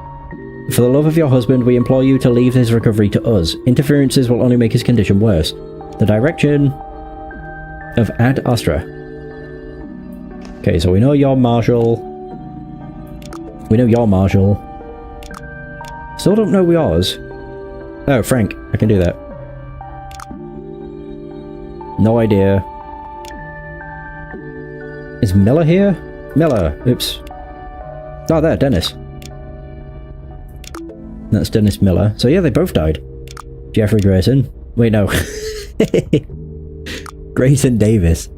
For the love of your husband, we implore you to leave his recovery to us. Interferences will only make his condition worse. The direction of Ad Astra. Okay, so we know you're Marshall. We know you're Marshall. Still don't know yours. Oh, Frank. I can do that. No idea. Is Miller here? Miller. Oops. Oh, there, Dennis. That's Dennis Miller. So yeah, they both died. Jeffrey Grayson. Wait, no. Grayson Davis.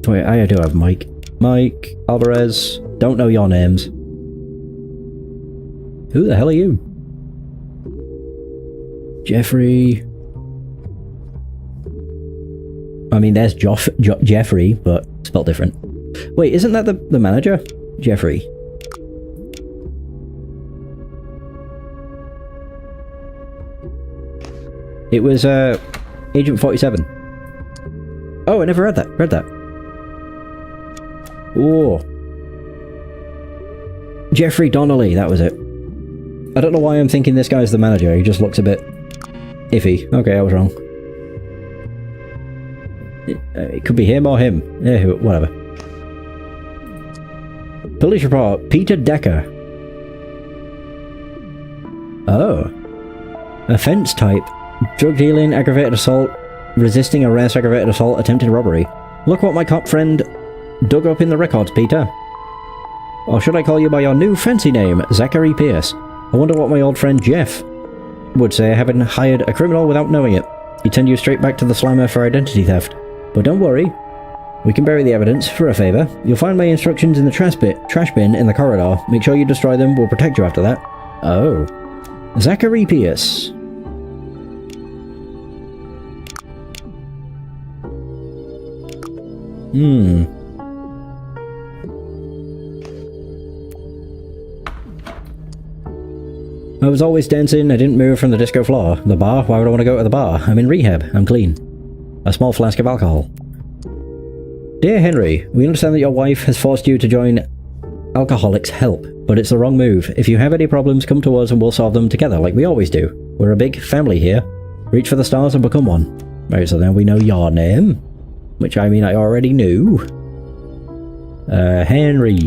Wait, I do have Mike. Mike Alvarez. Don't know your names. Who the hell are you? Jeffrey. I mean, there's Jeffrey, but spelled different. Wait, isn't that the manager? Jeffrey. It was, Agent 47. Oh, I never read that. Oh. Jeffrey Donnelly, that was it. I don't know why I'm thinking this guy's the manager, he just looks a bit iffy. Okay, I was wrong. It could be him or him. Yeah, whatever. Police report, Peter Decker. Oh. Offense type. Drug dealing, aggravated assault, resisting arrest, aggravated assault, attempted robbery. Look what my cop friend dug up in the records, Peter. Or should I call you by your new fancy name, Zachary Pierce? I wonder what my old friend Jeff would say, having hired a criminal without knowing it. He'd send you straight back to the slammer for identity theft. But don't worry, we can bury the evidence for a favour. You'll find my instructions in the trash bin in the corridor. Make sure you destroy them, we'll protect you after that. Oh. Zachary Pierce. I was always dancing, I didn't move from the disco floor. The bar? Why would I want to go to the bar? I'm in rehab, I'm clean. A small flask of alcohol. Dear Henry, we understand that your wife has forced you to join Alcoholics Help, but it's the wrong move. If you have any problems, come to us and we'll solve them together, like we always do. We're a big family here. Reach for the stars and become one. Right, so then we know your name. Which, I mean, I already knew. Henry.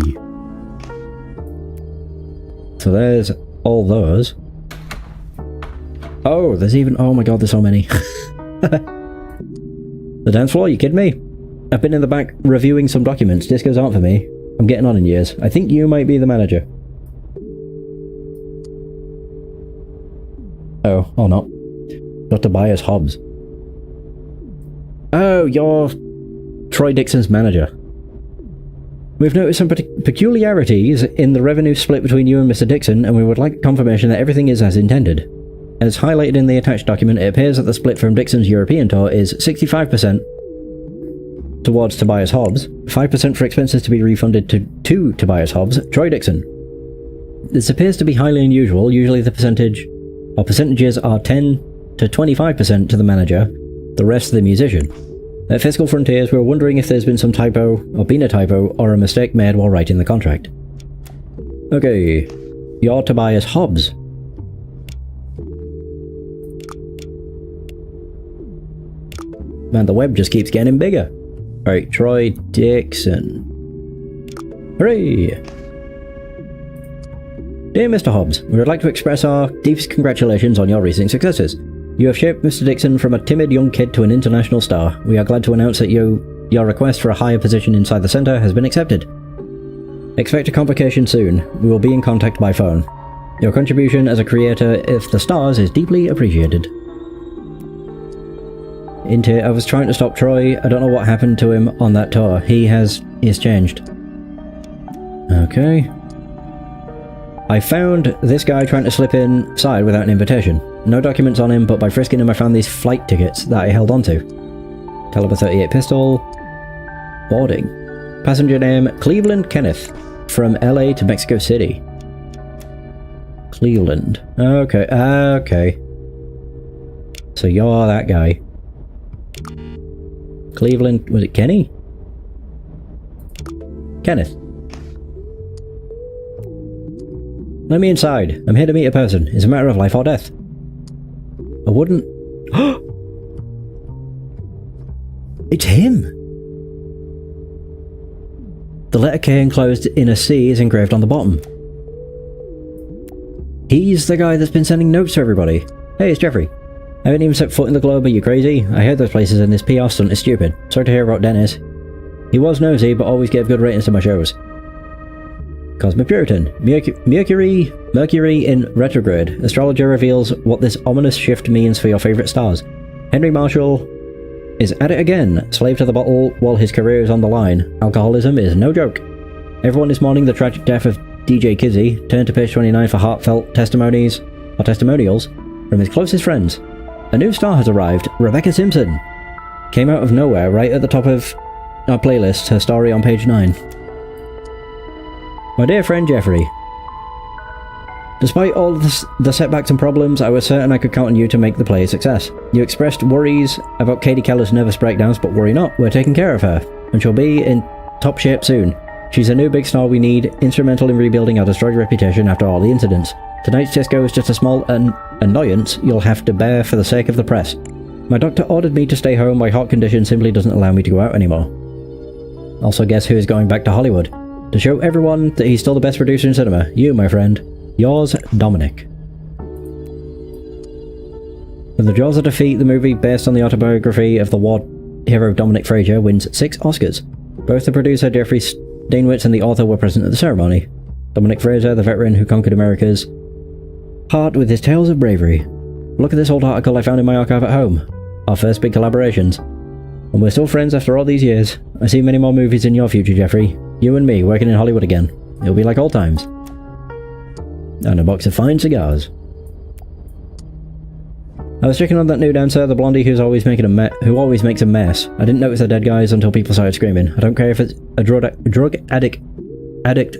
So there's all those. Oh, there's even... Oh my god, there's so many. The dance floor? You kidding me? I've been in the back reviewing some documents. Discos aren't for me. I'm getting on in years. I think you might be the manager. Oh, or not. Dr. Tobias Hobbs. Oh, you're Troy Dixon's manager. We've noticed some peculiarities in the revenue split between you and Mr. Dixon, and we would like confirmation that everything is as intended. As highlighted in the attached document, it appears that the split from Dixon's European tour is 65% towards Tobias Hobbs, 5% for expenses to be refunded to Tobias Hobbs, Troy Dixon. This appears to be highly unusual. Usually the percentages are 10 to 25% to the manager, the rest to the musician. At Fiscal Frontiers, we were wondering if there's been some typo, or been a typo, or a mistake made while writing the contract. Okay, you're Tobias Hobbs. Man, the web just keeps getting bigger. Alright, Troy Dixon. Hooray! Dear Mr. Hobbs, we would like to express our deepest congratulations on your recent successes. You have shaped Mr. Dixon from a timid young kid to an international star. We are glad to announce that your request for a higher position inside the center has been accepted. Expect a convocation soon. We will be in contact by phone. Your contribution as a creator of the stars is deeply appreciated. I was trying to stop Troy. I don't know what happened to him on that tour. He's changed. Okay. I found this guy trying to slip inside without an invitation. No documents on him, but by frisking him I found these flight tickets that I held onto. Caliber 38 pistol. Boarding. Passenger name Cleveland Kenneth. From LA to Mexico City. Cleveland. Okay, okay. So you're that guy. Cleveland, was it Kenny? Kenneth. Let me inside. I'm here to meet a person. It's a matter of life or death. I wouldn't... It's him! The letter K enclosed in a C is engraved on the bottom. He's the guy that's been sending notes to everybody. Hey, it's Jeffrey. I haven't even set foot in the globe, are you crazy? I heard those places and this PR stunt is stupid. Sorry to hear about Dennis. He was nosy, but always gave good ratings to my shows. Cosmopuritan. Mercury in retrograde. Astrologer reveals what this ominous shift means for your favourite stars. Henry Marshall is at it again, slave to the bottle while his career is on the line. Alcoholism is no joke. Everyone is mourning the tragic death of DJ Kizzy. Turn to page 29 for heartfelt testimonials from his closest friends. A new star has arrived, Rebecca Simpson. Came out of nowhere right at the top of our playlist, her story on page 9. My dear friend Jeffrey, despite all the setbacks and problems, I was certain I could count on you to make the play a success. You expressed worries about Katie Keller's nervous breakdowns, but worry not, we're taking care of her, and she'll be in top shape soon. She's a new big star we need, instrumental in rebuilding our destroyed reputation after all the incidents. Tonight's disco is just a small annoyance you'll have to bear for the sake of the press. My doctor ordered me to stay home, my heart condition simply doesn't allow me to go out anymore. Also, guess who is going back to Hollywood? To show everyone that he's still the best producer in cinema. You, my friend. Yours, Dominic. From the Jaws of Defeat, the movie based on the autobiography of the war hero Dominic Frazier wins 6 Oscars. Both the producer Jeffrey Steinwitz and the author were present at the ceremony. Dominic Frazier, the veteran who conquered America's heart with his tales of bravery. Look at this old article I found in my archive at home. Our first big collaborations. And we're still friends after all these years. I see many more movies in your future, Jeffrey. You and me working in Hollywood again. It'll be like old times. And a box of fine cigars. I was checking on that new dancer, the blondie who always makes a mess. I didn't notice the dead guys until people started screaming. I don't care if it's a drug addict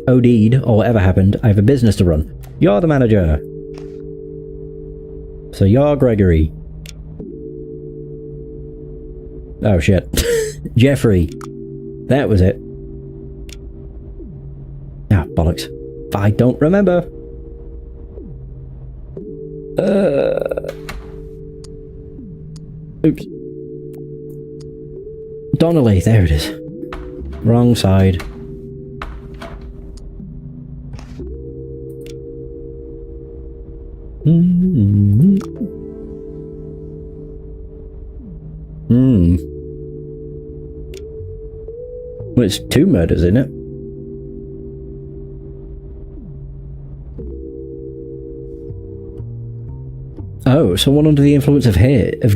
OD'd or whatever happened. I have a business to run. You're the manager. So you're Gregory. Oh shit. Jeffrey. That was it. Ah, bollocks. I don't remember. Oops. Donnelly, there it is. Wrong side. Well, it's 2 murders, isn't it? Oh, someone under the influence of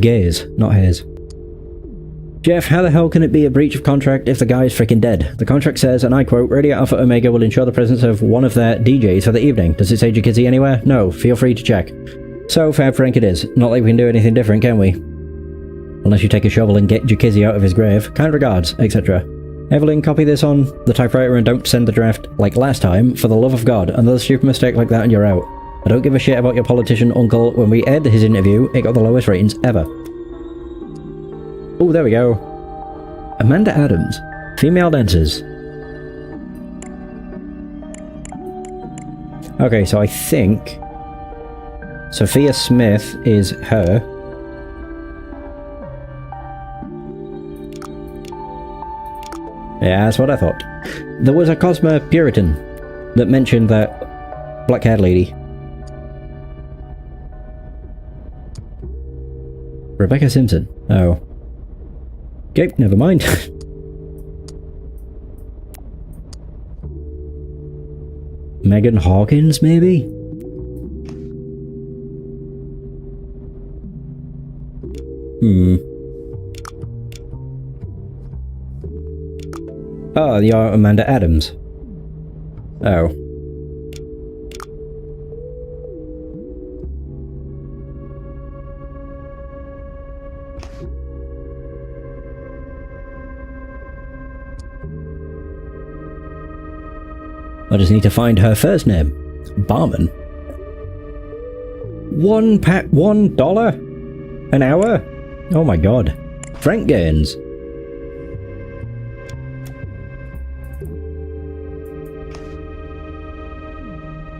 gaze, not hairs. Jeff, how the hell can it be a breach of contract if the guy is freaking dead? The contract says, and I quote, Radio Alpha Omega will ensure the presence of one of their DJs for the evening. Does it say Jacuzzi anywhere? No, feel free to check. So, Fab Frank it is. Not like we can do anything different, can we? Unless you take a shovel and get Jacuzzi out of his grave. Kind regards, etc. Evelyn, copy this on the typewriter and don't send the draft like last time. For the love of God, another stupid mistake like that and you're out. I don't give a shit about your politician uncle. When we aired his interview, it got the lowest ratings ever. Oh, there we go. Amanda Adams. Female dancers. Okay, so I think Sophia Smith is her. Yeah, that's what I thought. There was a Cosmopuritan that mentioned that black-haired lady. Rebecca Simpson. Oh. Okay, never mind. Megan Hawkins, maybe? Oh, you're Amanda Adams. Oh. I just need to find her first name. Barman. $1 an hour? Oh my god. Frank Gaines.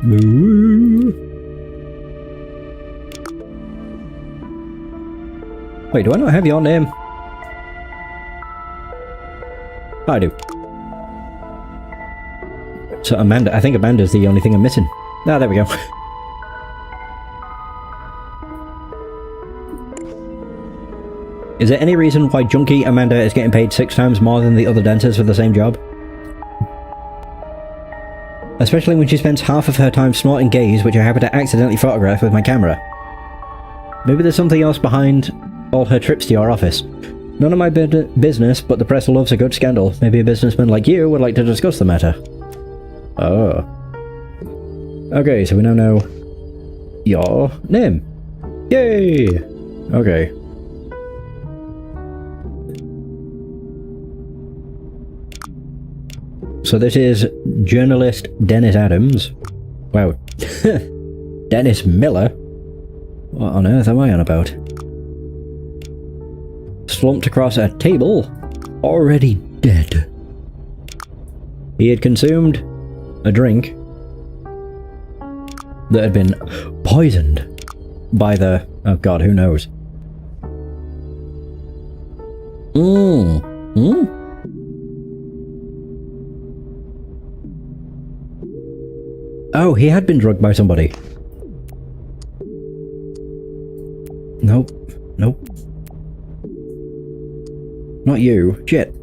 Ooh. Wait, do I not have your name? I do. So Amanda, I think Amanda's the only thing I'm missing. Ah, there we go. Is there any reason why Junkie Amanda is getting paid 6 times more than the other dancers for the same job? Especially when she spends half of her time snorting gays, which I happen to accidentally photograph with my camera. Maybe there's something else behind all her trips to your office. None of my business, but the press loves a good scandal. Maybe a businessman like you would like to discuss the matter. Oh. Okay, so we now know your name. Yay! Okay. So this is journalist Dennis Adams. Wow. Dennis Miller? What on earth am I on about? Slumped across a table, already dead. He had consumed a drink that had been poisoned by the... oh god, who knows? Oh, he had been drugged by somebody. Nope. Nope. Not you. Shit.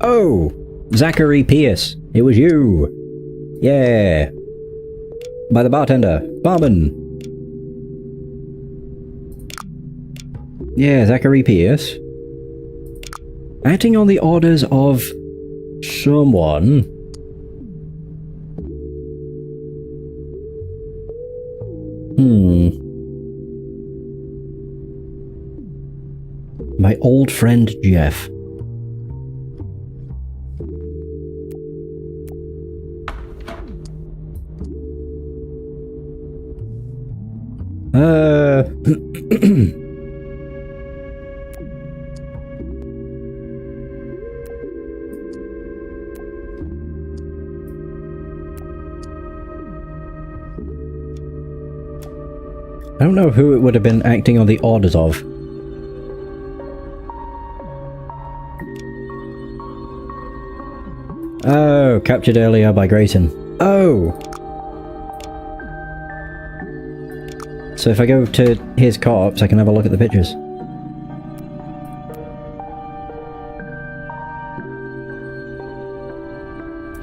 Oh! Zachary Pierce. It was you. Yeah. By the bartender. Barman. Yeah, Zachary Pierce. Acting on the orders of someone. My old friend Jeff. I don't know who it would have been acting on the orders of. Oh, captured earlier by Grayson. Oh! So if I go to his corpse, I can have a look at the pictures.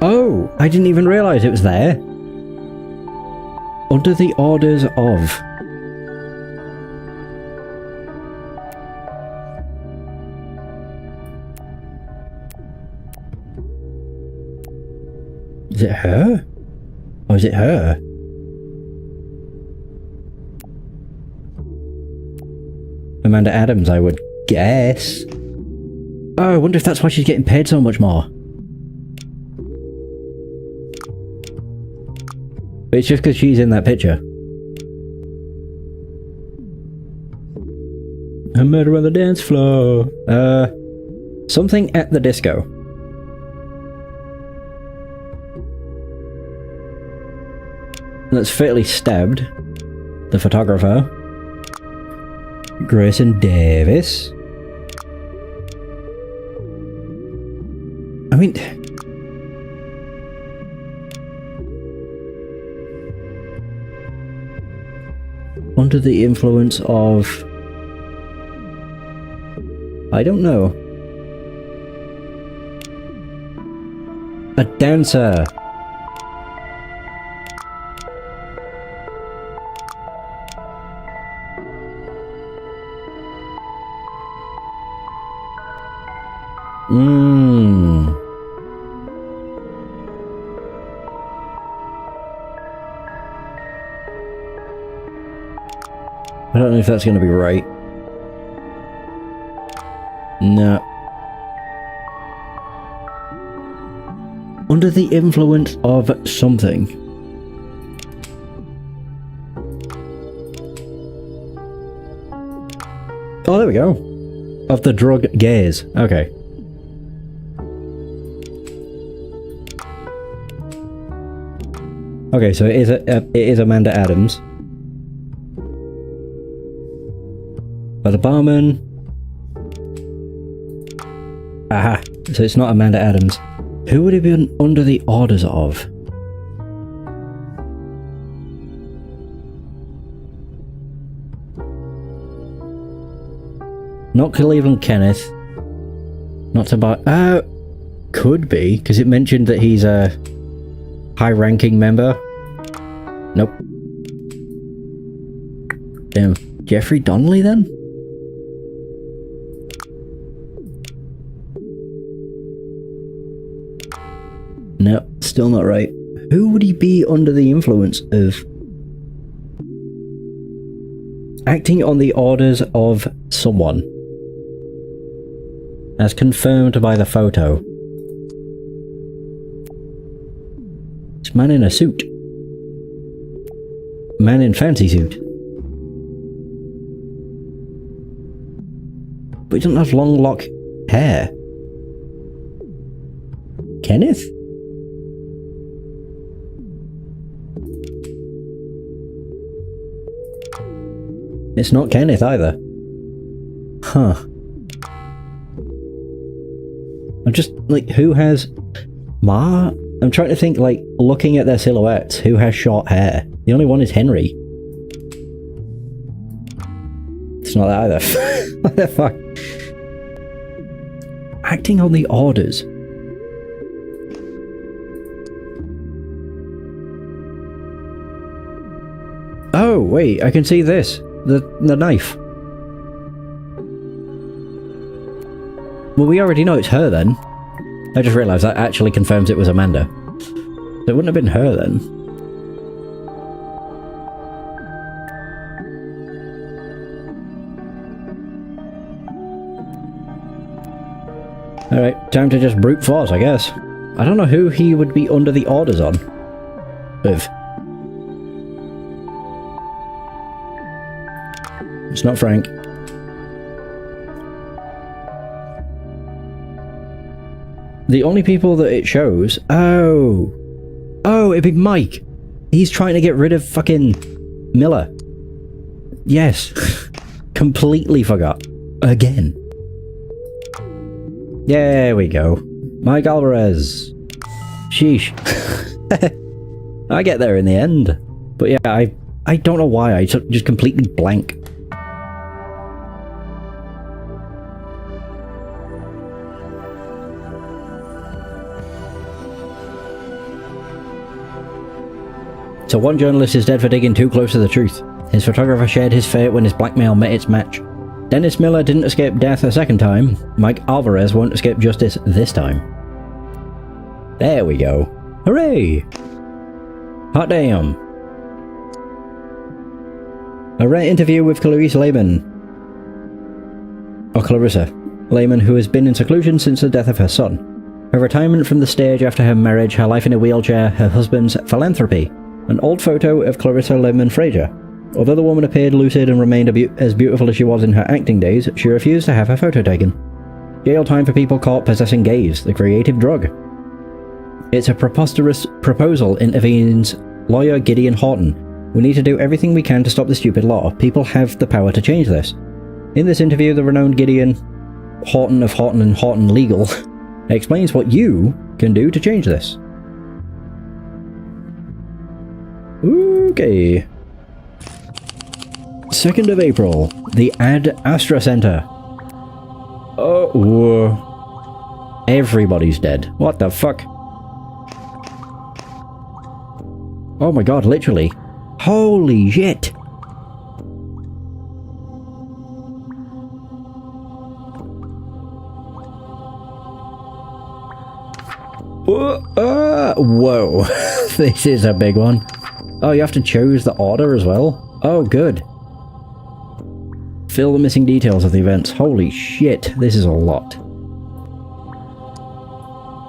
Oh! I didn't even realise it was there. Under the orders of... Is it her? Or is it her? Amanda Adams, I would guess. Oh, I wonder if that's why she's getting paid so much more. But it's just because she's in that picture. A murder on the dance floor. Something at the disco. That's fatally stabbed the photographer, Grayson Davis. I mean, Under the influence of... I don't know. A dancer! I don't know if that's going to be right. No. Under the influence of something. Oh, there we go. Of the drug gaze. Okay. Okay, so it is Amanda Adams. By the barman. Aha! So it's not Amanda Adams. Who would have been under the orders of? Not Cleveland Kenneth. Not Tobias. Could be, because it mentioned that he's a high-ranking member. Nope. Damn. Jeffrey Donnelly then? No, still not right. Who would he be under the influence of? Acting on the orders of someone. As confirmed by the photo. It's man in a suit. Man in fancy suit. But he doesn't have long lock hair. Kenneth? It's not Kenneth either. Huh. I'm just, like, who has... Ma? I'm trying to think, like, looking at their silhouettes, who has short hair? The only one is Henry. It's not that either. What the fuck? Acting on the orders. Oh, wait, I can see this. The knife. Well, we already know it's her then. I just realised that actually confirms it was Amanda. So it wouldn't have been her then. Alright, time to just brute force, I guess. I don't know who he would be under the orders on. With. It's not Frank. The only people that it shows... Oh! Oh, it'd be Mike! He's trying to get rid of fucking... Miller. Yes. Completely forgot. Again. There we go. Mike Alvarez. Sheesh. I get there in the end. But yeah, I don't know why, I just completely blank. So one journalist is dead for digging too close to the truth. His photographer shared his fate when his blackmail met its match. Dennis Miller didn't escape death a second time. Mike Alvarez won't escape justice this time. There we go. Hooray! Hot damn. A rare interview with Clarice Lehman. Or Clarissa Lehman, who has been in seclusion since the death of her son. Her retirement from the stage after her marriage, her life in a wheelchair, her husband's philanthropy. An old photo of Clarissa Lehman Fraser. Although the woman appeared lucid and remained as beautiful as she was in her acting days, she refused to have her photo taken. Jail time for people caught possessing gays, the creative drug. It's a preposterous proposal, intervenes lawyer Gideon Horton. We need to do everything we can to stop the stupid law. People have the power to change this. In this interview, the renowned Gideon Horton of Horton & Horton Legal explains what you can do to change this. Okay. 2nd of April, the Ad Astra Center. Oh, everybody's dead. What the fuck? Oh my god, literally. Holy shit! Whoa. This is a big one. Oh, you have to choose the order as well? Oh, good. Fill the missing details of the events. Holy shit, this is a lot.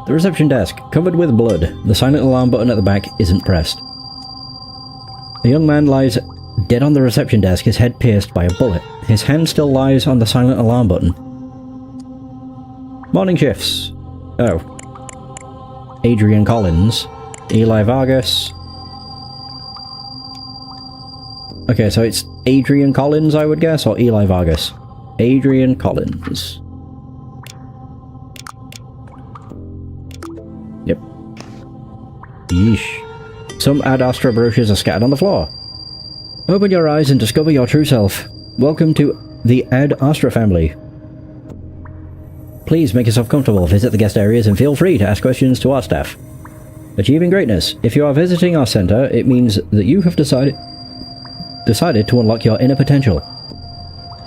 The reception desk, covered with blood. The silent alarm button at the back isn't pressed. A young man lies dead on the reception desk, his head pierced by a bullet. His hand still lies on the silent alarm button. Morning shifts. Oh. Adrian Collins. Eli Vargas. Okay, so it's Adrian Collins, I would guess, or Eli Vargas. Adrian Collins. Yep. Yeesh. Some Ad Astra brochures are scattered on the floor. Open your eyes and discover your true self. Welcome to the Ad Astra family. Please make yourself comfortable, visit the guest areas, and feel free to ask questions to our staff. Achieving greatness. If you are visiting our center, it means that you have decided to unlock your inner potential.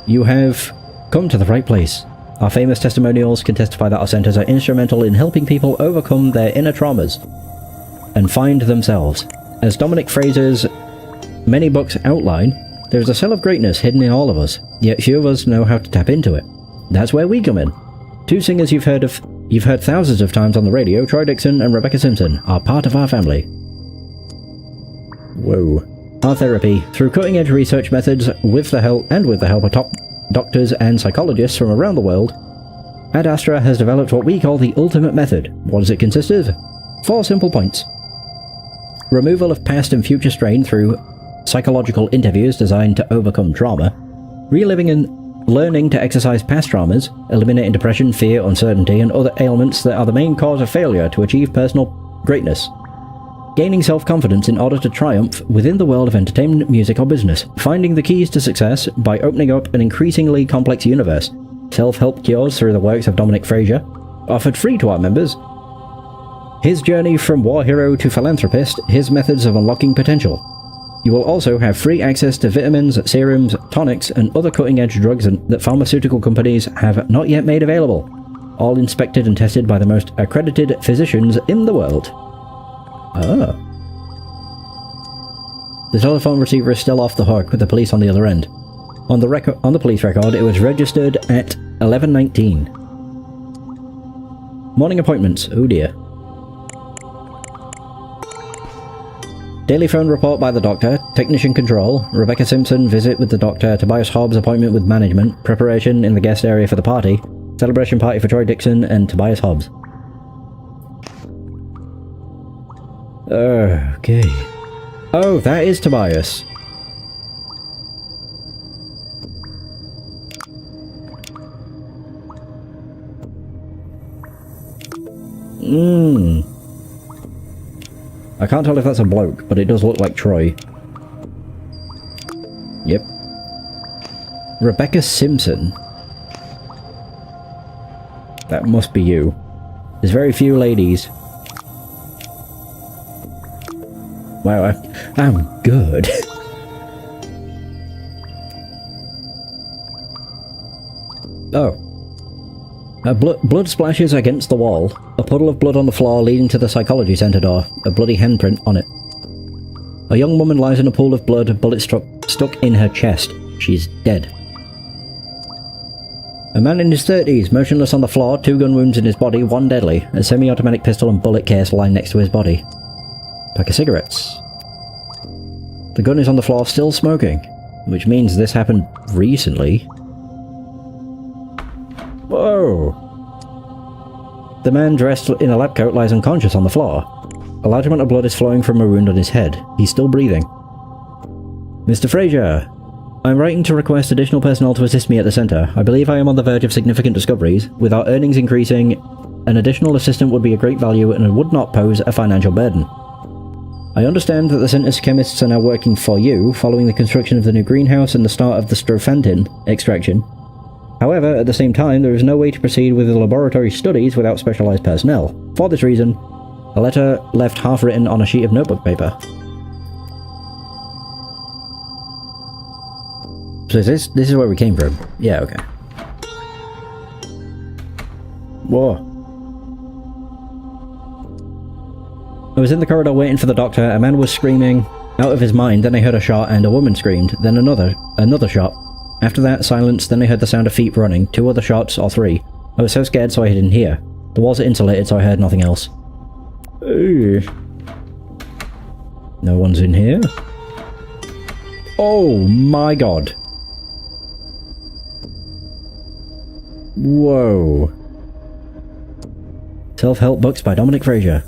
You have come to the right place. Our famous testimonials can testify that our centers are instrumental in helping people overcome their inner traumas and find themselves. As Dominic Fraser's many books outline, there is a cell of greatness hidden in all of us, yet few of us know how to tap into it. That's where we come in. Two singers you've heard thousands of times on the radio, Troy Dixon and Rebecca Simpson, are part of our family. Whoa. Our therapy, through cutting-edge research methods with the help of top doctors and psychologists from around the world, Ad Astra has developed what we call the ultimate method. What does it consist of? 4 simple points. Removal of past and future strain through psychological interviews designed to overcome trauma, reliving and learning to exercise past traumas, eliminating depression, fear, uncertainty, and other ailments that are the main cause of failure to achieve personal greatness. Gaining self-confidence in order to triumph within the world of entertainment, music, or business. Finding the keys to success by opening up an increasingly complex universe. Self-help cures through the works of Dominic Fraser, offered free to our members. His journey from war hero to philanthropist, his methods of unlocking potential. You will also have free access to vitamins, serums, tonics, and other cutting-edge drugs that pharmaceutical companies have not yet made available, all inspected and tested by the most accredited physicians in the world. Ah. The telephone receiver is still off the hook with the police on the other end. On the police record, it was registered at 11:19. Morning appointments. Oh dear. Daily phone report by the doctor, technician control, Rebecca Simpson visit with the doctor, Tobias Hobbs appointment with management, preparation in the guest area for the party, celebration party for Troy Dixon and Tobias Hobbs. Okay. Oh, that is Tobias. I can't tell if that's a bloke, but it does look like Troy. Yep. Rebecca Simpson. That must be you. There's very few ladies. Wow, I'm good. Oh. Blood splashes against the wall. A puddle of blood on the floor leading to the psychology center door. A bloody handprint on it. A young woman lies in a pool of blood, a bullet stuck in her chest. She's dead. A man in his 30s, motionless on the floor, 2 gun wounds in his body, 1 deadly. A semi-automatic pistol and bullet case lie next to his body. Pack of cigarettes. The gun is on the floor still smoking, which means this happened recently. Whoa! The man dressed in a lab coat lies unconscious on the floor. A large amount of blood is flowing from a wound on his head. He's still breathing. Mr. Fraser, I'm writing to request additional personnel to assist me at the center. I believe I am on the verge of significant discoveries. With our earnings increasing, an additional assistant would be a great value and would not pose a financial burden. I understand that the Synthesis chemists are now working for you, following the construction of the new greenhouse and the start of the Strophantin extraction. However, at the same time, there is no way to proceed with the laboratory studies without specialized personnel. For this reason, a letter left half-written on a sheet of notebook paper. So this is where we came from? Yeah, okay. Whoa. I was in the corridor waiting for the doctor. A man was screaming out of his mind, then I heard a shot and a woman screamed, then another shot. After that, silence, then I heard the sound of feet running, 2 other shots, or 3. I was so scared so I didn't hear. The walls are insulated so I heard nothing else. Ooh. No one's in here? Oh my god. Whoa. Self-help books by Dominic Fraser.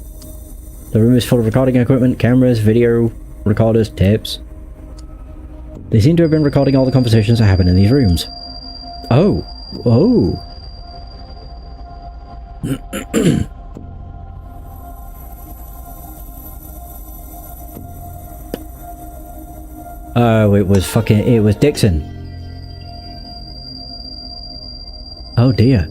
The room is full of recording equipment, cameras, video, recorders, tapes. They seem to have been recording all the conversations that happen in these rooms. Oh. Oh. Oh, it was Dixon. Oh dear.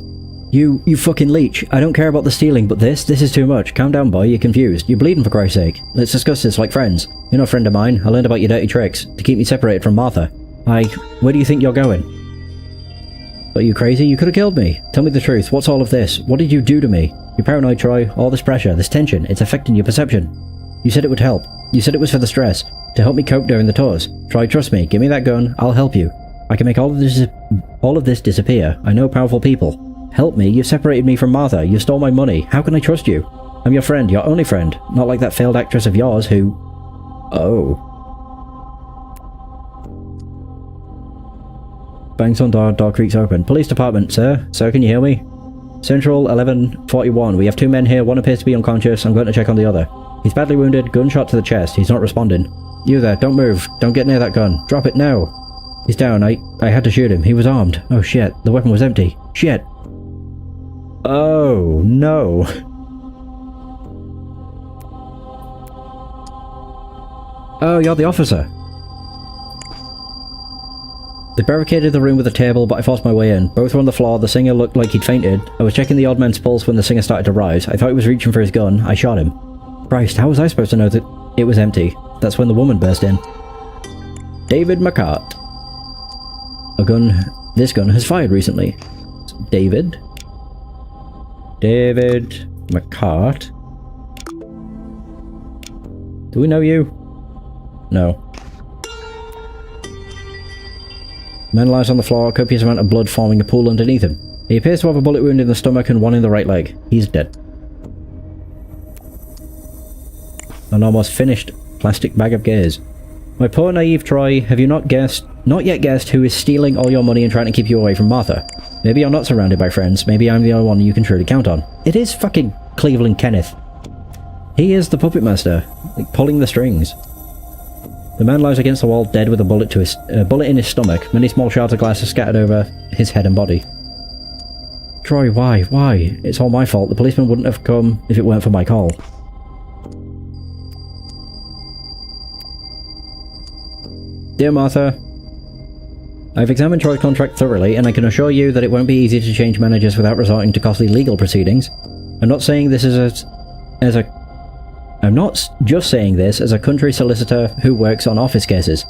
You fucking leech. I don't care about the stealing, but this is too much. Calm down, boy, you're confused. You're bleeding for Christ's sake. Let's discuss this like friends. You're no friend of mine. I learned about your dirty tricks to keep me separated from Martha. Where do you think you're going? Are you crazy? You could have killed me. Tell me the truth. What's all of this? What did you do to me? You're paranoid, Troy. All this pressure, this tension, it's affecting your perception. You said it would help. You said it was for the stress, to help me cope during the tours. Troy, trust me. Give me that gun. I'll help you. I can make all of this disappear. I know powerful people. Help me. You separated me from Martha. You stole my money. How can I trust you? I'm your friend, your only friend. Not like that failed actress of yours who... Oh. Bangs on door creaks open. Police department, sir. Sir, can you hear me? Central 1141. We have 2 men here. One appears to be unconscious. I'm going to check on the other. He's badly wounded. Gunshot to the chest. He's not responding. You there. Don't move. Don't get near that gun. Drop it now. He's down. I had to shoot him. He was armed. Oh shit. The weapon was empty. Shit. Oh, no. Oh, you're the officer. They barricaded the room with a table, but I forced my way in. Both were on the floor. The singer looked like he'd fainted. I was checking the odd man's pulse when the singer started to rise. I thought he was reaching for his gun. I shot him. Christ, how was I supposed to know that it was empty? That's when the woman burst in. David McCart. This gun has fired recently. David McCart. Do we know you? No. Man lies on the floor, copious amount of blood forming a pool underneath him. He appears to have a bullet wound in the stomach and one in the right leg. He's dead. An almost finished plastic bag of gaze. My poor naive Troy, have you not yet guessed who is stealing all your money and trying to keep you away from Martha? Maybe you're not surrounded by friends, maybe I'm the only one you can truly count on. It is fucking Cleveland Kenneth. He is the puppet master, like pulling the strings. The man lies against the wall dead with a bullet in his stomach. Many small shards of glass are scattered over his head and body. Troy, why? Why? It's all my fault. The policeman wouldn't have come if it weren't for my call. Dear Martha, I've examined Troy's contract thoroughly, and I can assure you that it won't be easy to change managers without resorting to costly legal proceedings. I'm not saying this I'm not just saying this as a country solicitor who works on office cases.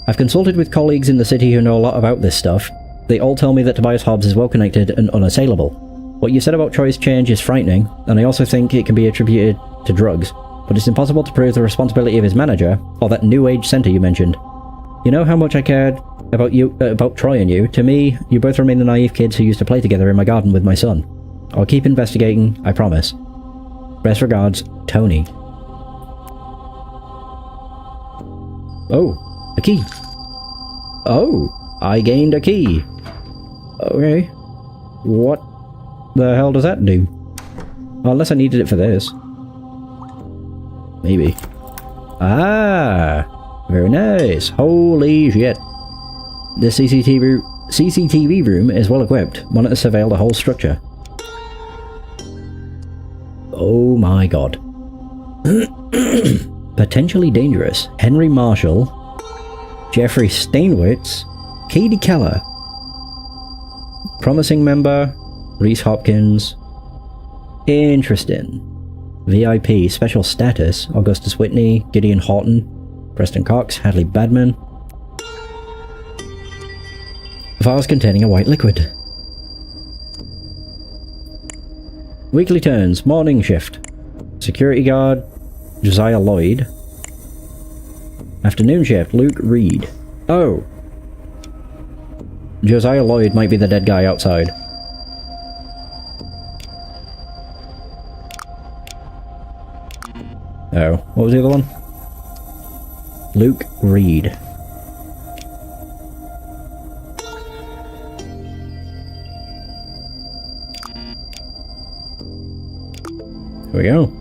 I've consulted with colleagues in the city who know a lot about this stuff. They all tell me that Tobias Hobbs is well-connected and unassailable. What you said about Troy's change is frightening, and I also think it can be attributed to drugs, but it's impossible to prove the responsibility of his manager, or that New Age Center you mentioned. You know how much I cared about Troy and you. To me, you both remain the naive kids who used to play together in my garden with my son. I'll keep investigating, I promise. Best regards, Tony. Oh, a key. Oh, I gained a key. Okay. What the hell does that do? Unless I needed it for this. Maybe. Ah, very nice. Holy shit. This CCTV room is well equipped. Monitors surveil the whole structure. Oh my god. Potentially Dangerous, Henry Marshall, Jeffrey Stainwitz, Katie Keller, Promising Member, Reese Hopkins, Interesting, VIP, Special Status, Augustus Whitney, Gideon Horton, Preston Cox, Hadley Badman, Vase containing a white liquid. Weekly turns, morning shift, security guard, Josiah Lloyd. Afternoon shift, Luke Reed. Oh. Josiah Lloyd might be the dead guy outside. Oh, what was the other one? Luke Reed. Here we go.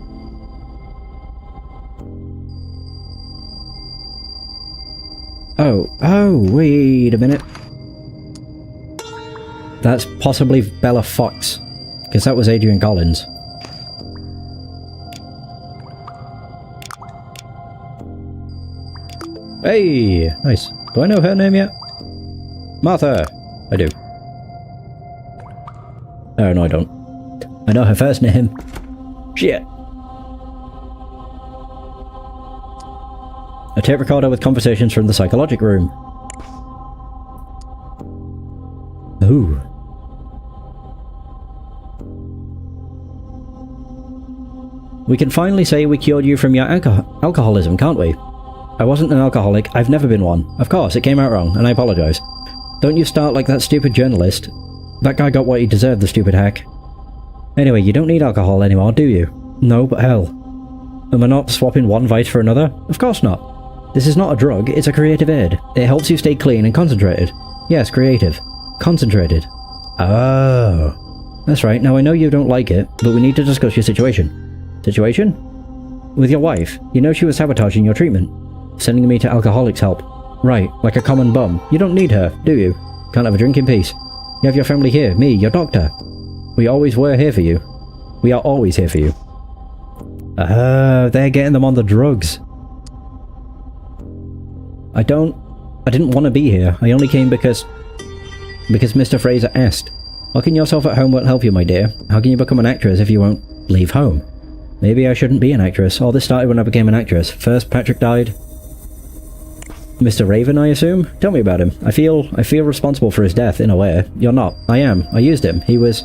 Oh, wait a minute. That's possibly Bella Fox, because that was Adrian Collins. Hey, nice. Do I know her name yet? Martha. I do. Oh, no, I don't. I know her first name. Shit. A tape recorder with conversations from the psychologic room. Ooh. We can finally say we cured you from your alcoholism, can't we? I wasn't an alcoholic, I've never been one. Of course, it came out wrong, and I apologise. Don't you start like that stupid journalist. That guy got what he deserved, the stupid hack. Anyway, you don't need alcohol anymore, do you? No, but hell. Am I not swapping one vice for another? Of course not. This is not a drug, it's a creative aid. It helps you stay clean and concentrated. Yes, creative. Concentrated. Oh. That's right, now I know you don't like it, but we need to discuss your situation. Situation? With your wife. You know she was sabotaging your treatment. Sending me to Alcoholics Help. Right, like a common bum. You don't need her, do you? Can't have a drink in peace. You have your family here, me, your doctor. We always were here for you. We are always here for you. They're getting them on the drugs. I didn't want to be here. I only came because Mr. Fraser asked. Locking yourself at home won't help you, my dear. How can you become an actress if you won't leave home? Maybe I shouldn't be an actress. All this started when I became an actress. First, Patrick died. Mr. Raven, I assume? Tell me about him. I feel responsible for his death, in a way. You're not. I am. I used him. He was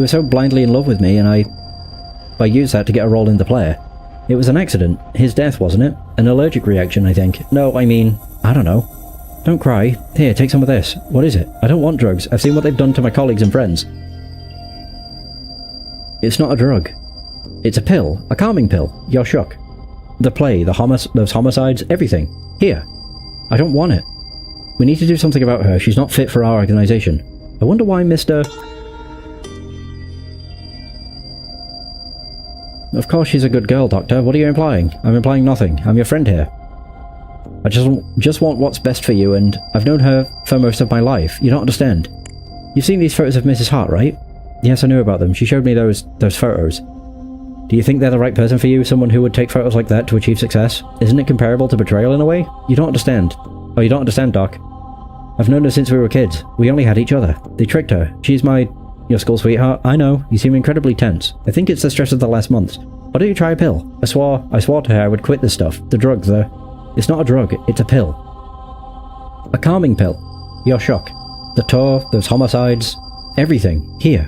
so blindly in love with me, and I used that to get a role in the play. It was an accident. His death, wasn't it? An allergic reaction, I think. No, I mean, I don't know. Don't cry. Here, take some of this. What is it? I don't want drugs. I've seen what they've done to my colleagues and friends. It's not a drug. It's a pill. A calming pill. You're shook. The play, those homicides, everything. Here. I don't want it. We need to do something about her. She's not fit for our organization. I wonder why Mr. Of course she's a good girl, Doctor. What are you implying? I'm implying nothing. I'm your friend here. I just want what's best for you, and I've known her for most of my life. You don't understand. You've seen these photos of Mrs. Hart, right? Yes, I knew about them. She showed me those photos. Do you think they're the right person for you? Someone who would take photos like that to achieve success? Isn't it comparable to betrayal in a way? You don't understand. Oh, you don't understand, Doc. I've known her since we were kids. We only had each other. They tricked her. She's your school sweetheart. I know. You seem incredibly tense. I think it's the stress of the last months. Why don't you try a pill? I swore to her I would quit this stuff. The drugs, It's not a drug. It's a pill. A calming pill. You're shook. The tour, those homicides, everything. Here.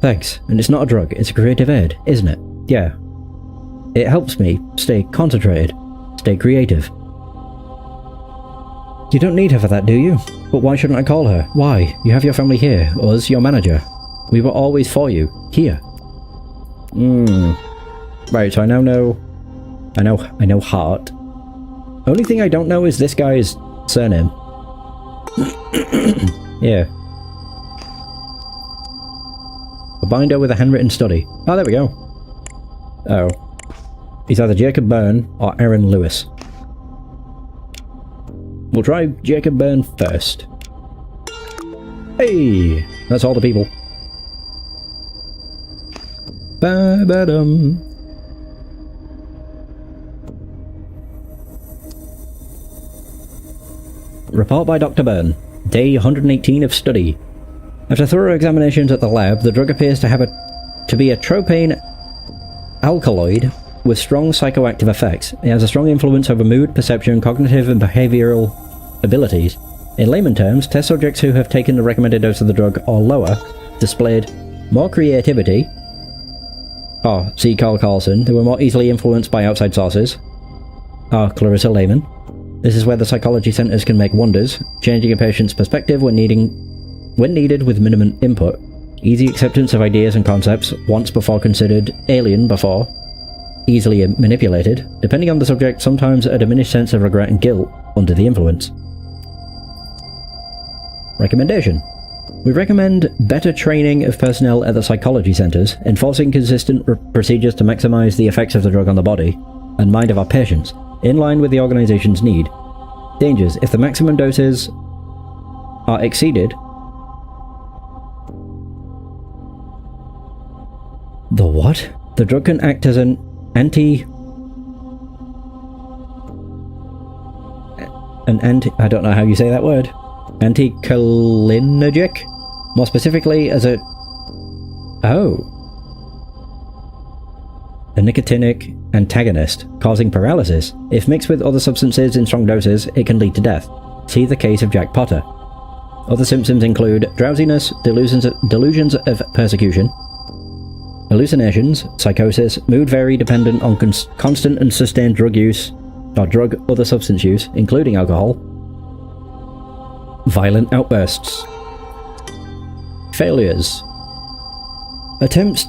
Thanks. And it's not a drug. It's a creative aid, isn't it? Yeah. It helps me stay concentrated. Stay creative. You don't need her for that, do you? But why shouldn't I call her? Why? You have your family here. Us, your manager. We were always for you. Here. Right, so I now know... I know Hart. Only thing I don't know is this guy's surname. Yeah. A binder with a handwritten study. Oh, there we go. Oh. He's either Jacob Byrne or Aaron Lewis. We'll try Jacob Byrne first. Hey! That's all the people. Ba-ba-dum. Report by Dr. Byrne. Day 118 of study. After thorough examinations at the lab, the drug appears to be a tropane alkaloid with strong psychoactive effects. It has a strong influence over mood, perception, cognitive and behavioral abilities. In layman terms, test subjects who have taken the recommended dose of the drug or lower displayed more creativity. See Carl Carlson. They were more easily influenced by outside sources. Clarissa Lehman. This is where the psychology centers can make wonders, changing a patient's perspective when needed with minimum input. Easy acceptance of ideas and concepts, once before considered alien before. Easily manipulated, depending on the subject, sometimes a diminished sense of regret and guilt under the influence. Recommendation. We recommend better training of personnel at the psychology centers, enforcing consistent procedures to maximize the effects of the drug on the body and mind of our patients, in line with the organization's need. Dangers. If the maximum doses are exceeded, the what? The drug can act as an I don't know how you say that word. Anticholinergic? More specifically as a nicotinic antagonist, causing paralysis. If mixed with other substances in strong doses, it can lead to death. See the case of Jack Potter. Other symptoms include drowsiness, delusions of persecution, hallucinations, psychosis, mood vary dependent on constant and sustained drug use, or other substance use, including alcohol, violent outbursts. Failures. Attempts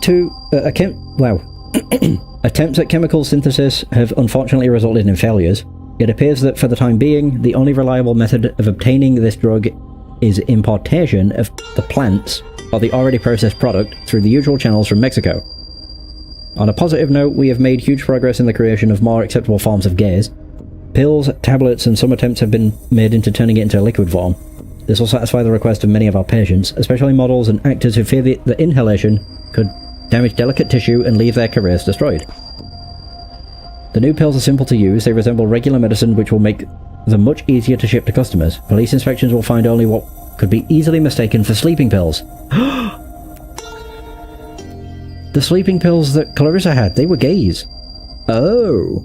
at chemical synthesis have unfortunately resulted in failures. It appears that for the time being, the only reliable method of obtaining this drug is importation of the plants or the already processed product through the usual channels from Mexico. On a positive note, we have made huge progress in the creation of more acceptable forms of gaze. Pills, tablets, and some attempts have been made into turning it into a liquid form. This will satisfy the request of many of our patients, especially models and actors who fear the inhalation could damage delicate tissue and leave their careers destroyed. The new pills are simple to use. They resemble regular medicine, which will make them much easier to ship to customers. Police inspections will find only what could be easily mistaken for sleeping pills. The sleeping pills that Clarissa had, they were gays. Oh.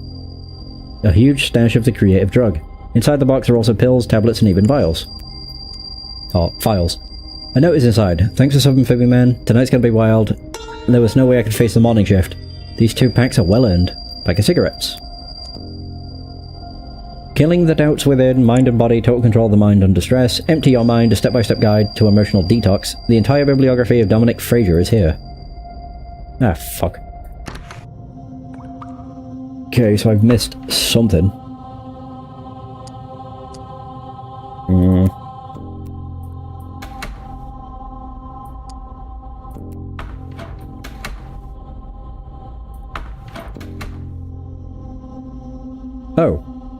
A huge stash of the creative drug. Inside the box are also pills, tablets, and even vials. Or files. A note is inside. Thanks for subbing, Phoebe Man. Tonight's gonna be wild. There was no way I could face the morning shift. These 2 packs are well earned. Pack of cigarettes. Killing the doubts within, mind and body, total control of the mind under stress, empty your mind, a step-by-step guide to emotional detox. The entire bibliography of Dominic Frazier is here. Ah, fuck. Okay, so I've missed something.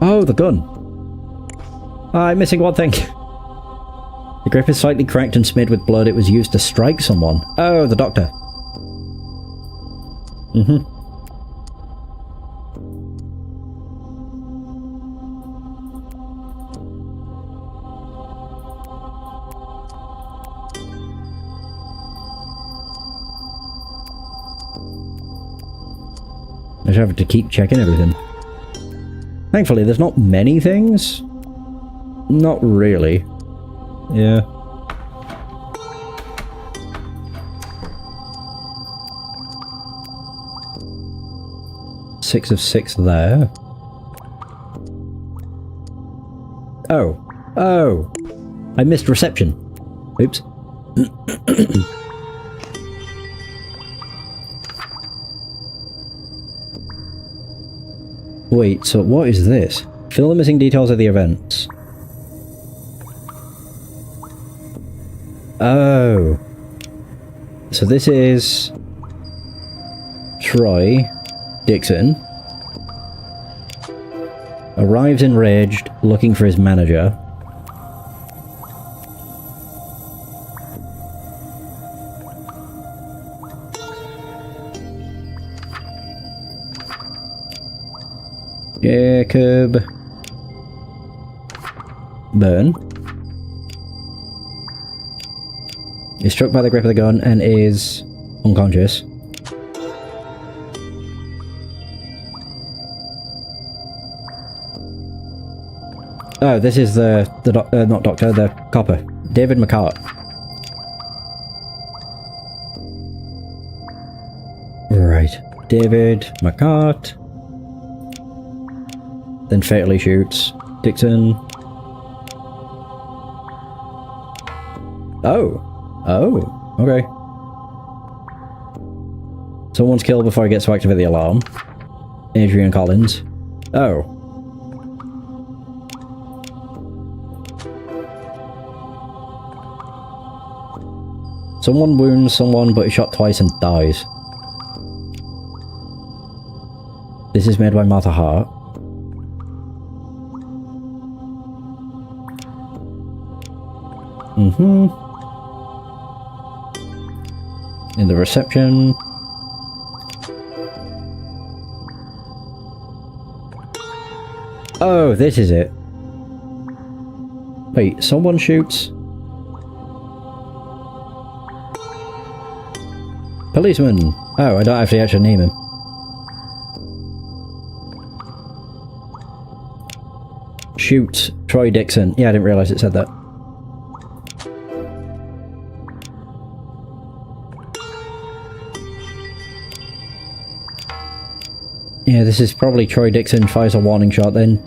Oh, the gun. I'm missing one thing. The grip is slightly cracked and smeared with blood. It was used to strike someone. Oh, the doctor. I just have to keep checking everything. Thankfully, there's not many things. Not really. Yeah. Six of 6 there. Oh. I missed reception. Oops. Wait, so what is this? Fill the missing details of the events. Oh. So this is Troy Dixon. Arrives enraged, looking for his manager. Jacob. Burn. Is struck by the grip of the gun and is unconscious. Oh, this is the not doctor, the copper. David McCart. Right. David McCart. Then fatally shoots Dixon. Oh. Oh. Okay. Someone's killed before he gets to activate the alarm. Adrian Collins. Oh. Someone wounds someone, but is shot twice and dies. This is made by Martha Hart. In the reception. Oh, this is it. Wait, someone shoots. Policeman! Oh, I don't have to actually name him. Shoots Troy Dixon. Yeah, I didn't realise it said that. Yeah, this is probably Troy Dixon fires a warning shot, then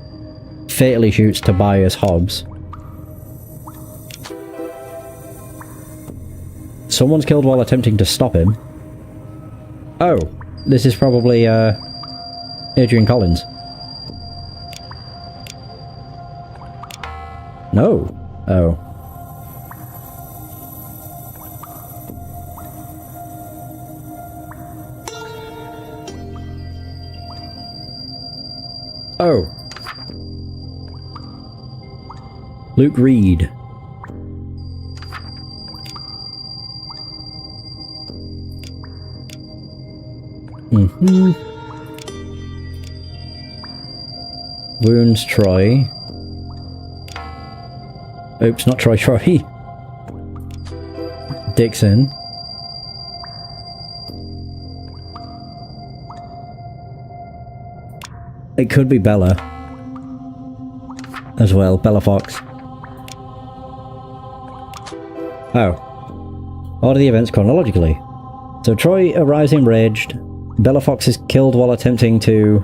fatally shoots Tobias Hobbs. Someone's killed while attempting to stop him. Oh, this is probably Adrian Collins. No. Oh. Oh. Luke Reed. Wounds Troy. Oops, not Troy. Dixon. It could be Bella. As well, Bella Fox. Oh. Order the events chronologically. So Troy arrives enraged. Bella Fox is killed while attempting to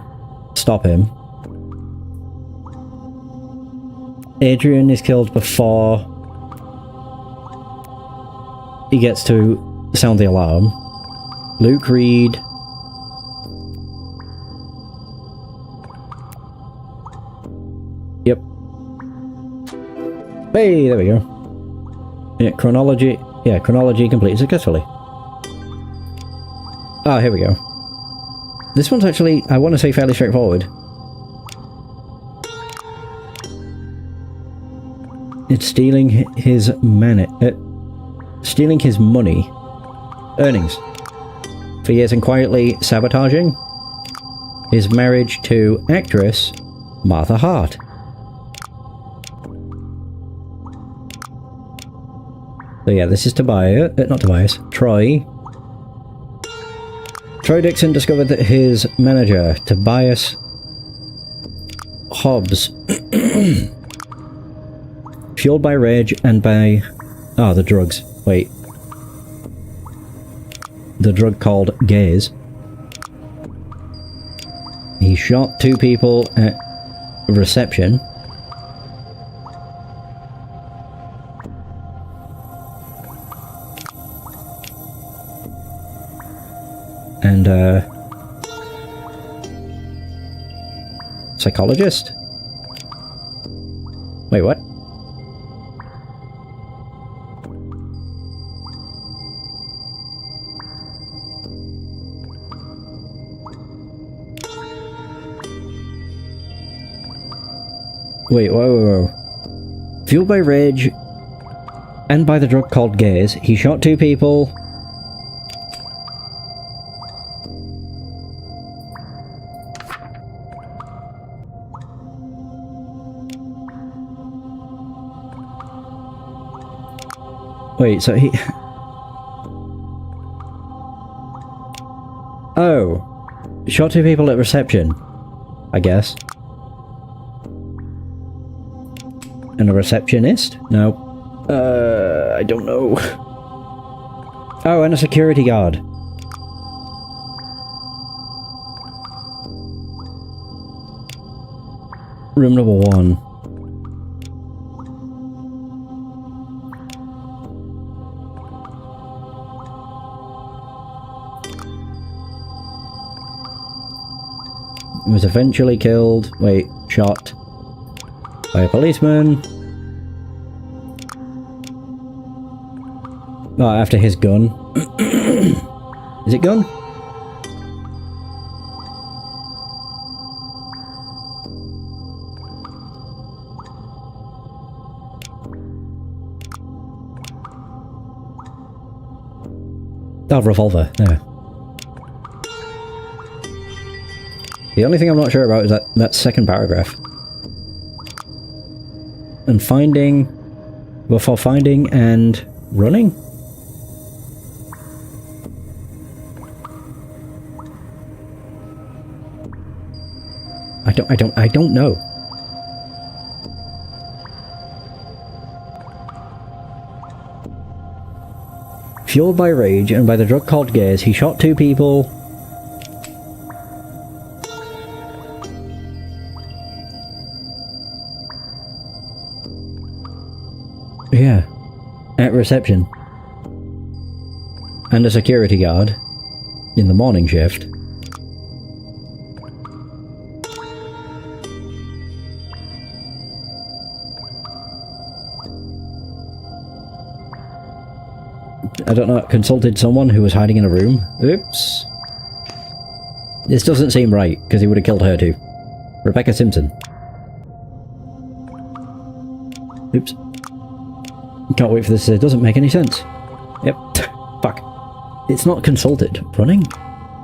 stop him. Adrian is killed before he gets to sound the alarm. Luke Reed. Yep. Hey, there we go. Yeah, chronology. Yeah, chronology completed successfully. Ah, here we go. This one's actually, I want to say, fairly straightforward. It's stealing his stealing his money, earnings, for years and quietly sabotaging his marriage to actress Martha Hart. So yeah, this is Tobias, not Tobias, Troy. Troy Dixon discovered that his manager, Tobias Hobbs, fueled by rage and by... oh, the drugs. Wait. The drug called gaze. He shot 2 people at reception. And, psychologist? Wait, what? Wait, whoa. Fueled by rage and by the drug called gaze, he shot 2 people. Wait, so he... Oh. Shot 2 people at reception, I guess. And a receptionist? No. I don't know. Oh, and a security guard. Room number 1. Was eventually killed, shot by a policeman. Oh, after his gun. Is it gun? Oh, revolver, there. The only thing I'm not sure about is that second paragraph. And finding... Before finding and running? I don't know. Fueled by rage and by the drug called gaze, he shot 2 people... Yeah, at reception. And a security guard in the morning shift. I don't know, consulted someone who was hiding in a room. Oops. This doesn't seem right, because he would have killed her too. Rebecca Simpson. Oops. Can't wait for this. It doesn't make any sense. Yep. Fuck. It's not consulted. Running?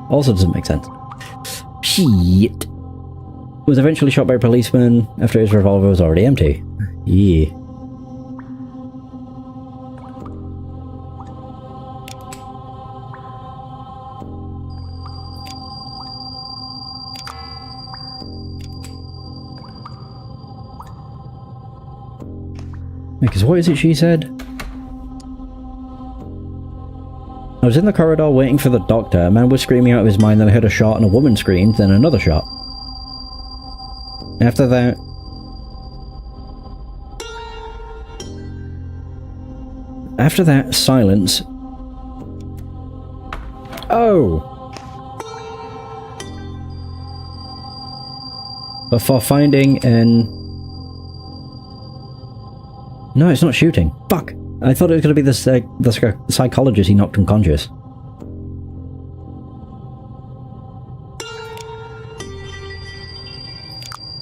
Also doesn't make sense. Shit. Was eventually shot by a policeman after his revolver was already empty. Yeah. Because what is it she said? I was in the corridor waiting for the doctor. A man was screaming out of his mind, then I heard a shot and a woman screamed, then another shot. After that... After that, silence. Oh! Before finding an... No, it's not shooting. Fuck! I thought it was going to be the psychologist he knocked unconscious.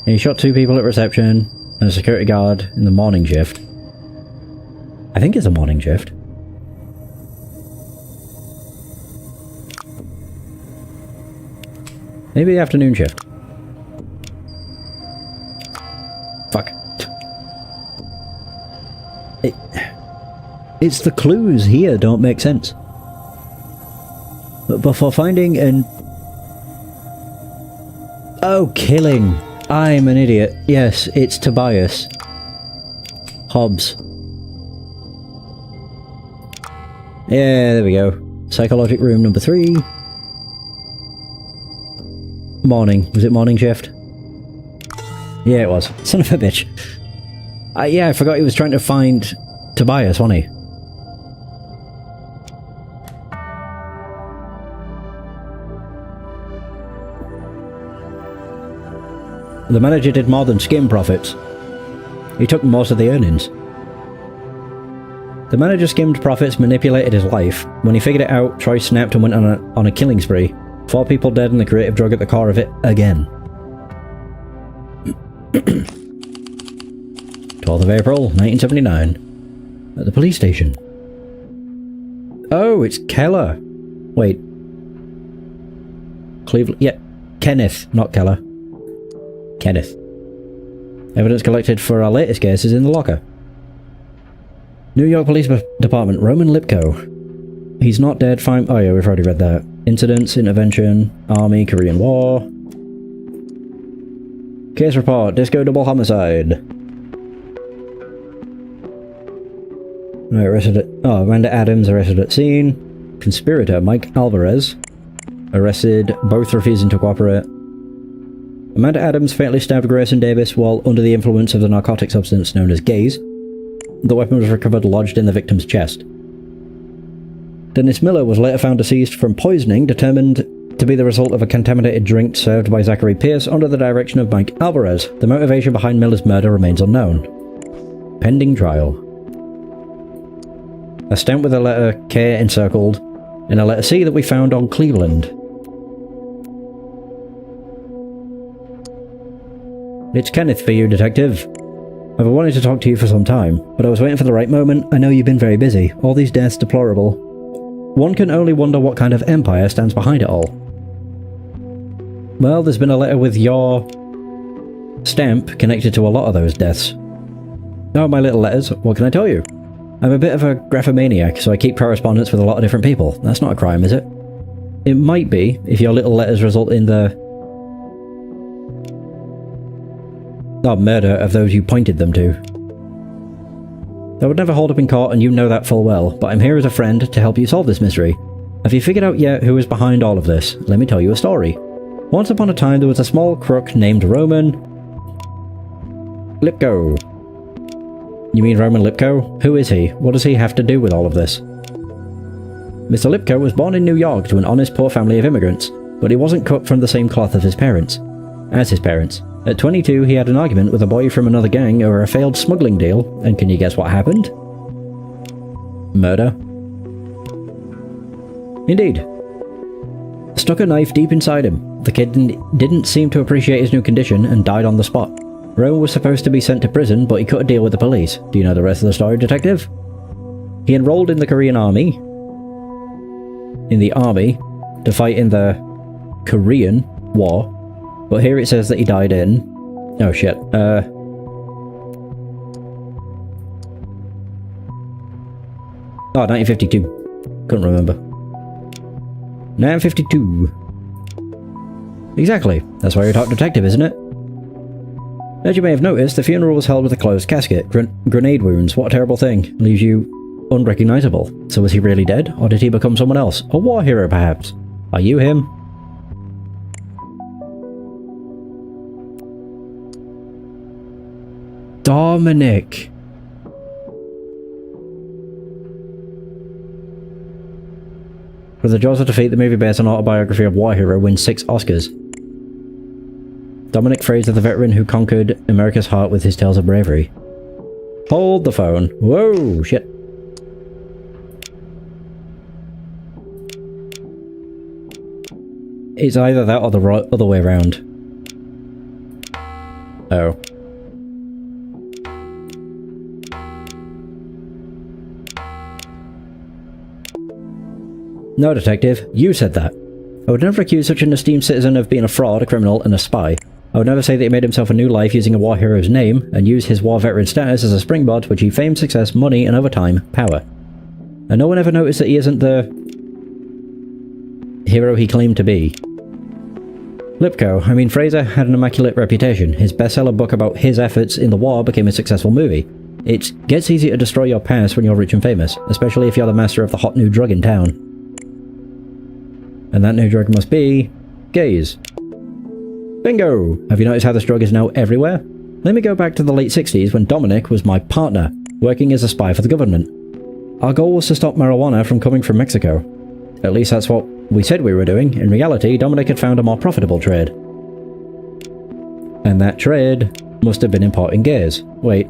He shot 2 people at reception and a security guard in the morning shift. I think it's a morning shift. Maybe the afternoon shift. Fuck. It's the clues here don't make sense. But before finding an... Oh, killing. I'm an idiot. Yes, it's Tobias. Hobbs. Yeah, there we go. Psychologic room number 3. Morning. Was it morning shift? Yeah, it was. Son of a bitch. Yeah, I forgot he was trying to find Tobias, wasn't he? The manager did more than skim profits. He took most of the earnings. The manager skimmed profits, manipulated his life. When he figured it out, Troy snapped and went on a killing spree. 4 people dead and the creative drug at the core of it again. 12th of April, 1979. At the police station. Oh, it's Keller. Wait. Cleveland. Yeah, Kenneth, not Keller. Kenneth. Evidence collected for our latest case is in the locker. New York Police Department, Roman Lipko. He's not dead, fine. Oh yeah, we've already read that. Incidents, intervention, Army, Korean War. Case report, Disco double homicide. Right, arrested at... Oh, Amanda Adams arrested at scene. Conspirator, Mike Alvarez. Arrested, both refusing to cooperate. Amanda Adams fatally stabbed Grayson Davis while under the influence of the narcotic substance known as gaze. The weapon was recovered lodged in the victim's chest. Dennis Miller was later found deceased from poisoning, determined to be the result of a contaminated drink served by Zachary Pierce under the direction of Mike Alvarez. The motivation behind Miller's murder remains unknown. Pending trial. A stamp with a letter K encircled, and a letter C that we found on Cleveland. It's Kenneth for you, Detective. I've been wanting to talk to you for some time, but I was waiting for the right moment. I know you've been very busy. All these deaths deplorable. One can only wonder what kind of empire stands behind it all. Well, there's been a letter with your stamp connected to a lot of those deaths. Oh, my little letters, what can I tell you? I'm a bit of a graphomaniac, so I keep correspondence with a lot of different people. That's not a crime, is it? It might be, if your little letters result in the... murder of those you pointed them to. I would never hold up in court, and you know that full well, but I'm here as a friend to help you solve this mystery. Have you figured out yet who is behind all of this? Let me tell you a story. Once upon a time, there was a small crook named Roman Lipko. You mean Roman Lipko? Who is he? What does he have to do with all of this? Mr. Lipko was born in New York to an honest poor family of immigrants, but he wasn't cut from the same cloth as his parents. At 22, he had an argument with a boy from another gang over a failed smuggling deal, and can you guess what happened? Murder. Indeed. Stuck a knife deep inside him. The kid didn't seem to appreciate his new condition and died on the spot. Roman was supposed to be sent to prison, but he cut a deal with the police. Do you know the rest of the story, Detective? He enrolled in the Korean Army. To fight in the Korean War. But here it says that he died in... Oh shit. 1952. Couldn't remember. 1952. Exactly. That's why you're a top detective, isn't it? As you may have noticed, the funeral was held with a closed casket. Grenade wounds, what a terrible thing. Leaves you unrecognizable. So was he really dead? Or did he become someone else? A war hero, perhaps? Are you him? Dominic. For the Jaws of Defeat, the movie based on autobiography of war hero wins 6 Oscars. Dominic Fraser, the veteran who conquered America's heart with his tales of bravery. Hold the phone. Whoa, shit. It's either that or the other way around. Oh. No, Detective, you said that. I would never accuse such an esteemed citizen of being a fraud, a criminal, and a spy. I would never say that he made himself a new life using a war hero's name, and used his war veteran status as a springboard to achieve fame, success, money, and over time, power. And no one ever noticed that he isn't the hero he claimed to be. Fraser had an immaculate reputation. His bestseller book about his efforts in the war became a successful movie. It gets easy to destroy your past when you're rich and famous, especially if you're the master of the hot new drug in town. And that new drug must be... gaze. Bingo! Have you noticed how this drug is now everywhere? Let me go back to the late 60s when Dominic was my partner, working as a spy for the government. Our goal was to stop marijuana from coming from Mexico. At least that's what we said we were doing. In reality, Dominic had found a more profitable trade. And that trade must have been importing gaze. Wait.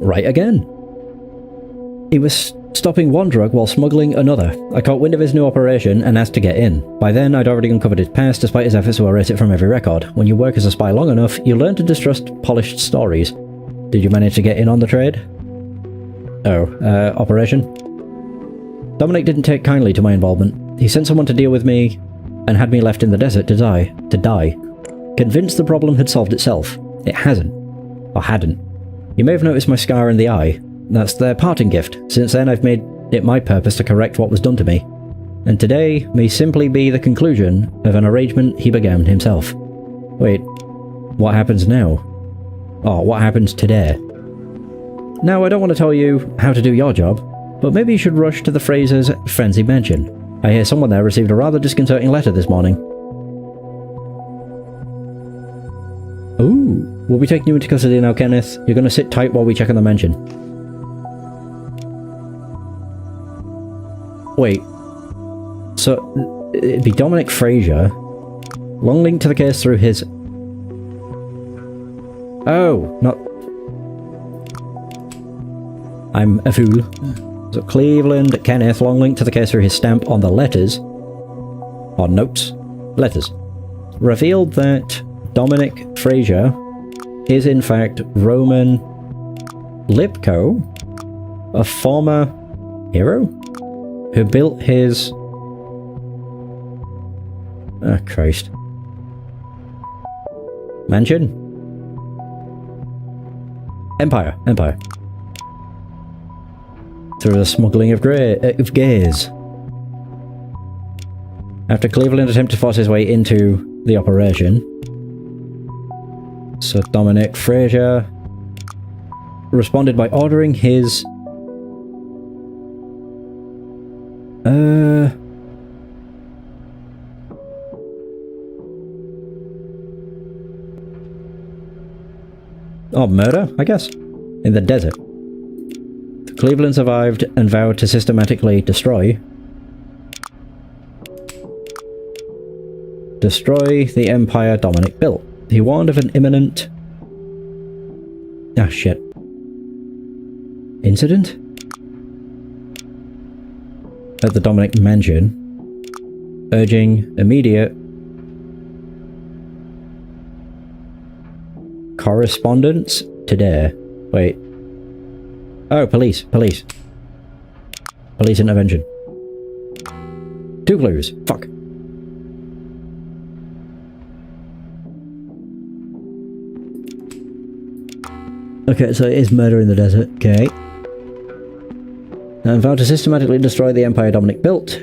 Right again. He was stopping one drug while smuggling another. I caught wind of his new operation and asked to get in. By then, I'd already uncovered his past despite his efforts to erase it from every record. When you work as a spy long enough, you learn to distrust polished stories. Did you manage to get in on the trade? Operation? Dominic didn't take kindly to my involvement. He sent someone to deal with me and had me left in the desert to die. Convinced the problem had solved itself. It hasn't. Or hadn't. You may have noticed my scar in the eye. That's their parting gift. Since then, I've made it my purpose to correct what was done to me. And today may simply be the conclusion of an arrangement he began himself. Wait, what happens now? Oh, what happens today? Now, I don't want to tell you how to do your job, but maybe you should rush to the Frasers' Frenzy Mansion. I hear someone there received a rather disconcerting letter this morning. Ooh, we'll be taking you into custody now, Kenneth. You're going to sit tight while we check on the mansion. Wait. So, it'd be Dominic Fraser. Long link to the case through his... Oh, not... I'm a fool. So Cleveland, Kenneth, long link to the case through his stamp on the letters. Or notes. Letters. Revealed that Dominic Fraser is in fact Roman Lipko, a former hero who built his... Oh, Christ. Mansion? Empire. Through the smuggling of gays. After Cleveland attempted to force his way into the operation, Sir Dominic Fraser responded by ordering his... Oh, murder, I guess. In the desert. Cleveland survived and vowed to systematically destroy the empire Dominic built. He warned of an imminent... Ah, shit. Incident? At the Dominic Mansion, urging immediate correspondence today. Wait. Oh, police intervention. 2 clues. Fuck. Okay, so it is murder in the desert. Okay. And vowed to systematically destroy the empire Dominic built.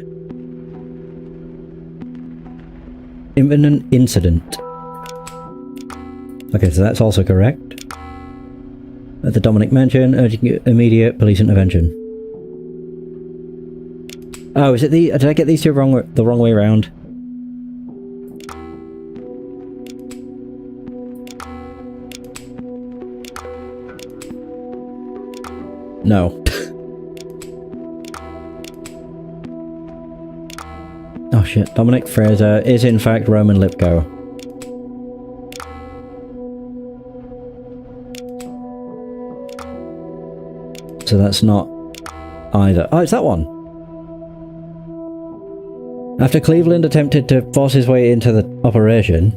Imminent incident. Okay, so that's also correct. At the Dominic Mansion, urging immediate police intervention. Oh, is it the... Did I get these two the wrong way around? No. Oh shit, Dominic Fraser is in fact Roman Lipko. So that's not either. Oh, it's that one! After Cleveland attempted to force his way into the operation...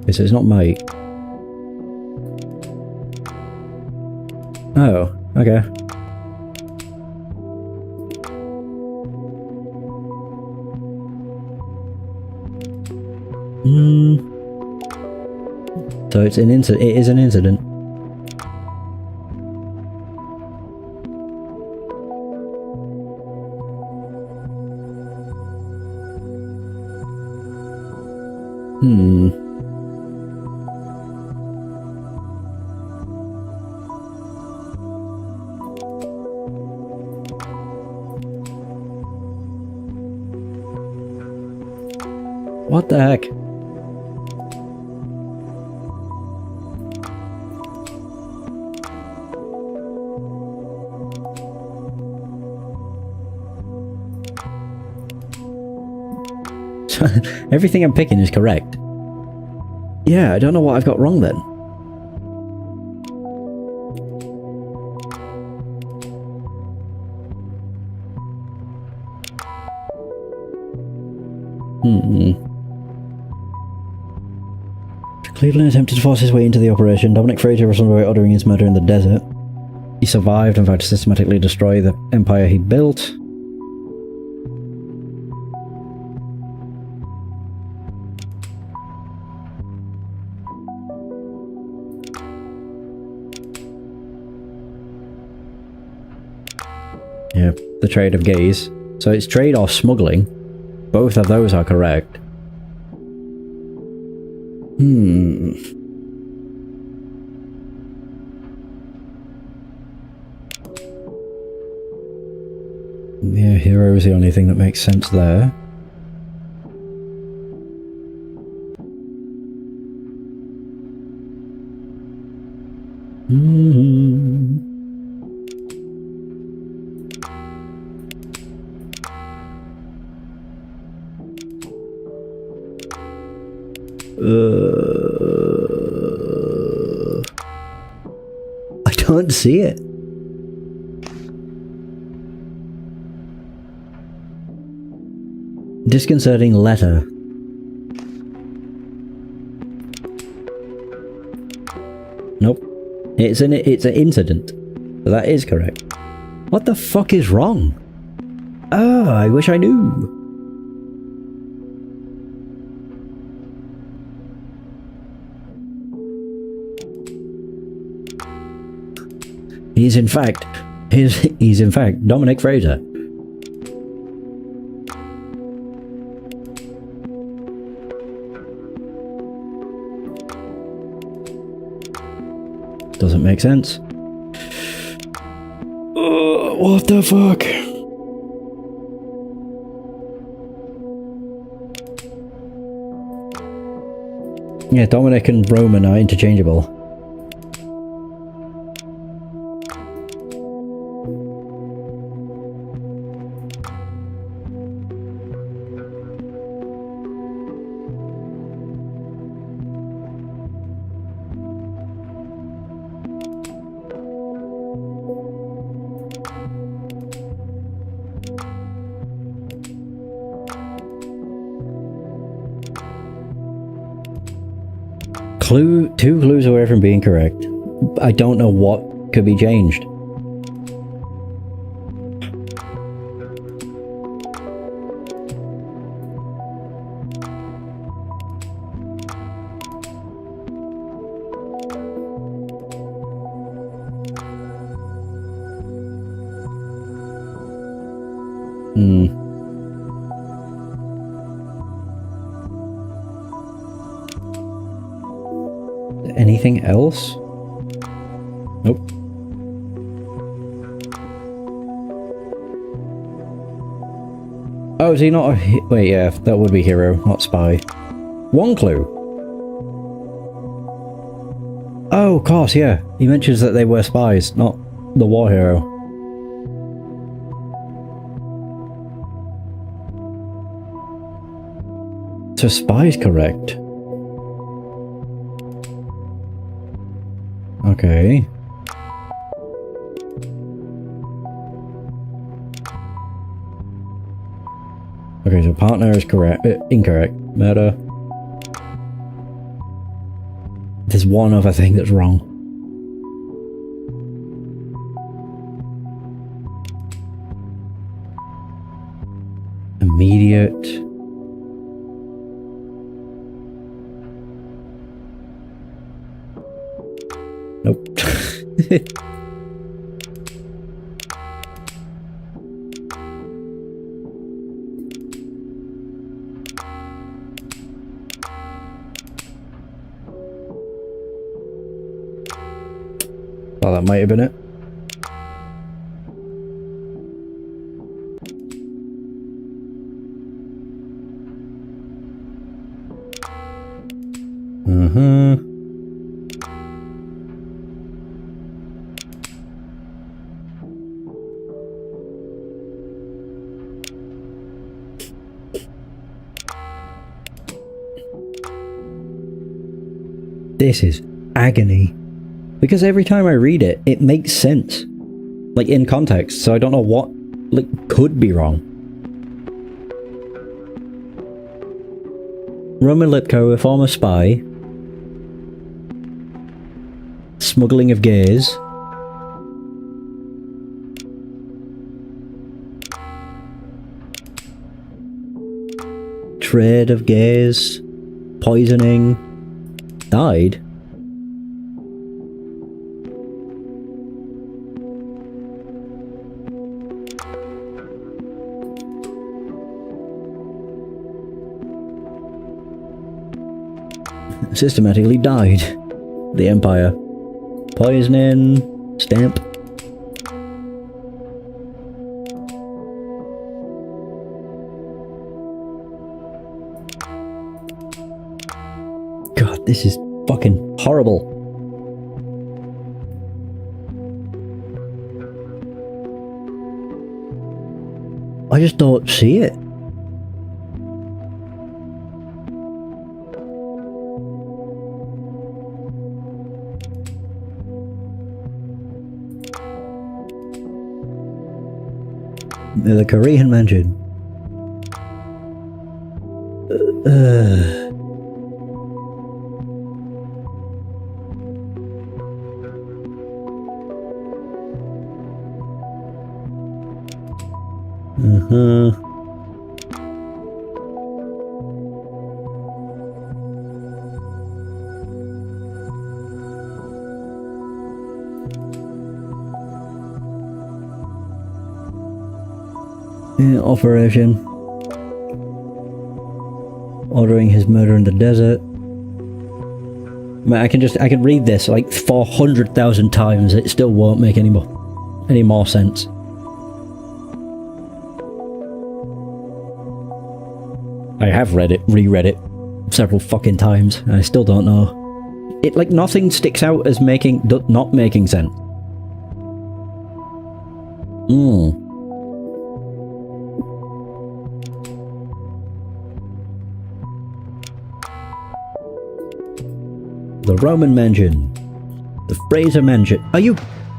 This is not Mike. Oh, okay. So it's an incident. It is an incident. What the heck? Everything I'm picking is correct. Yeah, I don't know what I've got wrong then. Cleveland attempted to force his way into the operation. Dominic Fraser was underway ordering his murder in the desert. He survived and vowed to systematically destroy the empire he built. Yeah, the trade of gays. So it's trade or smuggling. Both of those are correct. Yeah, hero is the only thing that makes sense there. I don't see it. Disconcerting letter. Nope. It's an incident. So that is correct. What the fuck is wrong? Oh, I wish I knew. He's in fact Dominic Fraser. Doesn't make sense. What the fuck? Yeah, Dominic and Roman are interchangeable. Two clues away from being correct. I don't know what could be changed. Anything else? Nope. Oh, is he not a wait, yeah, that would be hero, not spy. One clue. Oh, of course, yeah. He mentions that they were spies, not the war hero. So spy's correct. Okay. Okay, so partner is correct. Incorrect. Murder. There's one other thing that's wrong. Immediate. Nope. Oh, that might have been it. This is agony. Because every time I read it, it makes sense. Like, in context, so I don't know what, like, could be wrong. Roman Lipko, a former spy. smuggling of gays. Trade of gays. Poisoning. Died. Systematically died. The Empire. Poisoning. Stamp. God, this is fucking horrible. I just don't see it. The Korean mansion. Yeah, operation. Ordering his murder in the desert. Man, I can read this like 400,000 times. It still won't make any more sense. I have reread it several fucking times, and I still don't know. It like nothing sticks out as not making sense. The Roman mansion. The Fraser mansion. Are you...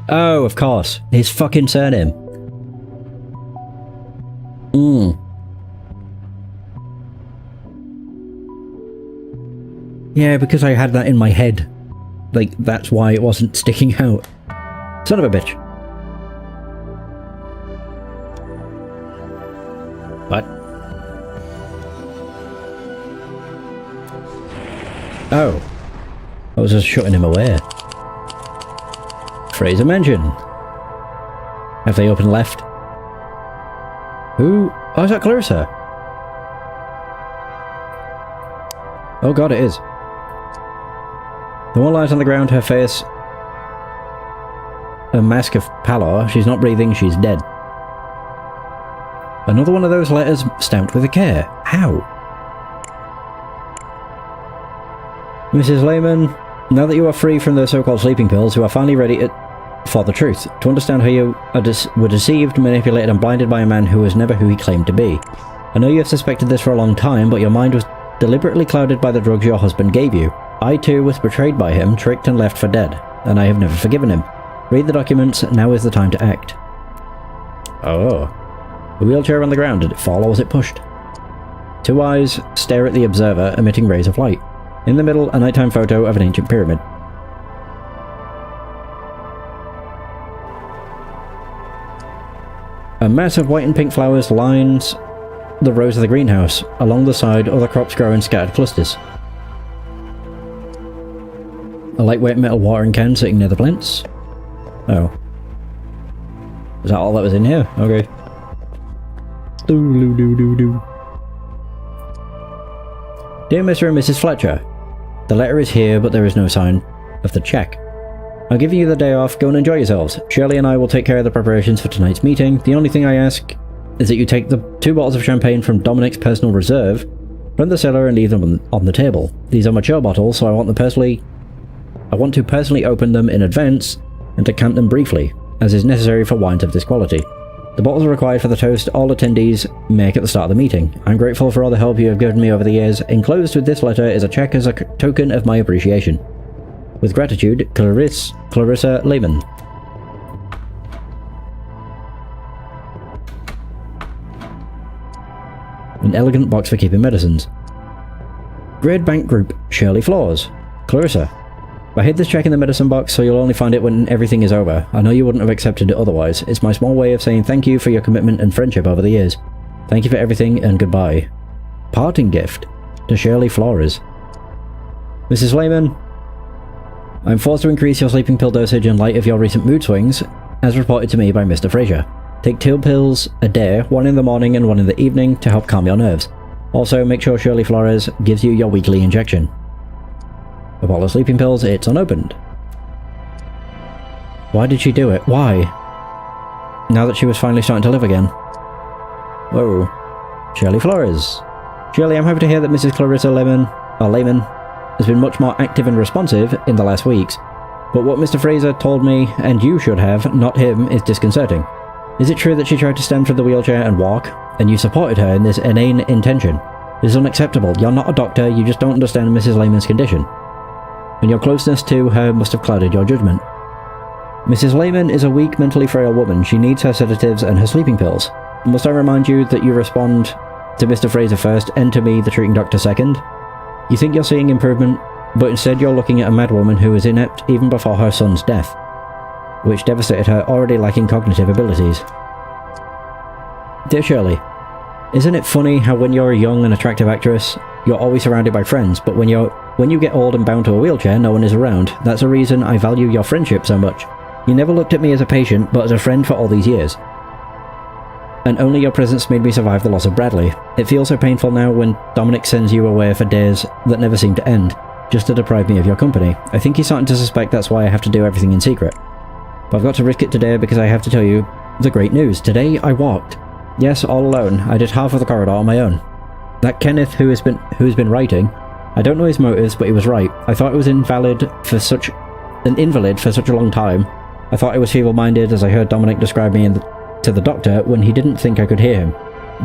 Oh, of course. His fucking surname. Yeah, because I had that in my head. Like, that's why it wasn't sticking out. Son of a bitch. What? Oh. I was just shutting him away. Fraser Mansion. Have they opened left? Who? Oh, is that Clarissa? Oh god, it is. The one lies on the ground, her face a mask of pallor. She's not breathing, she's dead. Another one of those letters stamped with a K. How? Mrs. Lehman, now that you are free from the so-called sleeping pills, you are finally ready for the truth. To understand how you were deceived, manipulated and blinded by a man who was never who he claimed to be. I know you have suspected this for a long time, but your mind was deliberately clouded by the drugs your husband gave you. I too was betrayed by him, tricked and left for dead, and I have never forgiven him. Read the documents, now is the time to act. Oh. The wheelchair on the ground, did it fall or was it pushed? Two eyes stare at the observer, emitting rays of light. In the middle, a nighttime photo of an ancient pyramid. A mass of white and pink flowers lines the rows of the greenhouse. Along the side, other crops grow in scattered clusters. A lightweight metal watering can sitting near the plants. Oh. Is that all that was in here? Okay. Doo-doo-doo-doo-doo. Dear Mr. and Mrs. Fletcher, the letter is here, but there is no sign of the check. I'm giving you the day off, go and enjoy yourselves. Shirley and I will take care of the preparations for tonight's meeting. The only thing I ask is that you take the 2 bottles of champagne from Dominic's personal reserve from the cellar and leave them on the table. These are mature bottles, so I want to personally open them in advance and decant them briefly, as is necessary for wines of this quality. The bottles are required for the toast all attendees make at the start of the meeting. I'm grateful for all the help you have given me over the years. Enclosed with this letter is a check as a token of my appreciation. With gratitude, Clarissa Lehman. An elegant box for keeping medicines. Grade Bank Group, Shirley Floors. Clarissa. I hid this check in the medicine box, so you'll only find it when everything is over. I know you wouldn't have accepted it otherwise. It's my small way of saying thank you for your commitment and friendship over the years. Thank you for everything, and goodbye. Parting gift to Shirley Flores. Mrs. Lehman, I'm forced to increase your sleeping pill dosage in light of your recent mood swings, as reported to me by Mr. Fraser. Take 2 pills a day, 1 in the morning and 1 in the evening, to help calm your nerves. Also, make sure Shirley Flores gives you your weekly injection. A bottle of sleeping pills, it's unopened. Why did she do it? Why? Now that she was finally starting to live again. Whoa. Shirley Flores. Shirley, I'm happy to hear that Mrs. Clarissa Lehman has been much more active and responsive in the last weeks. But what Mr. Fraser told me, and you should have, not him, is disconcerting. Is it true that she tried to stand from the wheelchair and walk, and you supported her in this inane intention? It is unacceptable. You're not a doctor, you just don't understand Mrs. Lehman's condition. And your closeness to her must have clouded your judgment. Mrs. Lehman is a weak, mentally frail woman. She needs her sedatives and her sleeping pills. Must I remind you that you respond to Mr. Fraser first, and to me, the treating doctor, second? You think you're seeing improvement, but instead you're looking at a mad woman who was inept even before her son's death, which devastated her already lacking cognitive abilities. Dear Shirley, isn't it funny how when you're a young and attractive actress, you're always surrounded by friends, but when you get old and bound to a wheelchair, no one is around? That's a reason I value your friendship so much. You never looked at me as a patient, but as a friend for all these years. And only your presence made me survive the loss of Bradley. It feels so painful now when Dominic sends you away for days that never seem to end, just to deprive me of your company. I think he's starting to suspect that's why I have to do everything in secret. But I've got to risk it today because I have to tell you the great news. Today I walked. Yes, all alone. I did half of the corridor on my own. That Kenneth who's been writing, I don't know his motives, but he was right. I thought I was an invalid for such a long time. I thought I was feeble-minded as I heard Dominic describe me to the doctor when he didn't think I could hear him.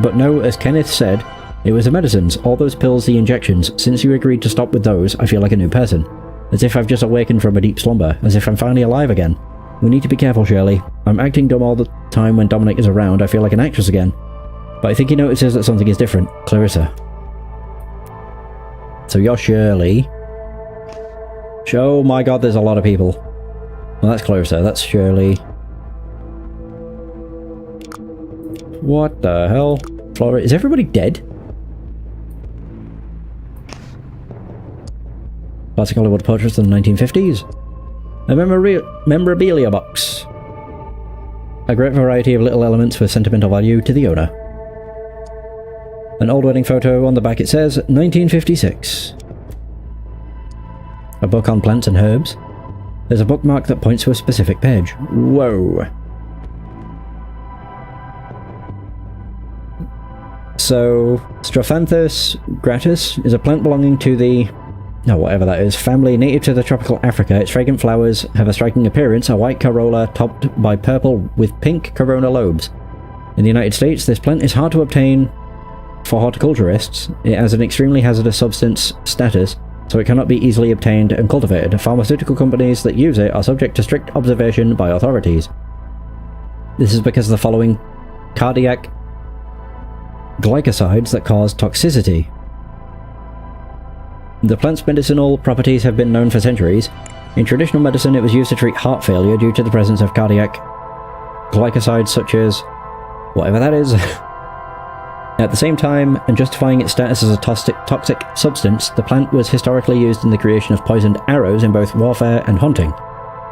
But no, as Kenneth said, it was the medicines, all those pills, the injections. Since you agreed to stop with those, I feel like a new person. As if I've just awakened from a deep slumber, as if I'm finally alive again. We need to be careful, Shirley. I'm acting dumb all the time when Dominic is around. I feel like an actress again. But I think he notices that something is different. Clarissa. So you're Shirley. Oh my god, there's a lot of people. Well, that's Clarissa. That's Shirley. What the hell? Flora, is everybody dead? Classic Hollywood portraits of the 1950s. A memorabilia box. A great variety of little elements with sentimental value to the owner. An old wedding photo. On the back it says 1956. A book on plants and herbs. There's a bookmark that points to a specific page. Whoa. So, Strophanthus gratis is a plant belonging to the, whatever that is, family native to the tropical Africa. Its fragrant flowers have a striking appearance, a white corolla topped by purple with pink corona lobes. In the United States, this plant is hard to obtain for horticulturists. It has an extremely hazardous substance status, so it cannot be easily obtained and cultivated. Pharmaceutical companies that use it are subject to strict observation by authorities. This is because of the following cardiac glycosides that cause toxicity. The plant's medicinal properties have been known for centuries. In traditional medicine, it was used to treat heart failure due to the presence of cardiac glycosides such as whatever that is. At the same time, and justifying its status as a toxic substance, the plant was historically used in the creation of poisoned arrows in both warfare and hunting.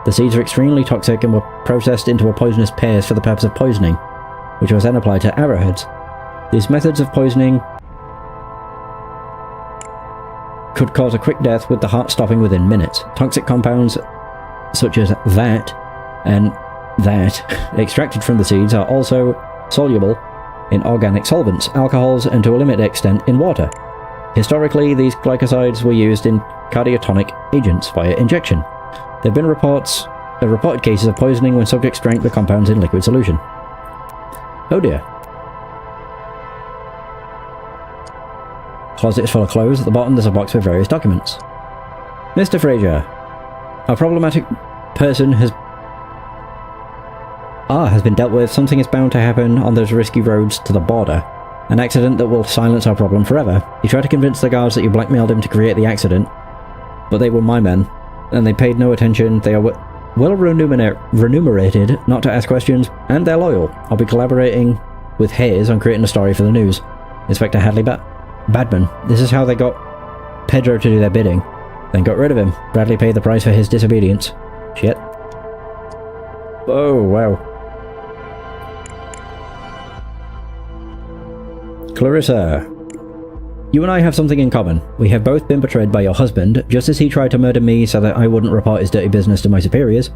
The seeds are extremely toxic and were processed into a poisonous paste for the purpose of poisoning, which was then applied to arrowheads. These methods of poisoning could cause a quick death, with the heart stopping within minutes. Toxic compounds such as that and that extracted from the seeds are also soluble in organic solvents, alcohols, and to a limited extent in water. Historically, these glycosides were used in cardiotonic agents via injection. There have been reported cases of poisoning when subjects drank the compounds in liquid solution. Oh dear. Closet is full of clothes. At the bottom there's a box with various documents. Mr. Fraser, a problematic person has been dealt with. Something is bound to happen on those risky roads to the border. An accident that will silence our problem forever. He tried to convince the guards that you blackmailed him to create the accident, but they were my men. and they paid no attention. They are well remunerated not to ask questions, and they're loyal. I'll be collaborating with Hayes on creating a story for the news. Inspector Hadley Badman. This is how they got Pedro to do their bidding, then got rid of him. Bradley paid the price for his disobedience. Shit. Oh, wow. Clarissa. You and I have something in common. We have both been betrayed by your husband, just as he tried to murder me so that I wouldn't report his dirty business to my superiors.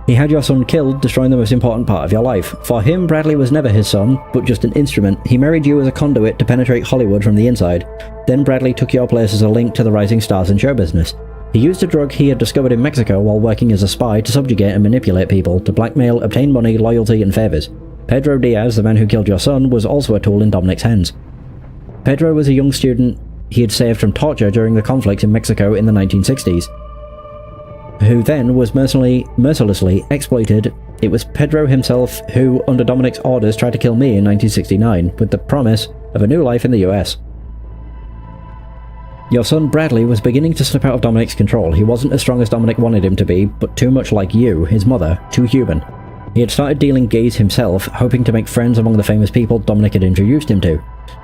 He had your son killed, destroying the most important part of your life. For him, Bradley was never his son, but just an instrument. He married you as a conduit to penetrate Hollywood from the inside. Then Bradley took your place as a link to the rising stars in show business. He used a drug he had discovered in Mexico while working as a spy to subjugate and manipulate people, to blackmail, obtain money, loyalty, and favors. Pedro Diaz, the man who killed your son, was also a tool in Dominic's hands. Pedro was a young student he had saved from torture during the conflicts in Mexico in the 1960s, who then was mercilessly exploited. It was Pedro himself who, under Dominic's orders, tried to kill me in 1969, with the promise of a new life in the US. Your son Bradley was beginning to slip out of Dominic's control. He wasn't as strong as Dominic wanted him to be, but too much like you, his mother, too human. He had started dealing gays himself, hoping to make friends among the famous people Dominic had introduced him to.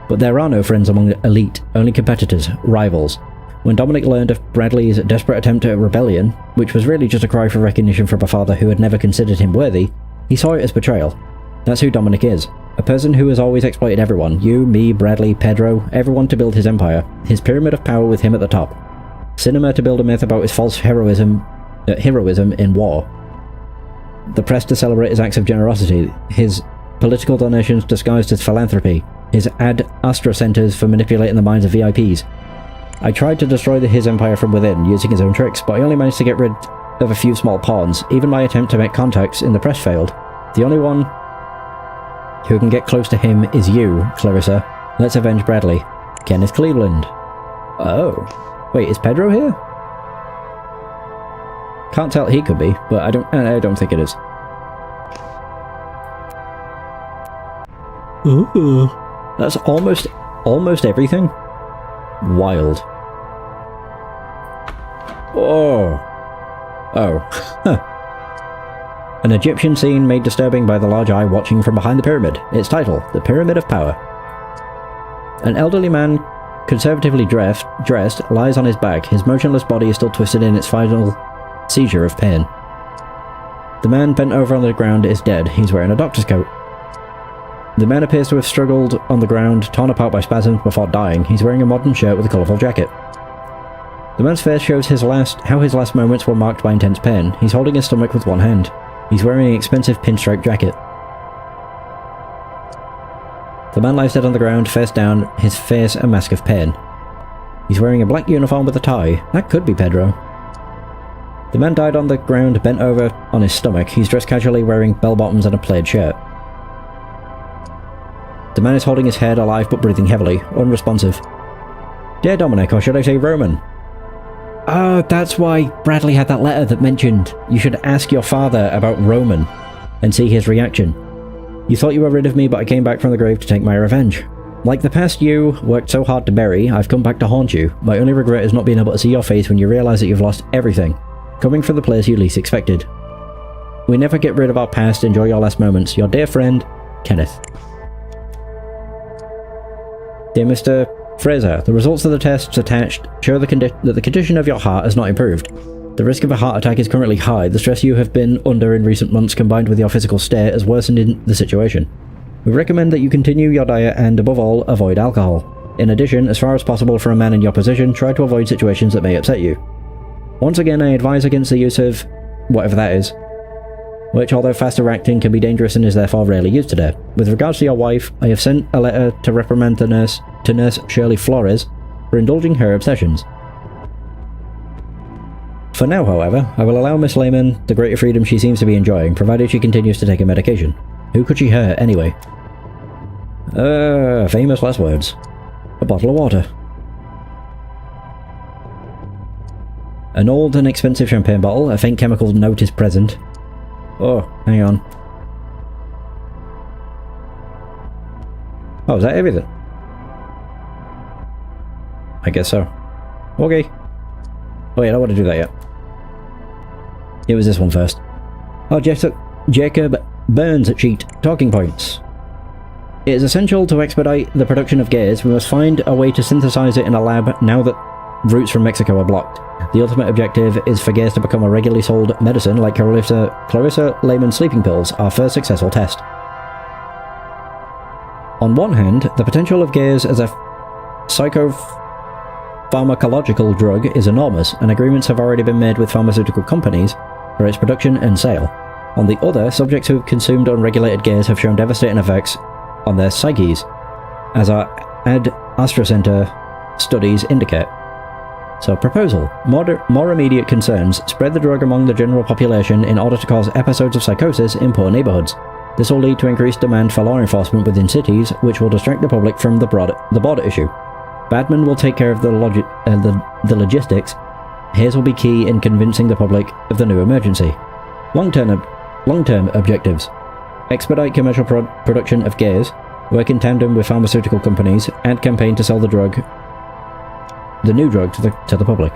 But there are no friends among the elite, only competitors, rivals. When Dominic learned of Bradley's desperate attempt at rebellion, which was really just a cry for recognition from a father who had never considered him worthy, he saw it as betrayal. That's who Dominic is. A person who has always exploited everyone, you, me, Bradley, Pedro, everyone to build his empire, his pyramid of power with him at the top. Cinema to build a myth about his false heroism in war. The press to celebrate his acts of generosity, his political donations disguised as philanthropy, his ad astra centers for manipulating the minds of VIPs. I tried to destroy his empire from within, using his own tricks, but I only managed to get rid of a few small pawns. Even my attempt to make contacts in the press failed. The only one who can get close to him is you, Clarissa. Let's avenge Bradley. Kenneth Cleveland. Oh. Wait, is Pedro here? Can't tell, he could be, but I don't think it is. Ooh. That's almost everything. Wild. Oh. An Egyptian scene made disturbing by the large eye watching from behind the pyramid. Its title, The Pyramid of Power. An elderly man, conservatively dressed, lies on his back. His motionless body is still twisted in its final seizure of pain. The man bent over on the ground is dead. He's wearing a doctor's coat. The man appears to have struggled on the ground, torn apart by spasms before dying. He's wearing a modern shirt with a colourful jacket. The man's face shows how his last moments were marked by intense pain. He's holding his stomach with one hand. He's wearing an expensive pinstripe jacket. The man lies dead on the ground, face down, his face a mask of pain. He's wearing a black uniform with a tie. That could be Pedro. The man died on the ground, bent over on his stomach. He's dressed casually, wearing bell-bottoms and a plaid shirt. The man is holding his head, alive but breathing heavily, unresponsive. Dear Dominic, or should I say Roman? Oh, that's why Bradley had that letter that mentioned you should ask your father about Roman and see his reaction. You thought you were rid of me, but I came back from the grave to take my revenge. Like the past you worked so hard to bury, I've come back to haunt you. My only regret is not being able to see your face when you realise that you've lost everything, coming from the place you least expected. We never get rid of our past. Enjoy your last moments. Your dear friend, Kenneth. Dear Mr. Fraser, the results of the tests attached show that the condition of your heart has not improved. The risk of a heart attack is currently high. The stress you have been under in recent months combined with your physical state has worsened the situation. We recommend that you continue your diet and, above all, avoid alcohol. In addition, as far as possible for a man in your position, try to avoid situations that may upset you. Once again, I advise against the use of whatever that is, which, although faster acting, can be dangerous and is therefore rarely used today. With regards to your wife, I have sent a letter to reprimand to Nurse Shirley Flores for indulging her obsessions. For now, however, I will allow Miss Lehman the greater freedom she seems to be enjoying, provided she continues to take her medication. Who could she hurt, anyway? Famous last words. A bottle of water. An old and expensive champagne bottle, a faint chemical note is present. Oh, hang on. Oh, is that everything? I guess so. Okay. Oh yeah, I don't want to do that yet. It was this one first. Oh, Jacob Burns cheat. Talking points. It is essential to expedite the production of gaze. We must find a way to synthesize it in a lab now that routes from Mexico are blocked. The ultimate objective is for gaze to become a regularly sold medicine like Clarissa Lehman's sleeping pills, our first successful test. On one hand, the potential of gaze as a psychopharmacological drug is enormous, and agreements have already been made with pharmaceutical companies for its production and sale. On the other, subjects who have consumed unregulated gaze have shown devastating effects on their psyches, as our Ad Astra Center studies indicate. So, proposal. More immediate concerns. Spread the drug among the general population in order to cause episodes of psychosis in poor neighborhoods. This will lead to increased demand for law enforcement within cities, which will distract the public from the border issue. Badman will take care of the logistics. Hayes will be key in convincing the public of the new emergency. Long-term objectives. Expedite commercial production of gaze, work in tandem with pharmaceutical companies, and campaign to sell the new drug to the public.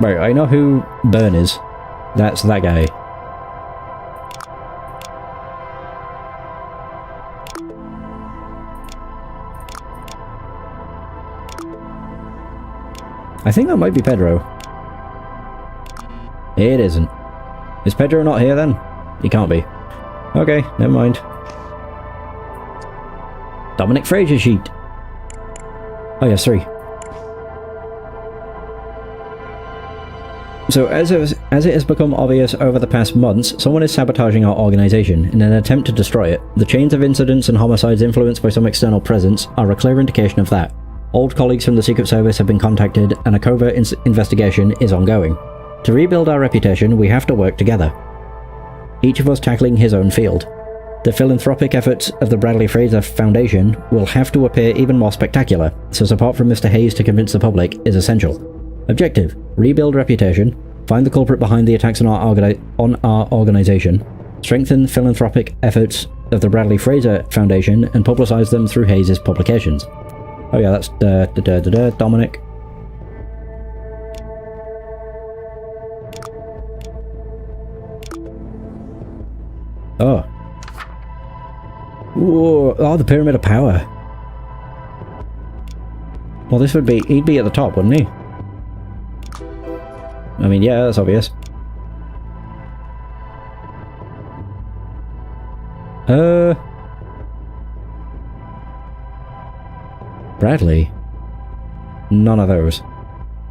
Right, I know who Byrne is. That's that guy. I think that might be Pedro. It isn't. Is Pedro not here then? He can't be. Okay, never mind. Dominic Fraser sheet. Oh yes, 3. So as it has become obvious over the past months, someone is sabotaging our organization in an attempt to destroy it. The chains of incidents and homicides influenced by some external presence are a clear indication of that. Old colleagues from the Secret Service have been contacted, and a covert investigation is ongoing. To rebuild our reputation, we have to work together, each of us tackling his own field. The philanthropic efforts of the Bradley Fraser Foundation will have to appear even more spectacular, so support from Mr. Hayes to convince the public is essential. Objective: rebuild reputation, find the culprit behind the attacks on our organization, strengthen philanthropic efforts of the Bradley Fraser Foundation, and publicize them through Hayes' publications. Oh yeah, that's Dominic. Oh. Whoa. Oh, the Pyramid of Power. Well, this would be... he'd be at the top, wouldn't he? I mean, yeah, that's obvious. Bradley? None of those.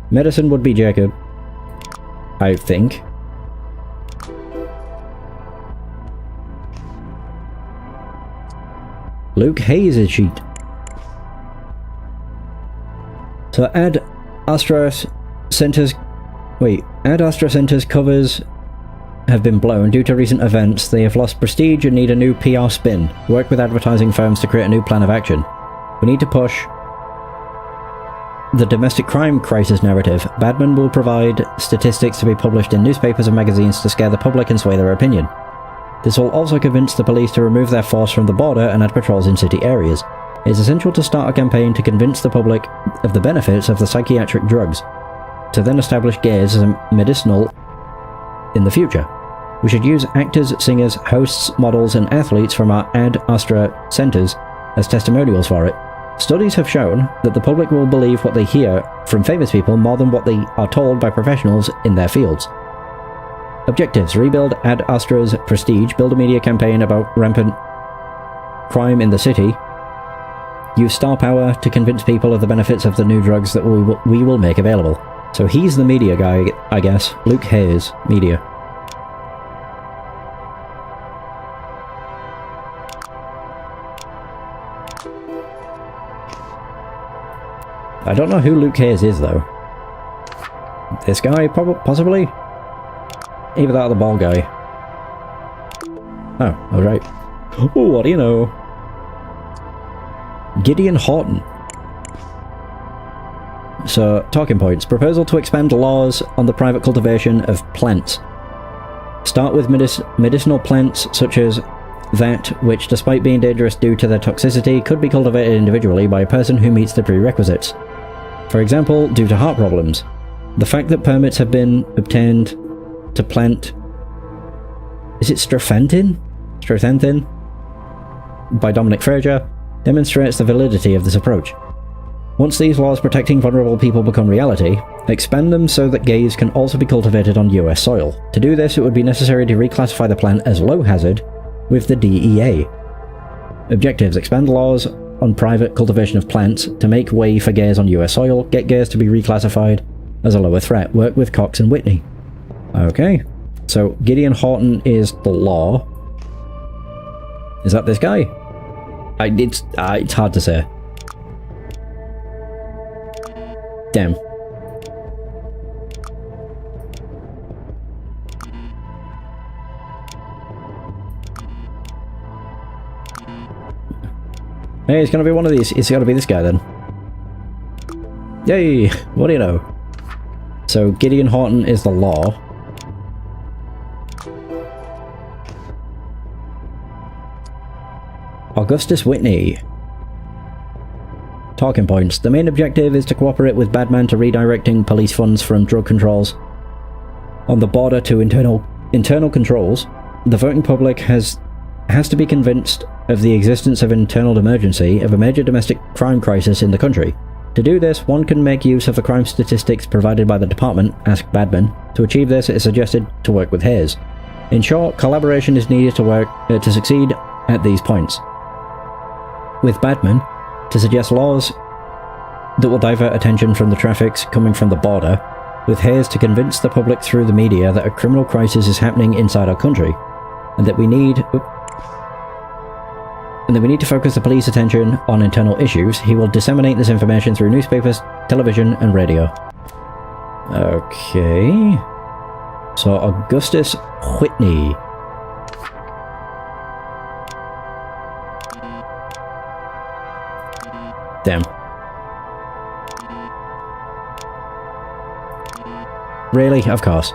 Medicine would be Jacob, I think. Luke Hayes' sheet. So Ad Astra Center's covers have been blown due to recent events. They have lost prestige and need a new PR spin. Work with advertising firms to create a new plan of action. We need to push the domestic crime crisis narrative. Badman will provide statistics to be published in newspapers and magazines to scare the public and sway their opinion. This will also convince the police to remove their force from the border and add patrols in city areas. It is essential to start a campaign to convince the public of the benefits of the psychiatric drugs, to then establish gaze as a medicinal in the future. We should use actors, singers, hosts, models, and athletes from our Ad Astra centers as testimonials for it. Studies have shown that the public will believe what they hear from famous people more than what they are told by professionals in their fields. Objectives: rebuild Ad Astra's prestige, build a media campaign about rampant crime in the city, use star power to convince people of the benefits of the new drugs that we will make available. So he's the media guy, I guess. Luke Hayes, media. I don't know who Luke Hayes is, though. This guy, possibly? Either that or the ball guy. Oh, alright. Oh, what do you know? Gideon Horton. So, talking points. Proposal to expand laws on the private cultivation of plants. Start with medicinal plants such as that which, despite being dangerous due to their toxicity, could be cultivated individually by a person who meets the prerequisites. For example, due to heart problems. The fact that permits have been obtained to plant... Is it Strophenthine? Strophenthine? By Dominic Fraser, demonstrates the validity of this approach. Once these laws protecting vulnerable people become reality, expand them so that gays can also be cultivated on US soil. To do this, it would be necessary to reclassify the plant as low hazard with the DEA. Objectives: expand laws on private cultivation of plants to make way for gays on US soil, get gays to be reclassified as a lower threat, work with Cox and Whitney. Okay, so Gideon Horton is the law. Is that this guy? It's hard to say. Damn. Hey, it's gonna be one of these. It's gotta be this guy then. Yay! What do you know? So, Gideon Horton is the law. Augustus Whitney. Talking points. The main objective is to cooperate with Badman to redirecting police funds from drug controls on the border to internal controls. The voting public has to be convinced of the existence of an internal emergency of a major domestic crime crisis in the country. To do this, one can make use of the crime statistics provided by the department, asked Badman. To achieve this, it is suggested to work with Hayes. In short, collaboration is needed to succeed at these points. With Badman, to suggest laws that will divert attention from the traffics coming from the border, with Hayes to convince the public through the media that a criminal crisis is happening inside our country, and that we need to focus the police attention on internal issues. He will disseminate this information through newspapers, television, and radio. Okay. So, Augustus Whitney. Damn. Really? Of course.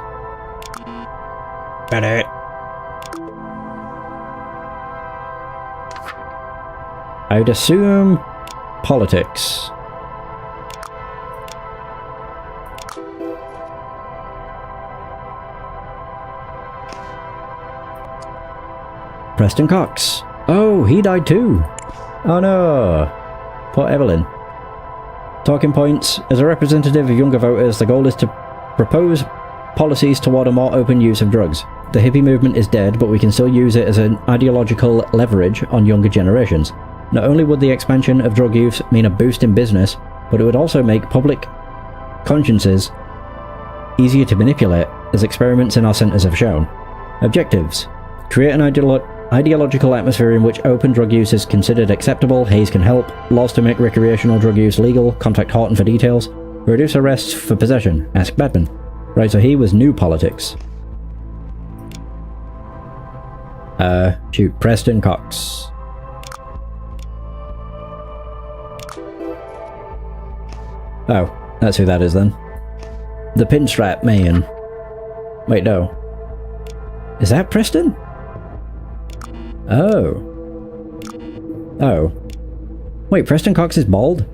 Got it. I'd assume politics. Preston Cox. Oh, he died too. Oh no. Poor Evelyn. Talking points. As a representative of younger voters, the goal is to propose policies toward a more open use of drugs. The hippie movement is dead, but we can still use it as an ideological leverage on younger generations. Not only would the expansion of drug use mean a boost in business, but it would also make public consciences easier to manipulate, as experiments in our centers have shown. Objectives. Create an ideological atmosphere in which open drug use is considered acceptable. Hayes can help. Laws to make recreational drug use legal. Contact Horton for details. Reduce arrests for possession. Ask Badman. Right, so he was new politics. Shoot. Preston Cox. Oh, that's who that is then. The Pinstripe Man. Wait, no. Is that Preston? Oh. Oh. Wait, Preston Cox is bald?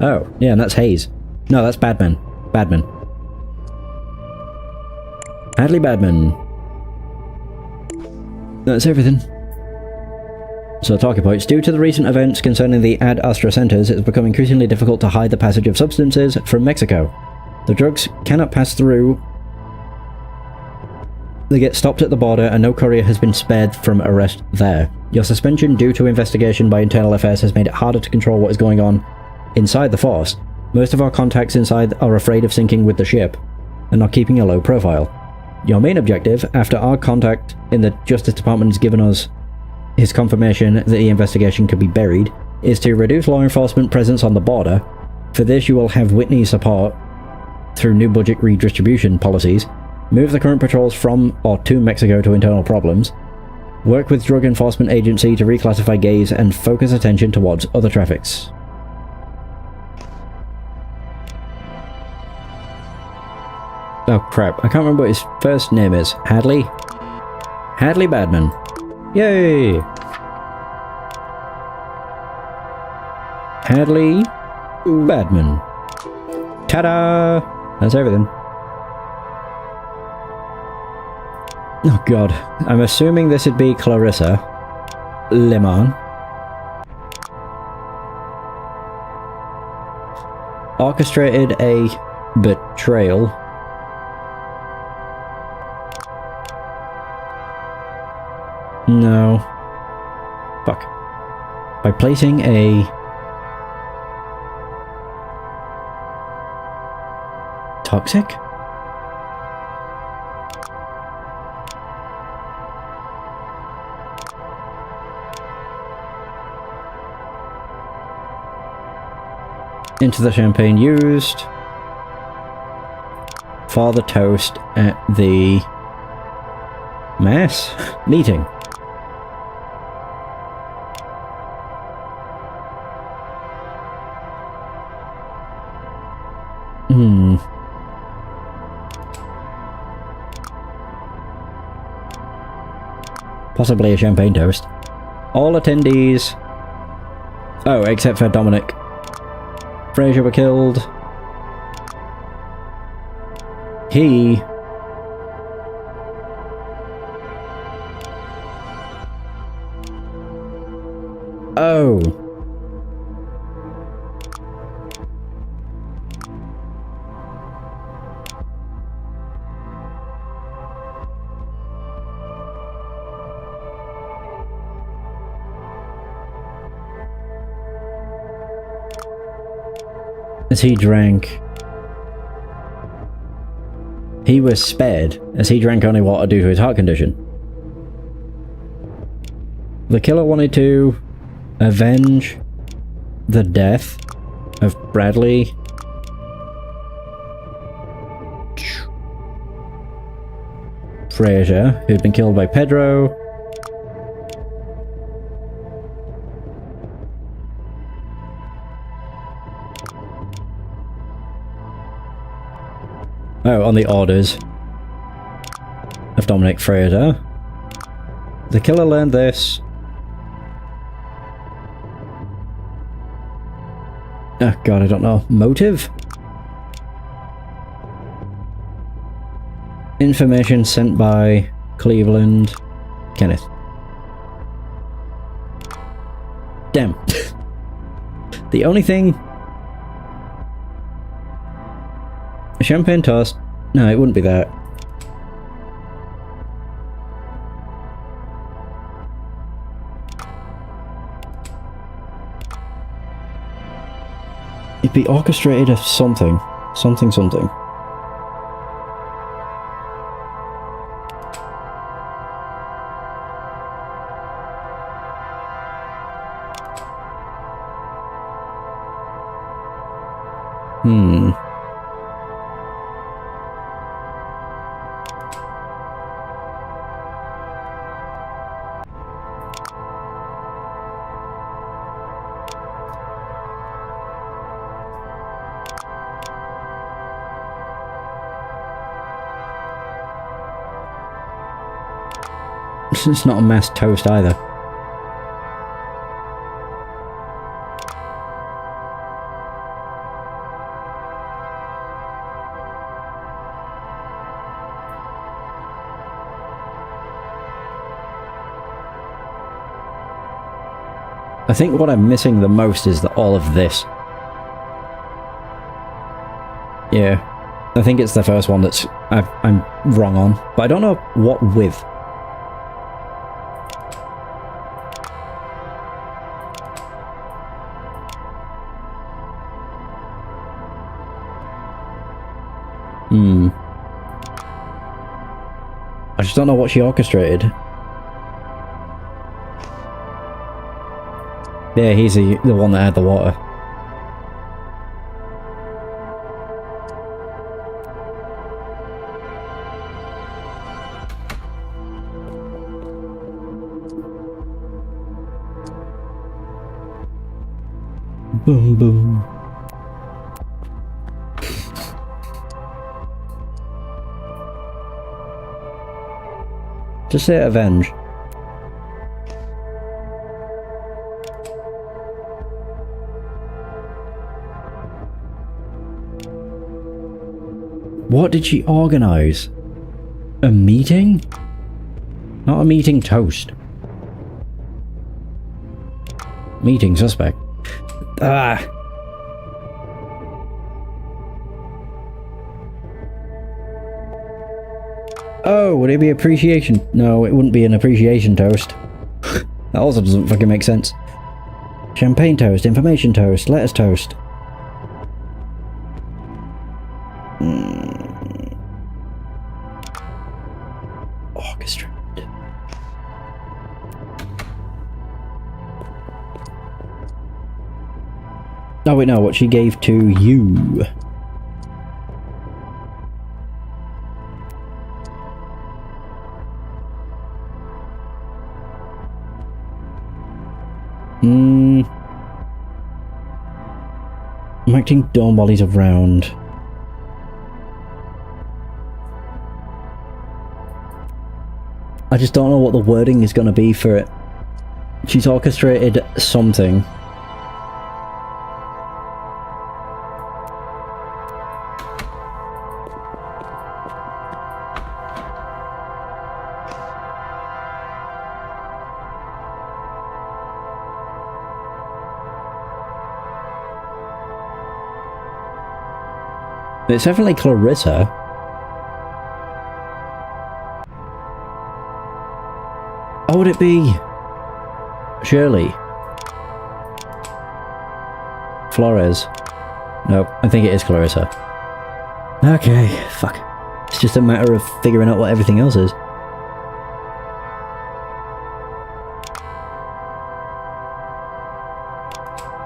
Oh, yeah, and that's Hayes. No, that's Badman. Badman. Hadley Badman. That's everything. So, talking points. Due to the recent events concerning the Ad Astra centers, it has become increasingly difficult to hide the passage of substances from Mexico. The drugs cannot pass through. They get stopped at the border, and no courier has been spared from arrest there. Your suspension due to investigation by Internal Affairs has made it harder to control what is going on inside the force. Most of our contacts inside are afraid of sinking with the ship, and are keeping a low profile. Your main objective, after our contact in the Justice Department has given us his confirmation that the investigation could be buried, is to reduce law enforcement presence on the border. For this, you will have Whitney's support through new budget redistribution policies, move the current patrols from or to Mexico to internal problems, work with Drug Enforcement Agency to reclassify gays, and focus attention towards other traffics. Oh crap, I can't remember what his first name is. Hadley? Hadley Badman. Yay! Hadley Badman. Ta-da! That's everything. Oh god. I'm assuming this would be Clarissa. Lemon. Orchestrated a betrayal. No. Fuck. By placing a... Toxic? Into the champagne used for the toast at the mass meeting. Possibly a champagne toast. All attendees... Oh, except for Dominic. Fraser were killed. He... Oh. As he drank, he was spared as he drank only water due to his heart condition. The killer wanted to avenge the death of Bradley Fraser, who'd been killed by Pedro. Oh, on the orders of Dominic Fraser. The killer learned this. Oh god, I don't know. Motive? Information sent by Cleveland Kenneth. Damn. The only thing... A champagne toast? No, it wouldn't be that. It'd be orchestrated of something. Something. It's not a mass toast either. I think what I'm missing the most is all of this. Yeah, I think it's the first one that's I'm wrong on, but I don't know what with. I just don't know what she orchestrated. Yeah, he's the one that had the water. Boom, boom. Just say avenge. What did she organize? A meeting? Not a meeting toast. Meeting suspect. Ah. Oh, would it be appreciation? No, it wouldn't be an appreciation toast. That also doesn't fucking make sense. Champagne toast, information toast, letters toast. Orchestrated. Oh wait, no, what she gave to you. I'm acting dumb while he's around. I just don't know what the wording is going to be for it. She's orchestrated something. It's definitely Clarissa. Or would it be Shirley? Flores? No, I think it is Clarissa. Okay, fuck. It's just a matter of figuring out what everything else is.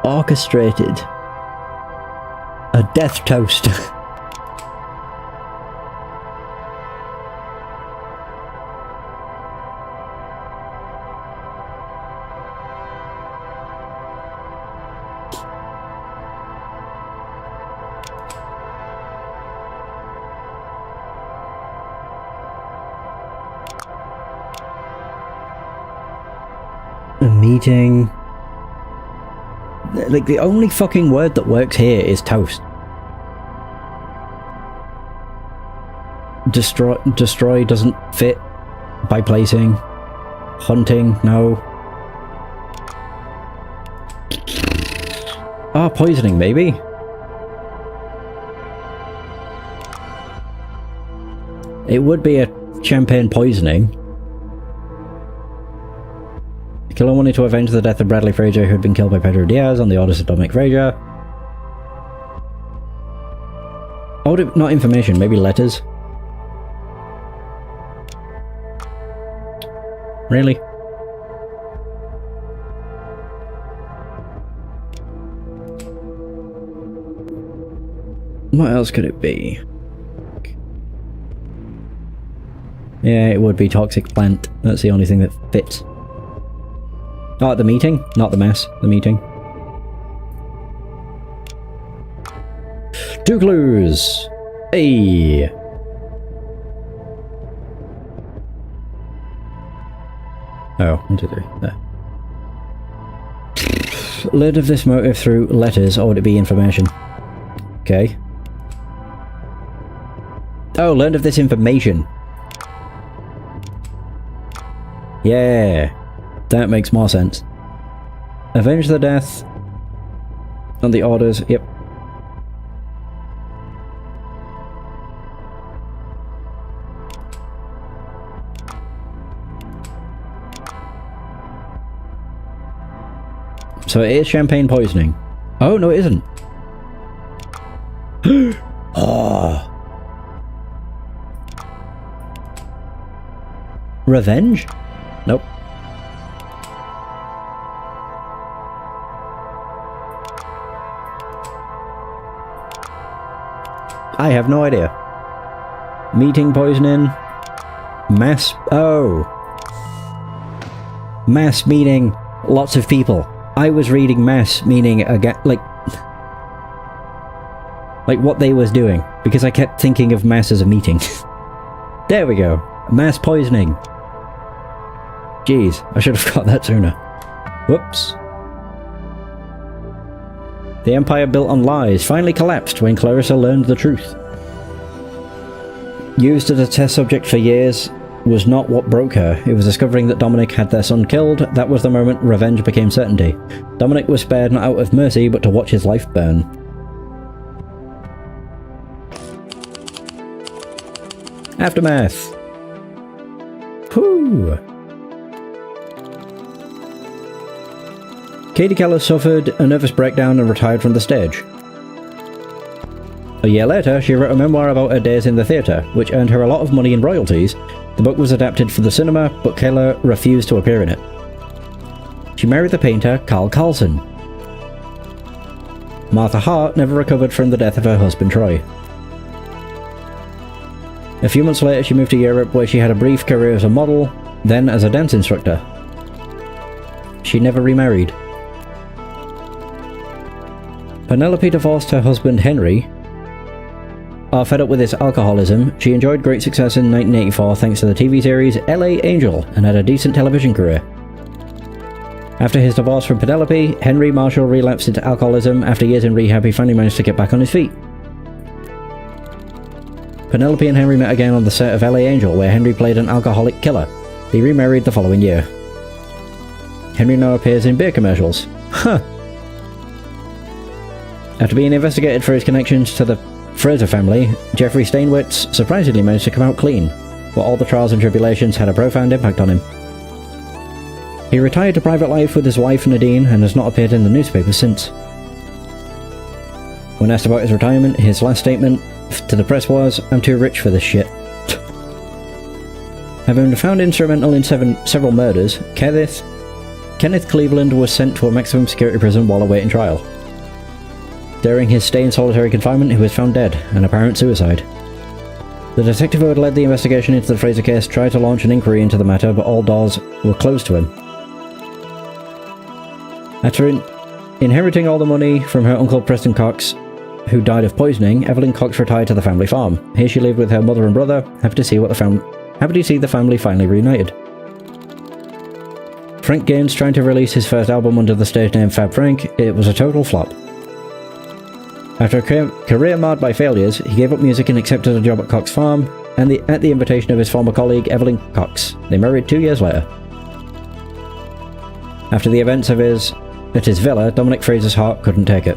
Orchestrated. A death toast. A meeting. Like, the only fucking word that works here is toast. Destroy doesn't fit. By placing. Hunting, no. Ah, poisoning, maybe? It would be a champagne poisoning. The killer wanted to avenge the death of Bradley Frazier, who had been killed by Pedro Diaz on the orders of Dominic Frazier. Oh, not information, maybe letters? Really? What else could it be? Yeah, it would be toxic plant. That's the only thing that fits. Oh, at the meeting? Not the mass. The meeting. 2 clues! Hey! Oh, 1, 2, 3. There. Learned of this motive through letters, or would it be information? Okay. Oh, learned of this information. Yeah. That makes more sense. Avenge the death on the orders. Yep. So it is champagne poisoning. Oh, no, it isn't. Oh. Revenge? Nope. I have no idea. Meeting poisoning. Mass. Oh. Mass meaning lots of people. I was reading mass meaning like what they was doing, because I kept thinking of mass as a meeting. There we go. Mass poisoning. Jeez, I should have got that sooner. Whoops. The empire built on lies finally collapsed when Clarissa learned the truth. used as a test subject for years, was not what broke her. It was discovering that Dominic had their son killed. That was the moment revenge became certainty. Dominic was spared not out of mercy, but to watch his life burn. Aftermath. Whew. Katie Keller suffered a nervous breakdown and retired from the stage. A year later, she wrote a memoir about her days in the theatre, which earned her a lot of money in royalties. The book was adapted for the cinema, but Keller refused to appear in it. She married the painter Carl Carlson. Martha Hart never recovered from the death of her husband Troy. A few months later, she moved to Europe, where she had a brief career as a model, then as a dance instructor. She never remarried. Penelope divorced her husband Henry. Fed up with his alcoholism, she enjoyed great success in 1984 thanks to the TV series LA Angel and had a decent television career. After his divorce from Penelope, Henry Marshall relapsed into alcoholism. After years in rehab, he finally managed to get back on his feet. Penelope and Henry met again on the set of LA Angel, where Henry played an alcoholic killer. They remarried the following year. Henry now appears in beer commercials. Huh. After being investigated for his connections to the Fraser family, Jeffrey Steinwitz surprisingly managed to come out clean, but all the trials and tribulations had a profound impact on him. He retired to private life with his wife Nadine and has not appeared in the newspapers since. When asked about his retirement, his last statement to the press was, "I'm too rich for this shit." Having been found instrumental in several murders, Kenneth Cleveland was sent to a maximum security prison while awaiting trial. During his stay in solitary confinement, he was found dead, an apparent suicide. The detective who had led the investigation into the Fraser case tried to launch an inquiry into the matter, but all doors were closed to him. After inheriting all the money from her uncle Preston Cox, who died of poisoning, Evelyn Cox retired to the family farm. Here she lived with her mother and brother, happy to see the family finally reunited. Frank Gaines trying to release his first album under the stage name Fab Frank, it was a total flop. After a career marred by failures, he gave up music and accepted a job at Cox Farm, and at the invitation of his former colleague Evelyn Cox. They married 2 years later. After the events at his villa, Dominic Fraser's heart couldn't take it.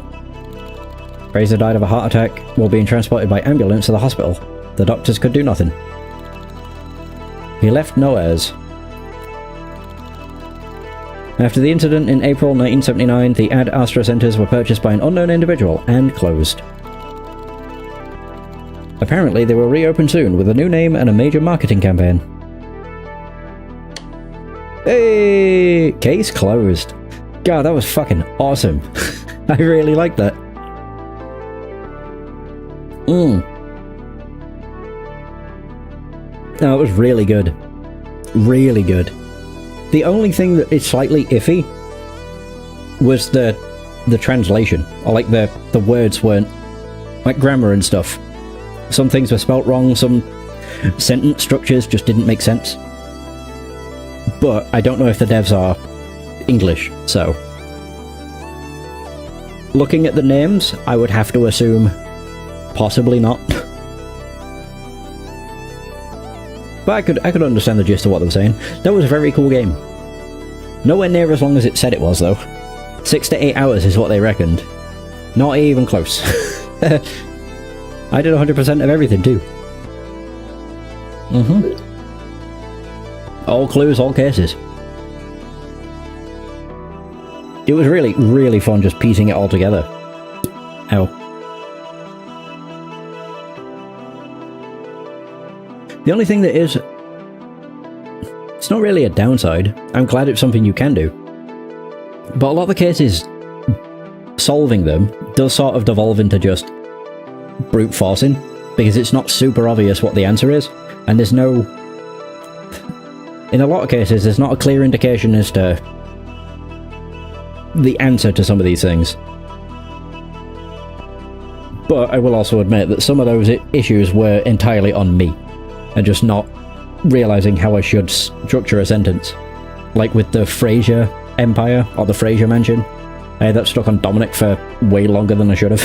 Fraser died of a heart attack while being transported by ambulance to the hospital. The doctors could do nothing. He left no heirs. After the incident in April 1979, the Ad Astra Centers were purchased by an unknown individual and closed. Apparently, they will reopen soon with a new name and a major marketing campaign. Hey! Case closed. God, that was fucking awesome. I really liked that. No, it was really good. Really good. The only thing that is slightly iffy was the translation, or like the words weren't, like grammar and stuff. Some things were spelt wrong, some sentence structures just didn't make sense. But I don't know if the devs are English, so looking at the names, I would have to assume possibly not. But I could understand the gist of what they were saying. That was a very cool game. Nowhere near as long as it said it was, though. 6 to 8 hours is what they reckoned. Not even close. I did 100% of everything, too. All clues, all cases. It was really, really fun just piecing it all together. Ow. The only thing that is... it's not really a downside. I'm glad it's something you can do. But a lot of the cases, solving them does sort of devolve into just brute forcing, because it's not super obvious what the answer is, and there's no... in a lot of cases, there's not a clear indication as to the answer to some of these things. But I will also admit that some of those issues were entirely on me, and just not realizing how I should structure a sentence. Like with the Fraser Empire, or the Fraser Mansion. I had that stuck on Dominic for way longer than I should have.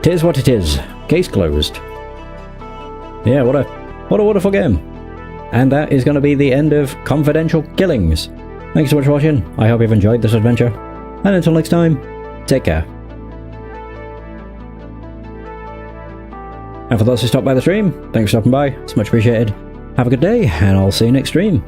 Tis what it is. Case closed. Yeah, what a wonderful game. And that is going to be the end of Confidential Killings. Thanks so much for watching. I hope you've enjoyed this adventure. And until next time, take care. And for those who stopped by the stream, thanks for stopping by. It's much appreciated. Have a good day, and I'll see you next stream.